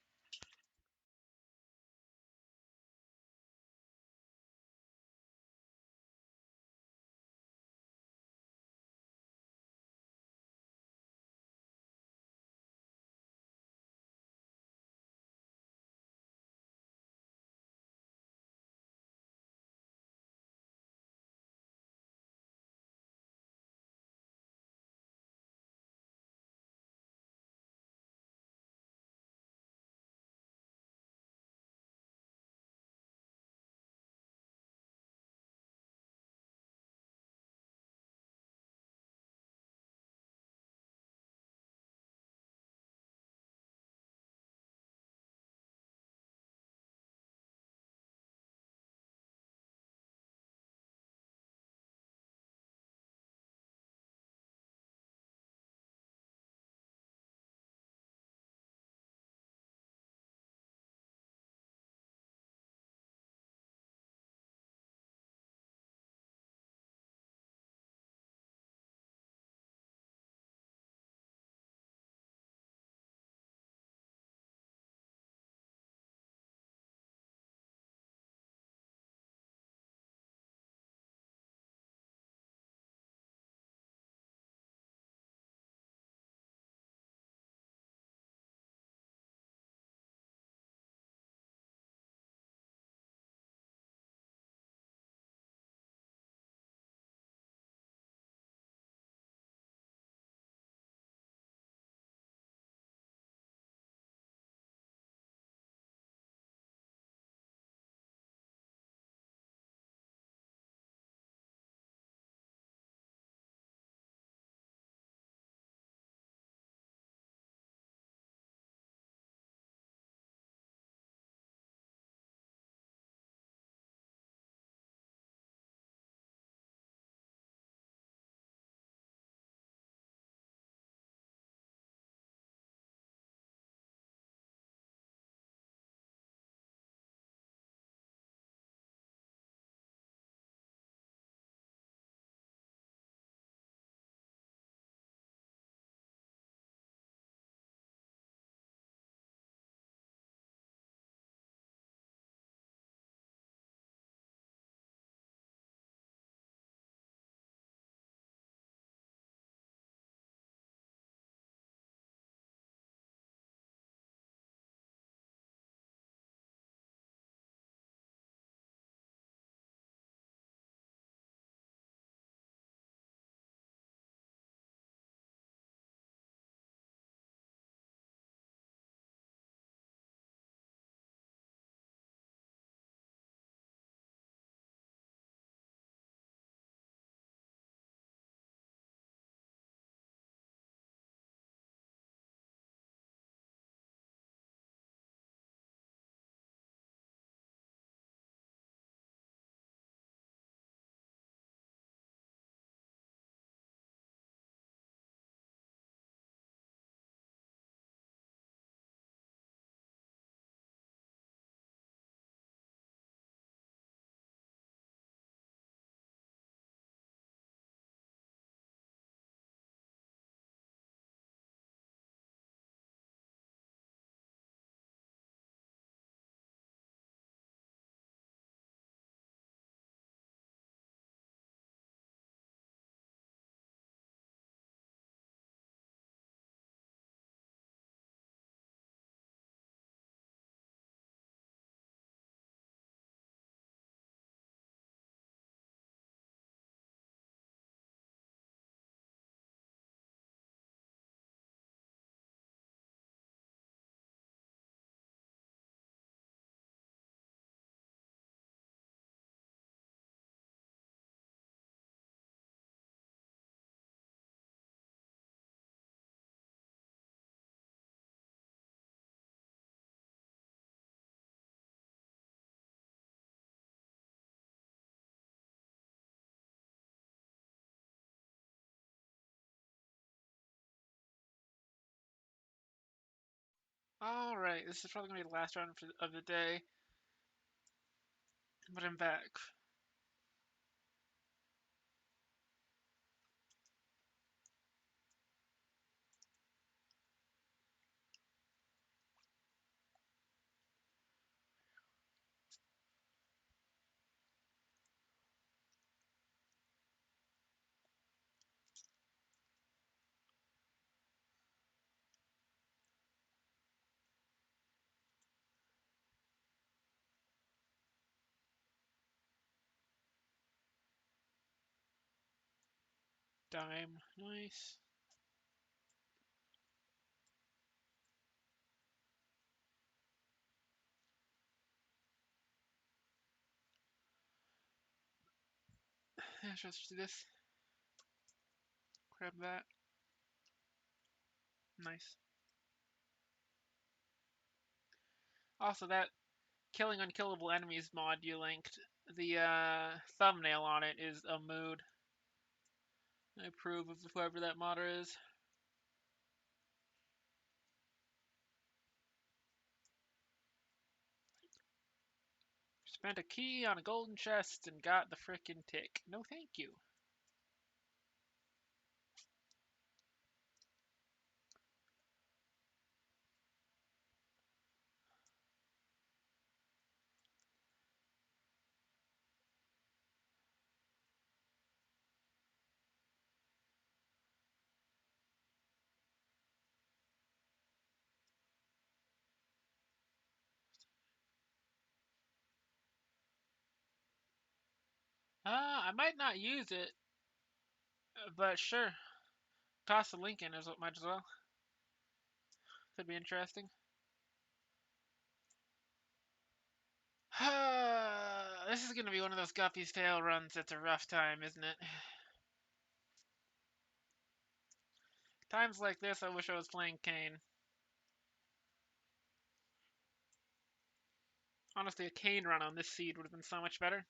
Alright, this is probably going to be the last round of the day, but I'm back. Dime, nice. Yeah, sure, let's do this. Grab that. Nice. Also, that killing unkillable enemies mod you linked, the thumbnail on it is a mood. I approve of whoever that modder is. Spent a key on a golden chest and got the frickin' tick. No thank you. I might not use it, but sure. Toss a link in, might as well. Could be interesting. This is gonna be one of those Guppy's fail runs that's a rough time, isn't it? Times like this, I wish I was playing Kane. Honestly, a Kane run on this seed would have been so much better.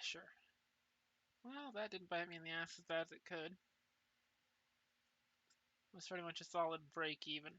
Sure. Well, that didn't bite me in the ass as bad as it could. It was pretty much a solid break even.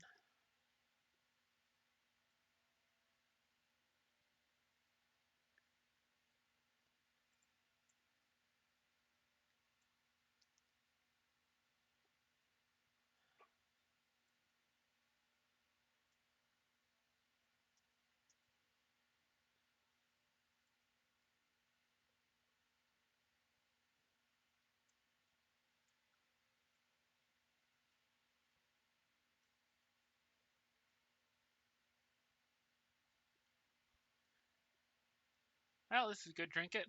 Well, this is good trinket.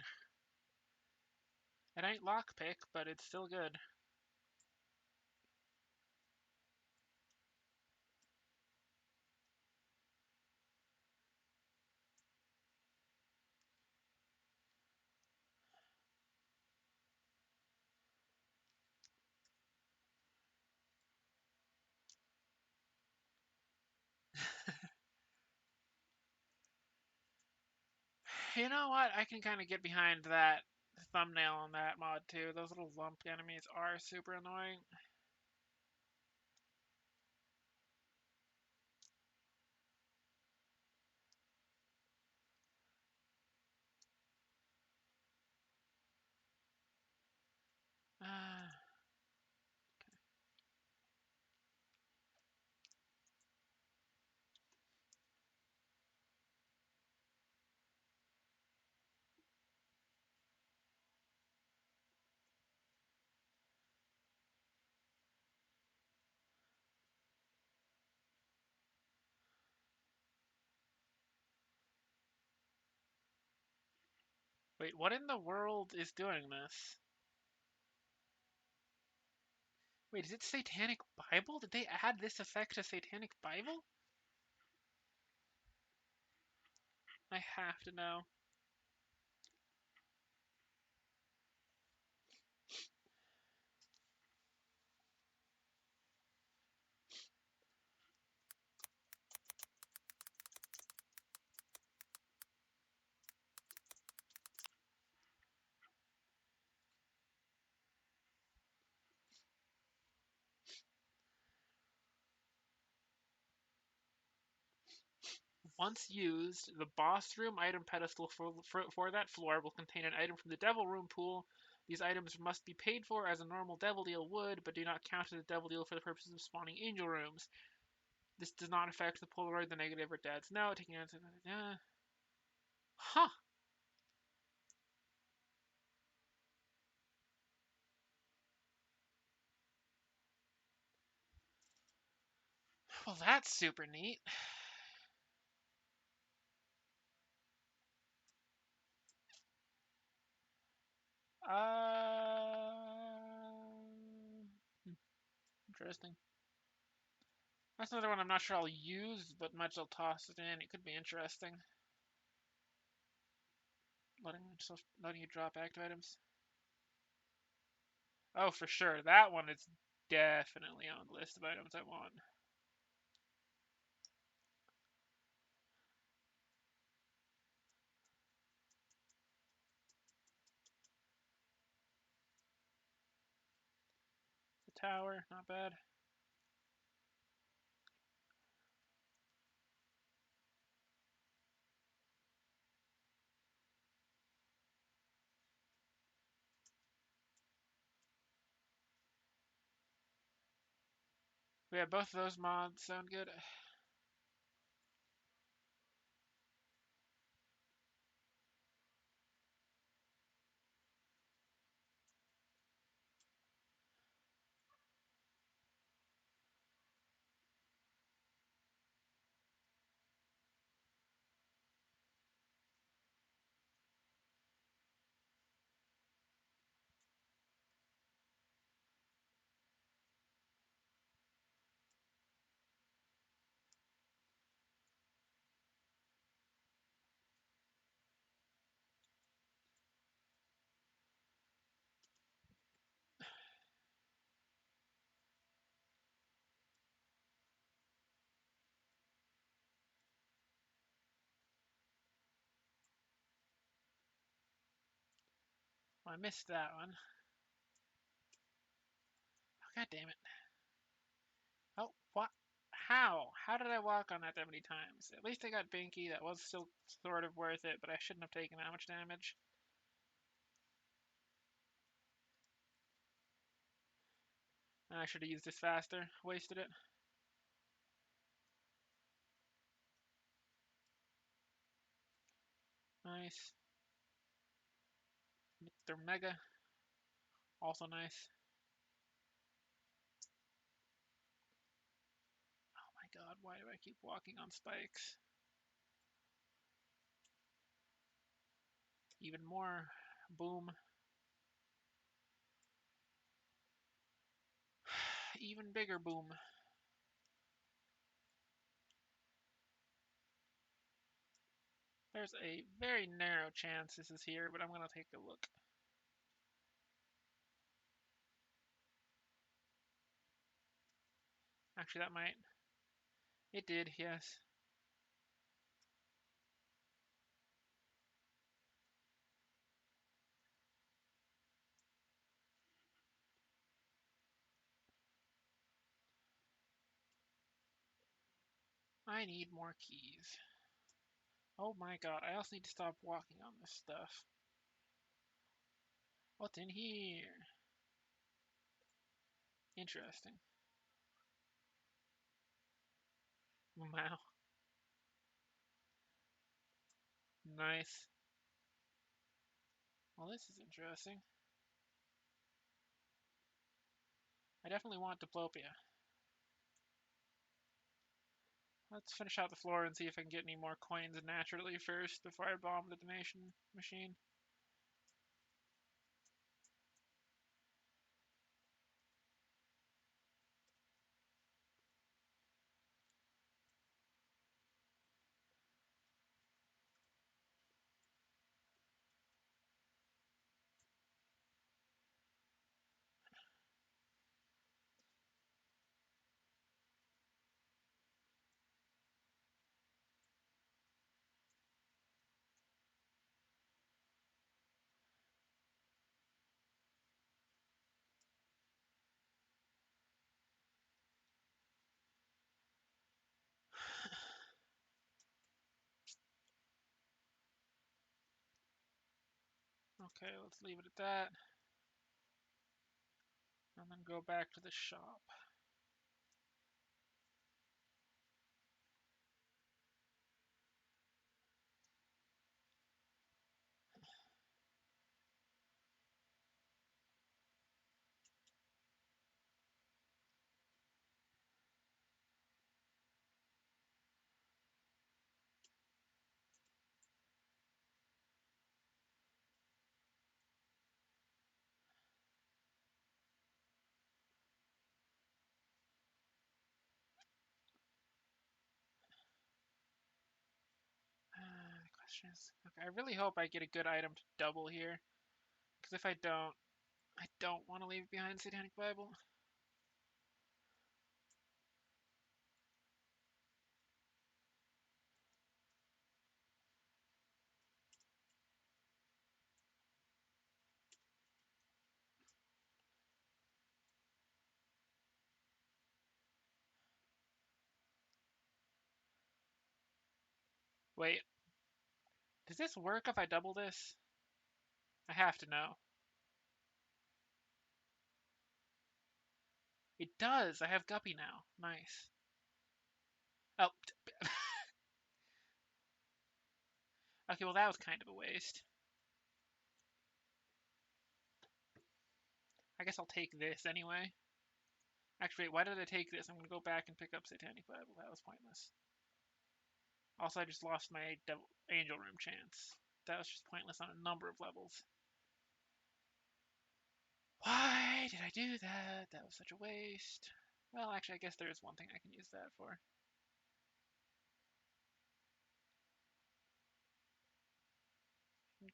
It ain't lockpick, but it's still good. You know what? I can kind of get behind that thumbnail on that mod too. Those little lump enemies are super annoying. Uh, Wait, what in the world is doing this? Wait, is it Satanic Bible? Did they add this effect to Satanic Bible? I have to know. Once used, the boss room item pedestal for that floor will contain an item from the devil room pool. These items must be paid for as a normal devil deal would, but do not count as a devil deal for the purposes of spawning angel rooms. This does not affect the Polaroid, the negative, or dad's note. Taking answer. Huh. Well, that's super neat. Interesting. That's another one I'm not sure I'll use, but much I'll toss it in. It could be interesting. Letting you drop active items. Oh, for sure. That one is definitely on the list of items I want. The tower, not bad. Yeah, both of those mods sound good. Well, I missed that one. Oh, God damn it. Oh, what? How? How did I walk on that many times? At least I got Binky. That was still sort of worth it, but I shouldn't have taken that much damage. I should have used this faster. Wasted it. Nice. They're mega. Also nice. Oh my god, why do I keep walking on spikes? Even more. Boom. Even bigger boom. There's a very narrow chance this is here, but I'm going to take a look. Actually, that might. It did, yes. I need more keys. Oh my god, I also need to stop walking on this stuff. What's in here? Interesting. Wow. Nice. Well, this is interesting. I definitely want Diplopia. Let's finish out the floor and see if I can get any more coins naturally first before I bomb the donation machine. Okay, let's leave it at that. And then go back to the shop. The question is, okay, I really hope I get a good item to double here. Because if I don't want to leave behind Satanic Bible. Wait, does this work if I double this? I have to know. It does. I have Guppy now. Nice. Oh. Okay, well that was kind of a waste. I guess I'll take this anyway. Actually, why did I take this? I'm going to go back and pick up Satanic Bible. That was pointless. Also, I just lost my Angel Room chance. That was just pointless on a number of levels. Why did I do that? That was such a waste. Well, actually, I guess there is one thing I can use that for.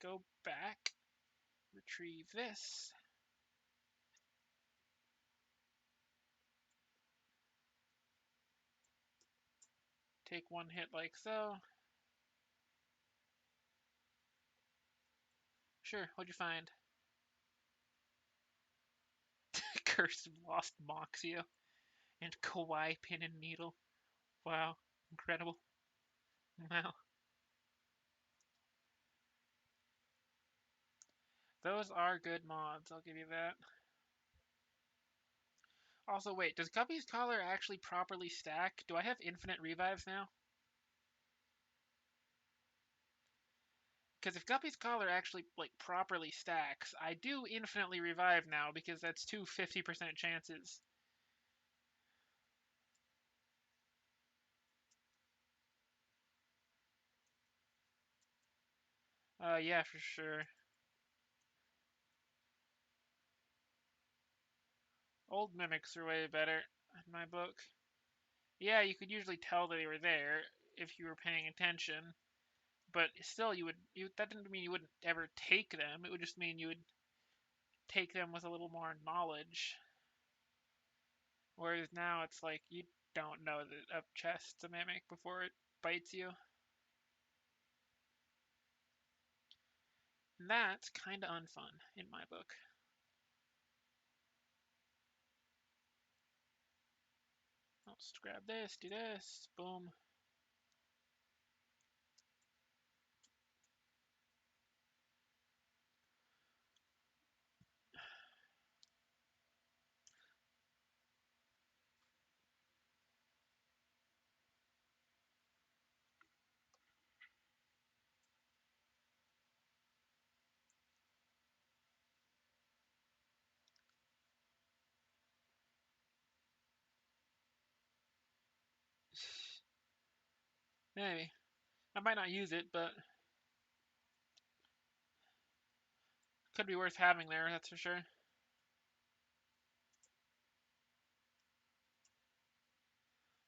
Go back, retrieve this. Take one hit like so. Sure, what'd you find? Curse of Lost Moxia and Kawaii Pin and Needle. Wow, incredible. Wow. Those are good mods, I'll give you that. Also, wait, does Guppy's Collar actually properly stack? Do I have infinite revives now? Because if Guppy's Collar actually, like, properly stacks, I do infinitely revive now, because that's two 50% chances. Yeah, for sure. Old mimics are way better in my book. Yeah, you could usually tell that they were there if you were paying attention, but still, that didn't mean you wouldn't ever take them. It would just mean you would take them with a little more knowledge. Whereas now it's like you don't know that a chest's a mimic before it bites you. And that's kind of unfun in my book. Let's grab this, do this, boom. Maybe. I might not use it, but could be worth having there, that's for sure.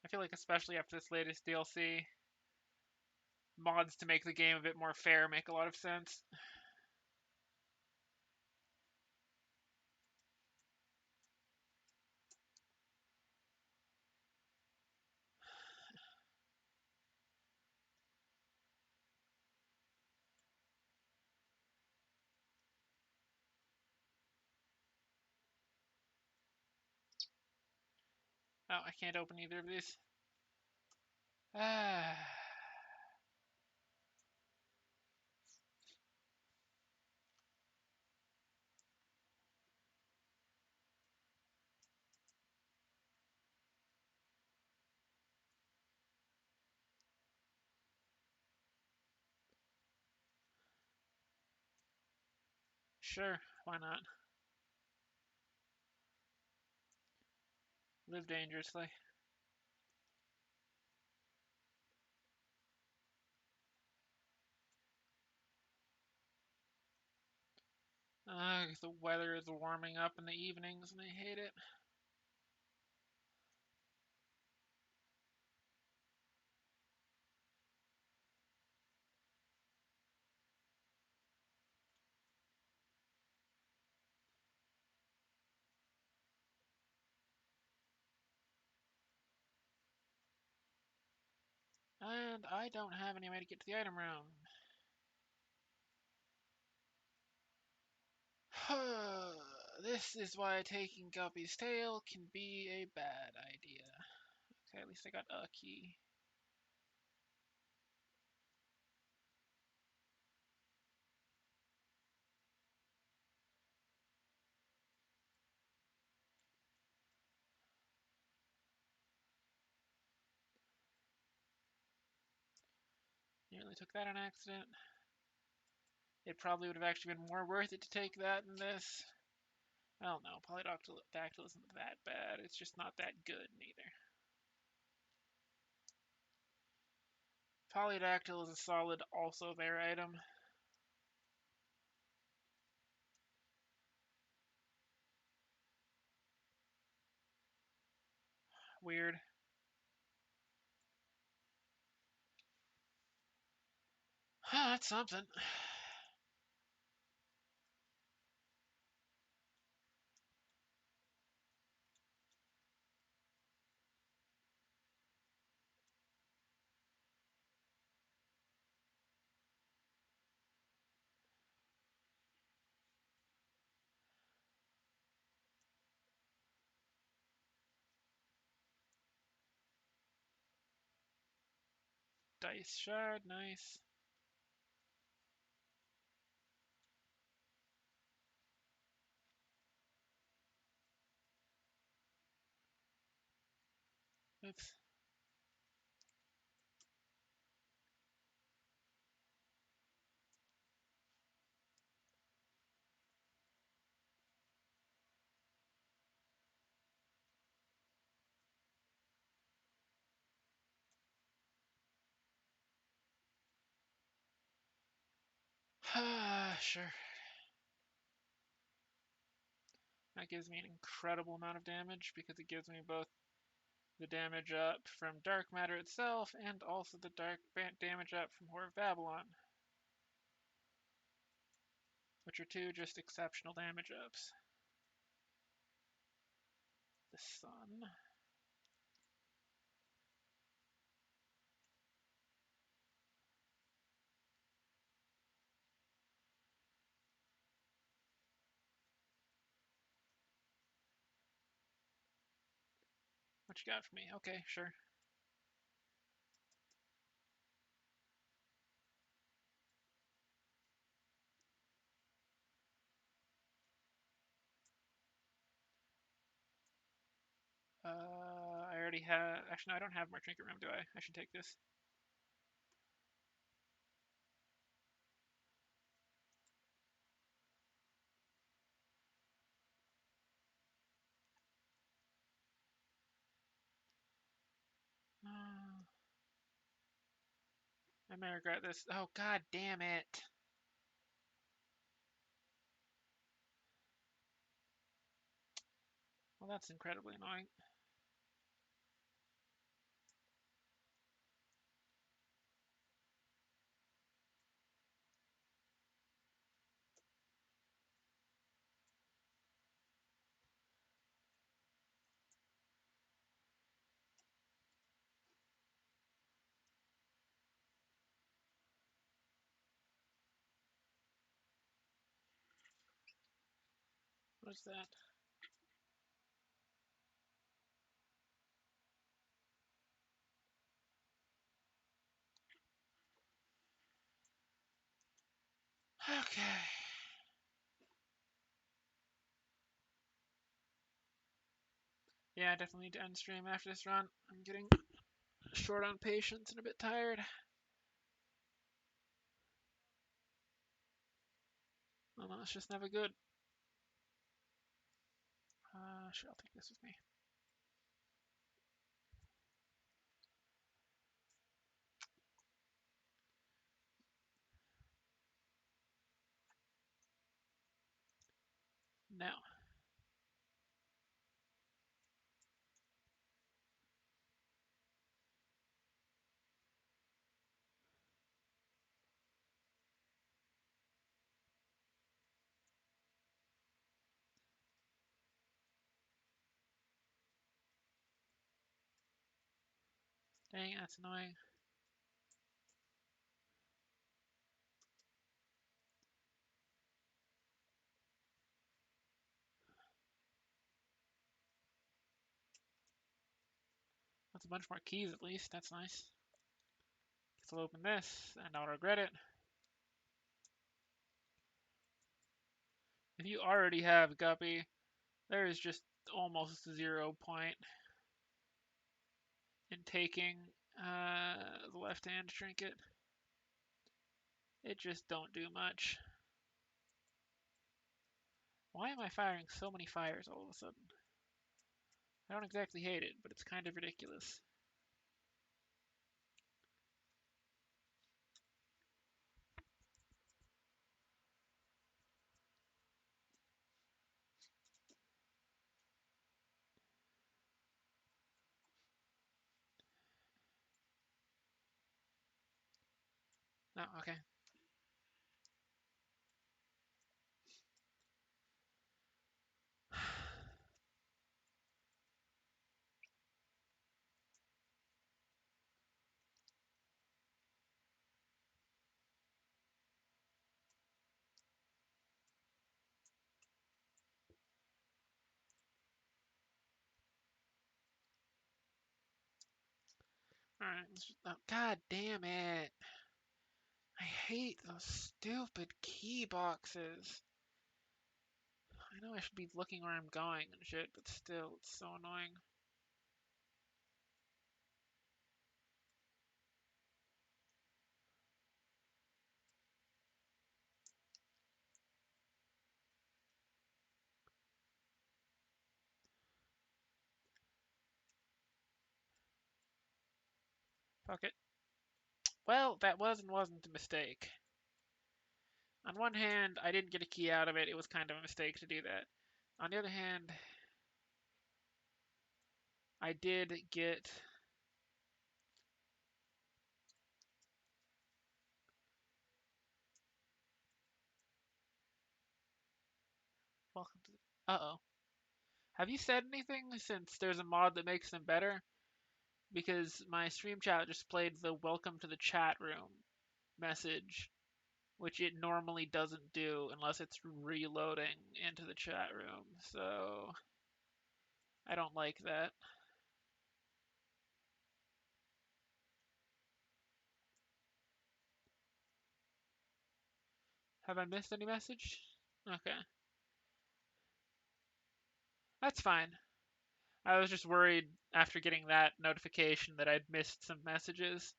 I feel like especially after this latest DLC, mods to make the game a bit more fair make a lot of sense. Oh, I can't open either of these. Ah. Sure, why not? Live dangerously. The weather is warming up in the evenings and I hate it. And I don't have any way to get to the item room. This is why taking Guppy's tail can be a bad idea. Okay, at least I got a key. Nearly took that on accident. It probably would have actually been more worth it to take that than this. Well, no, Polydactyl isn't that bad. It's just not that good, neither. Polydactyl is a solid also there item. Weird. That's something. Dice shard, nice. Oops. Sure. That gives me an incredible amount of damage because it gives me both the damage up from dark matter itself and also the damage up from Whore of Babylon, which are two just exceptional damage ups. The sun. What you got for me? Okay, sure. I already have. Actually, no, I don't have more trinket room, do I? I should take this. I may regret this. Oh, god damn it. Well, that's incredibly annoying. What's that? Okay. Yeah, I definitely need to end stream after this run. I'm getting short on patience and a bit tired. Well, no, it's just never good. Sure, I'll take this with me. Now, dang, that's annoying. That's a bunch more keys at least. That's nice. Guess I'll open this and I'll regret it. If you already have Guppy, there is just almost 0 point in taking the left-hand trinket. It just don't do much. Why am I firing so many fires all of a sudden? I don't exactly hate it, but it's kind of ridiculous. No, okay. Alright, oh, god damn it. I hate those stupid key boxes. I know I should be looking where I'm going and shit, but still, it's so annoying. Fuck it. Well, that was and wasn't a mistake. On one hand, I didn't get a key out of it. It was kind of a mistake to do that. On the other hand, I did get... Welcome to... Uh-oh. Have you said anything since there's a mod that makes them better? Because my stream chat just played the welcome to the chat room message, which it normally doesn't do unless it's reloading into the chat room. So I don't like that. Have I missed any message? Okay. That's fine. I was just worried after getting that notification that I'd missed some messages.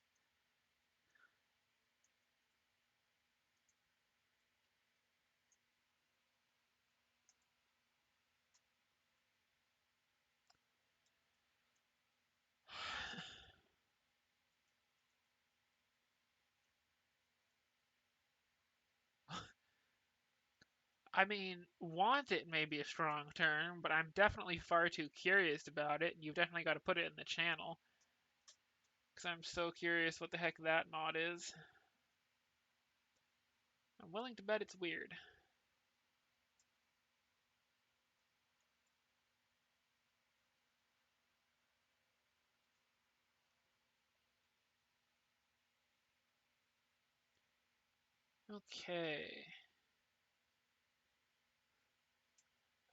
I mean, want it may be a strong term, but I'm definitely far too curious about it, and you've definitely got to put it in the channel. Because I'm so curious what the heck that mod is. I'm willing to bet it's weird. Okay.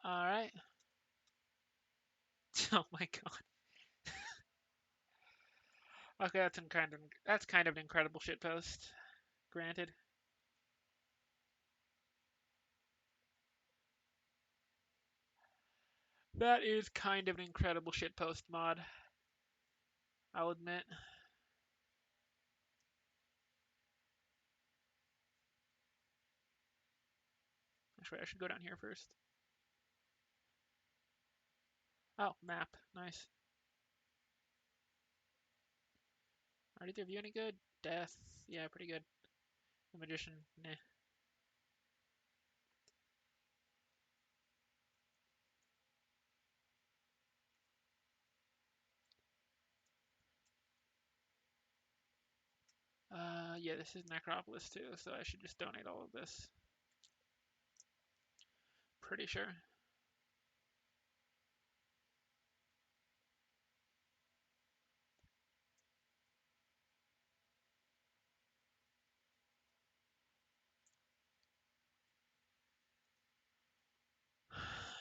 Alright. Oh my god. Okay, that's kind of an incredible shitpost. Granted. That is kind of an incredible shitpost mod. I'll admit. way. I should go down here first. Oh, map. Nice. Are either of you any good? Death. Yeah, pretty good. The Magician. Nah. Yeah, this is Necropolis too, so I should just donate all of this. Pretty sure.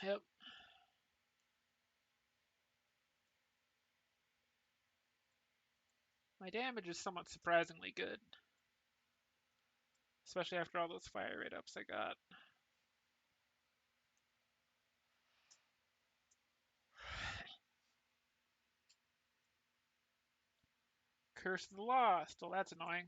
Yep. My damage is somewhat surprisingly good, especially after all those fire rate ups I got. Curse of the Lost. Well, that's annoying.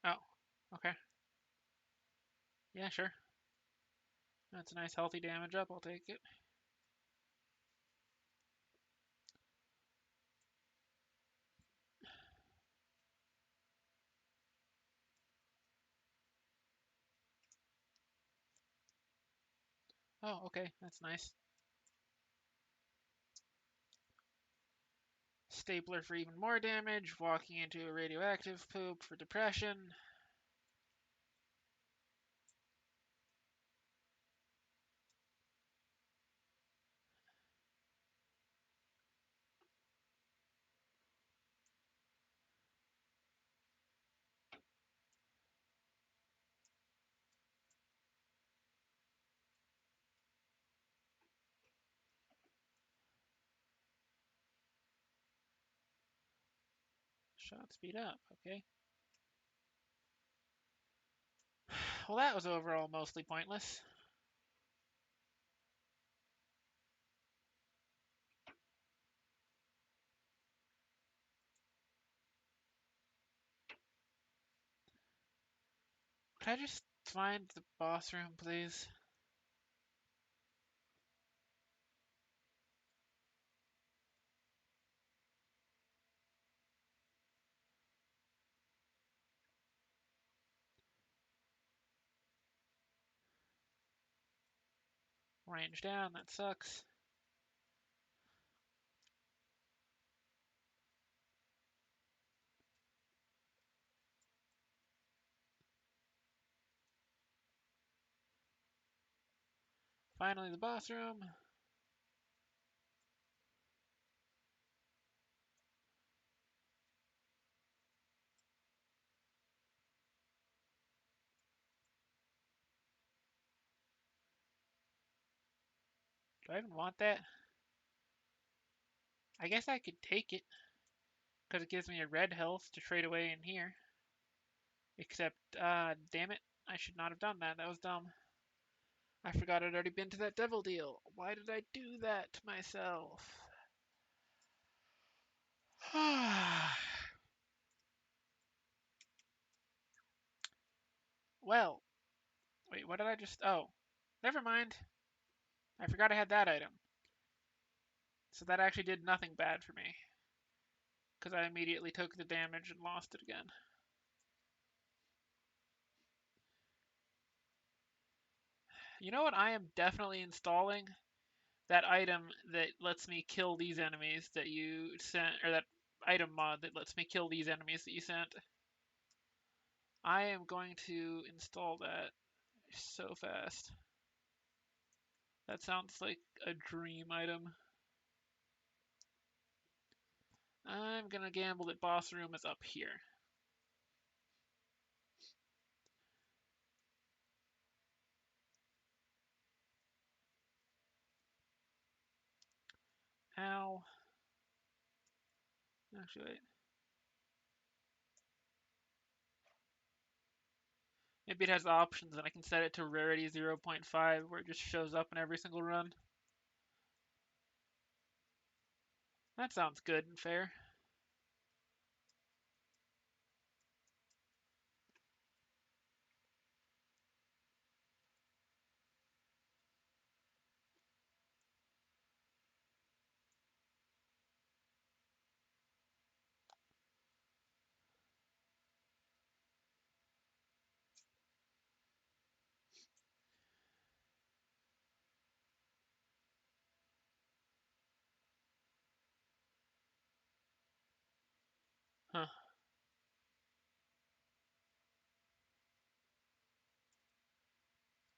Oh, okay. Yeah, sure. That's a nice healthy damage up. I'll take it. Oh, okay. That's nice. Stapler for even more damage. Walking into a radioactive poop for depression. Shot speed up. Okay. Well, that was overall mostly pointless. Could I just find the boss room, please? Range down. That sucks. Finally, the boss room. Do I even want that? I guess I could take it, because it gives me a red health to trade away in here. Except, damn it, I should not have done that. That was dumb. I forgot I'd already been to that devil deal. Why did I do that to myself? Well, wait, what did I just... Oh, never mind. I forgot I had that item. So that actually did nothing bad for me, because I immediately took the damage and lost it again. You know what I am definitely installing? That item that lets me kill these enemies that you sent, or that item mod that lets me kill these enemies that you sent. I am going to install that so fast. That sounds like a dream item. I'm gonna gamble that boss room is up here. Ow. Actually, wait. Maybe it has options and I can set it to rarity 0.5 where it just shows up in every single run. That sounds good and fair. Huh.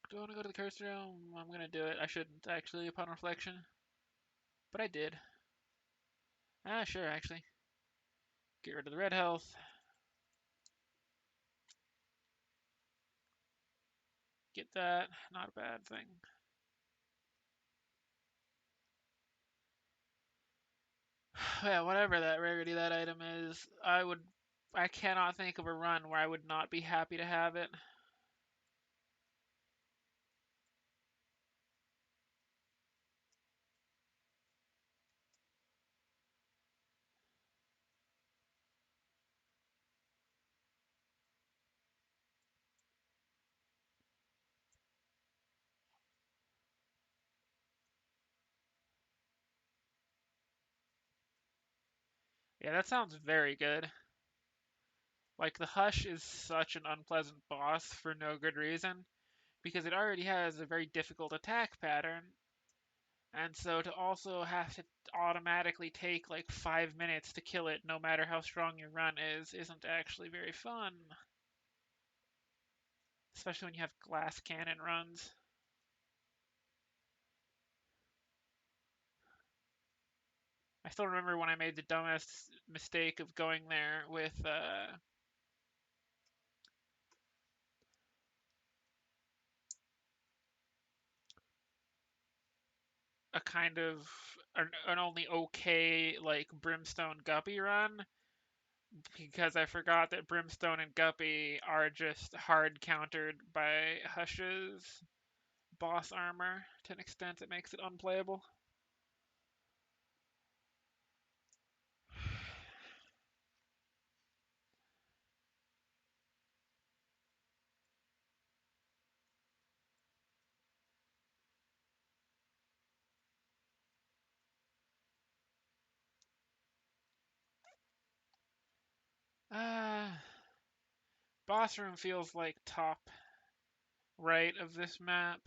Do I want to go to the curse room? I'm gonna do it. I shouldn't actually upon reflection. But I did. Ah, sure, actually. Get rid of the red health. Get that. Not a bad thing. Yeah, whatever that rarity that item is, I cannot think of a run where I would not be happy to have it. Yeah, that sounds very good. Like, the Hush is such an unpleasant boss for no good reason, because it already has a very difficult attack pattern, and so to also have to automatically take like 5 minutes to kill it, no matter how strong your run is, isn't actually very fun. Especially when you have glass cannon runs. I still remember when I made the dumbest mistake of going there with a kind of an only okay like Brimstone Guppy run because I forgot that Brimstone and Guppy are just hard countered by Hush's boss armor to an extent that makes it unplayable. Uh, boss room feels like top right of this map.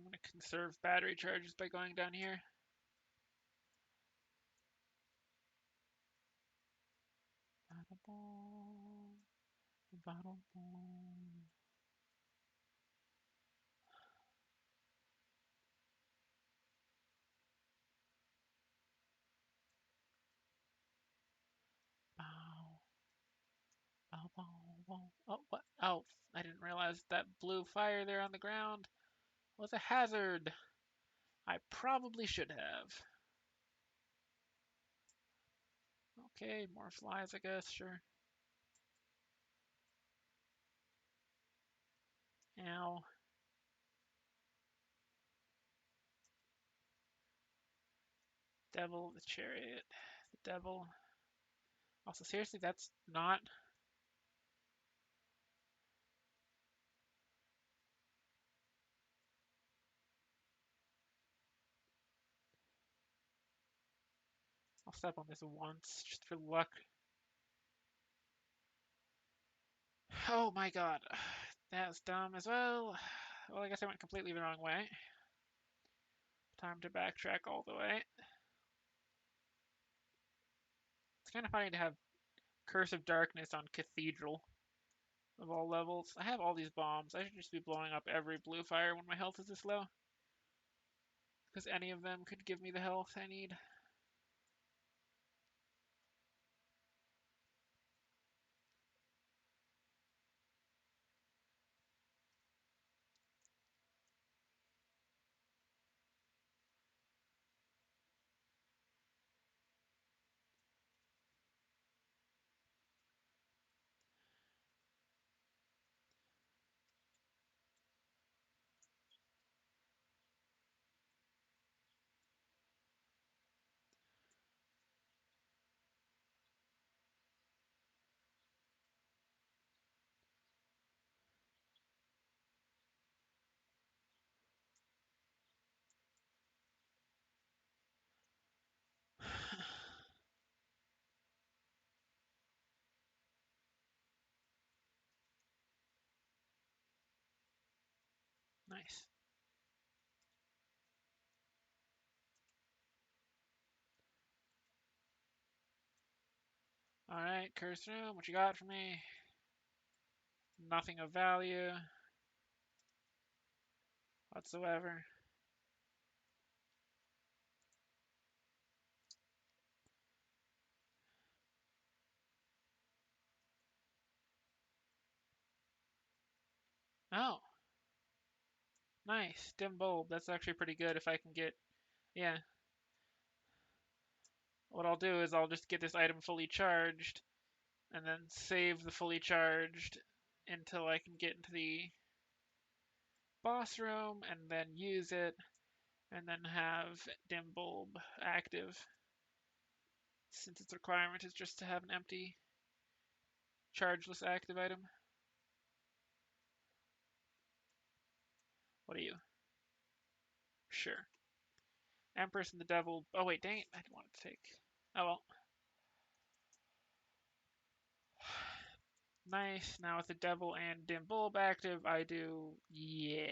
I'm going to conserve battery charges by going down here. Oh, what? Oh, I didn't realize that blue fire there on the ground was a hazard. I probably should have. Okay, more flies, I guess, sure. Ow. Devil, the chariot, the devil. Also, seriously, that's not. I'll step on this once, just for luck. Oh my god. That's dumb as well. Well, I guess I went completely the wrong way. Time to backtrack all the way. It's kind of funny to have Curse of Darkness on Cathedral of all levels. I have all these bombs. I should just be blowing up every blue fire when my health is this low. Because any of them could give me the health I need. Nice. Alright, Curse Room, what you got for me? Nothing of value whatsoever. Oh, nice. Dim bulb. That's actually pretty good if I can get... Yeah. What I'll do is I'll just get this item fully charged and then save the fully charged until I can get into the boss room and then use it and then have dim bulb active since its requirement is just to have an empty chargeless active item. What are you? Sure. Empress and the Devil. Oh wait, dang it! I didn't want it to take. Oh well. Nice. Now with the Devil and Dim Bulb active, I do. Yeah.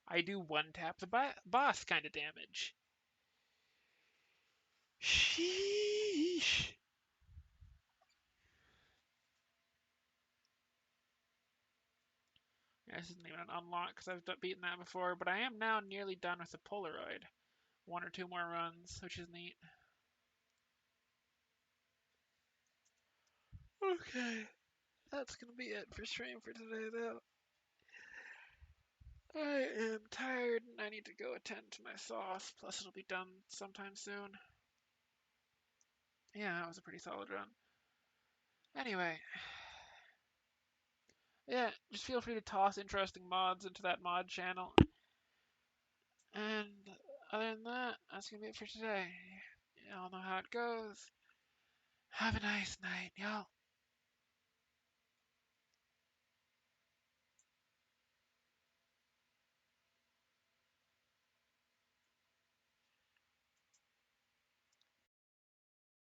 I do one tap the boss kind of damage. Sheesh. Yeah, this isn't even an unlock because I've beaten that before, but I am now nearly done with the Polaroid. One or two more runs, which is neat. Okay, that's gonna be it for stream for today, though. I am tired and I need to go attend to my sauce, plus it'll be done sometime soon. Yeah, that was a pretty solid run. Anyway, yeah, just feel free to toss interesting mods into that mod channel. And other than that, that's gonna be it for today. Y'all know how it goes. Have a nice night, y'all.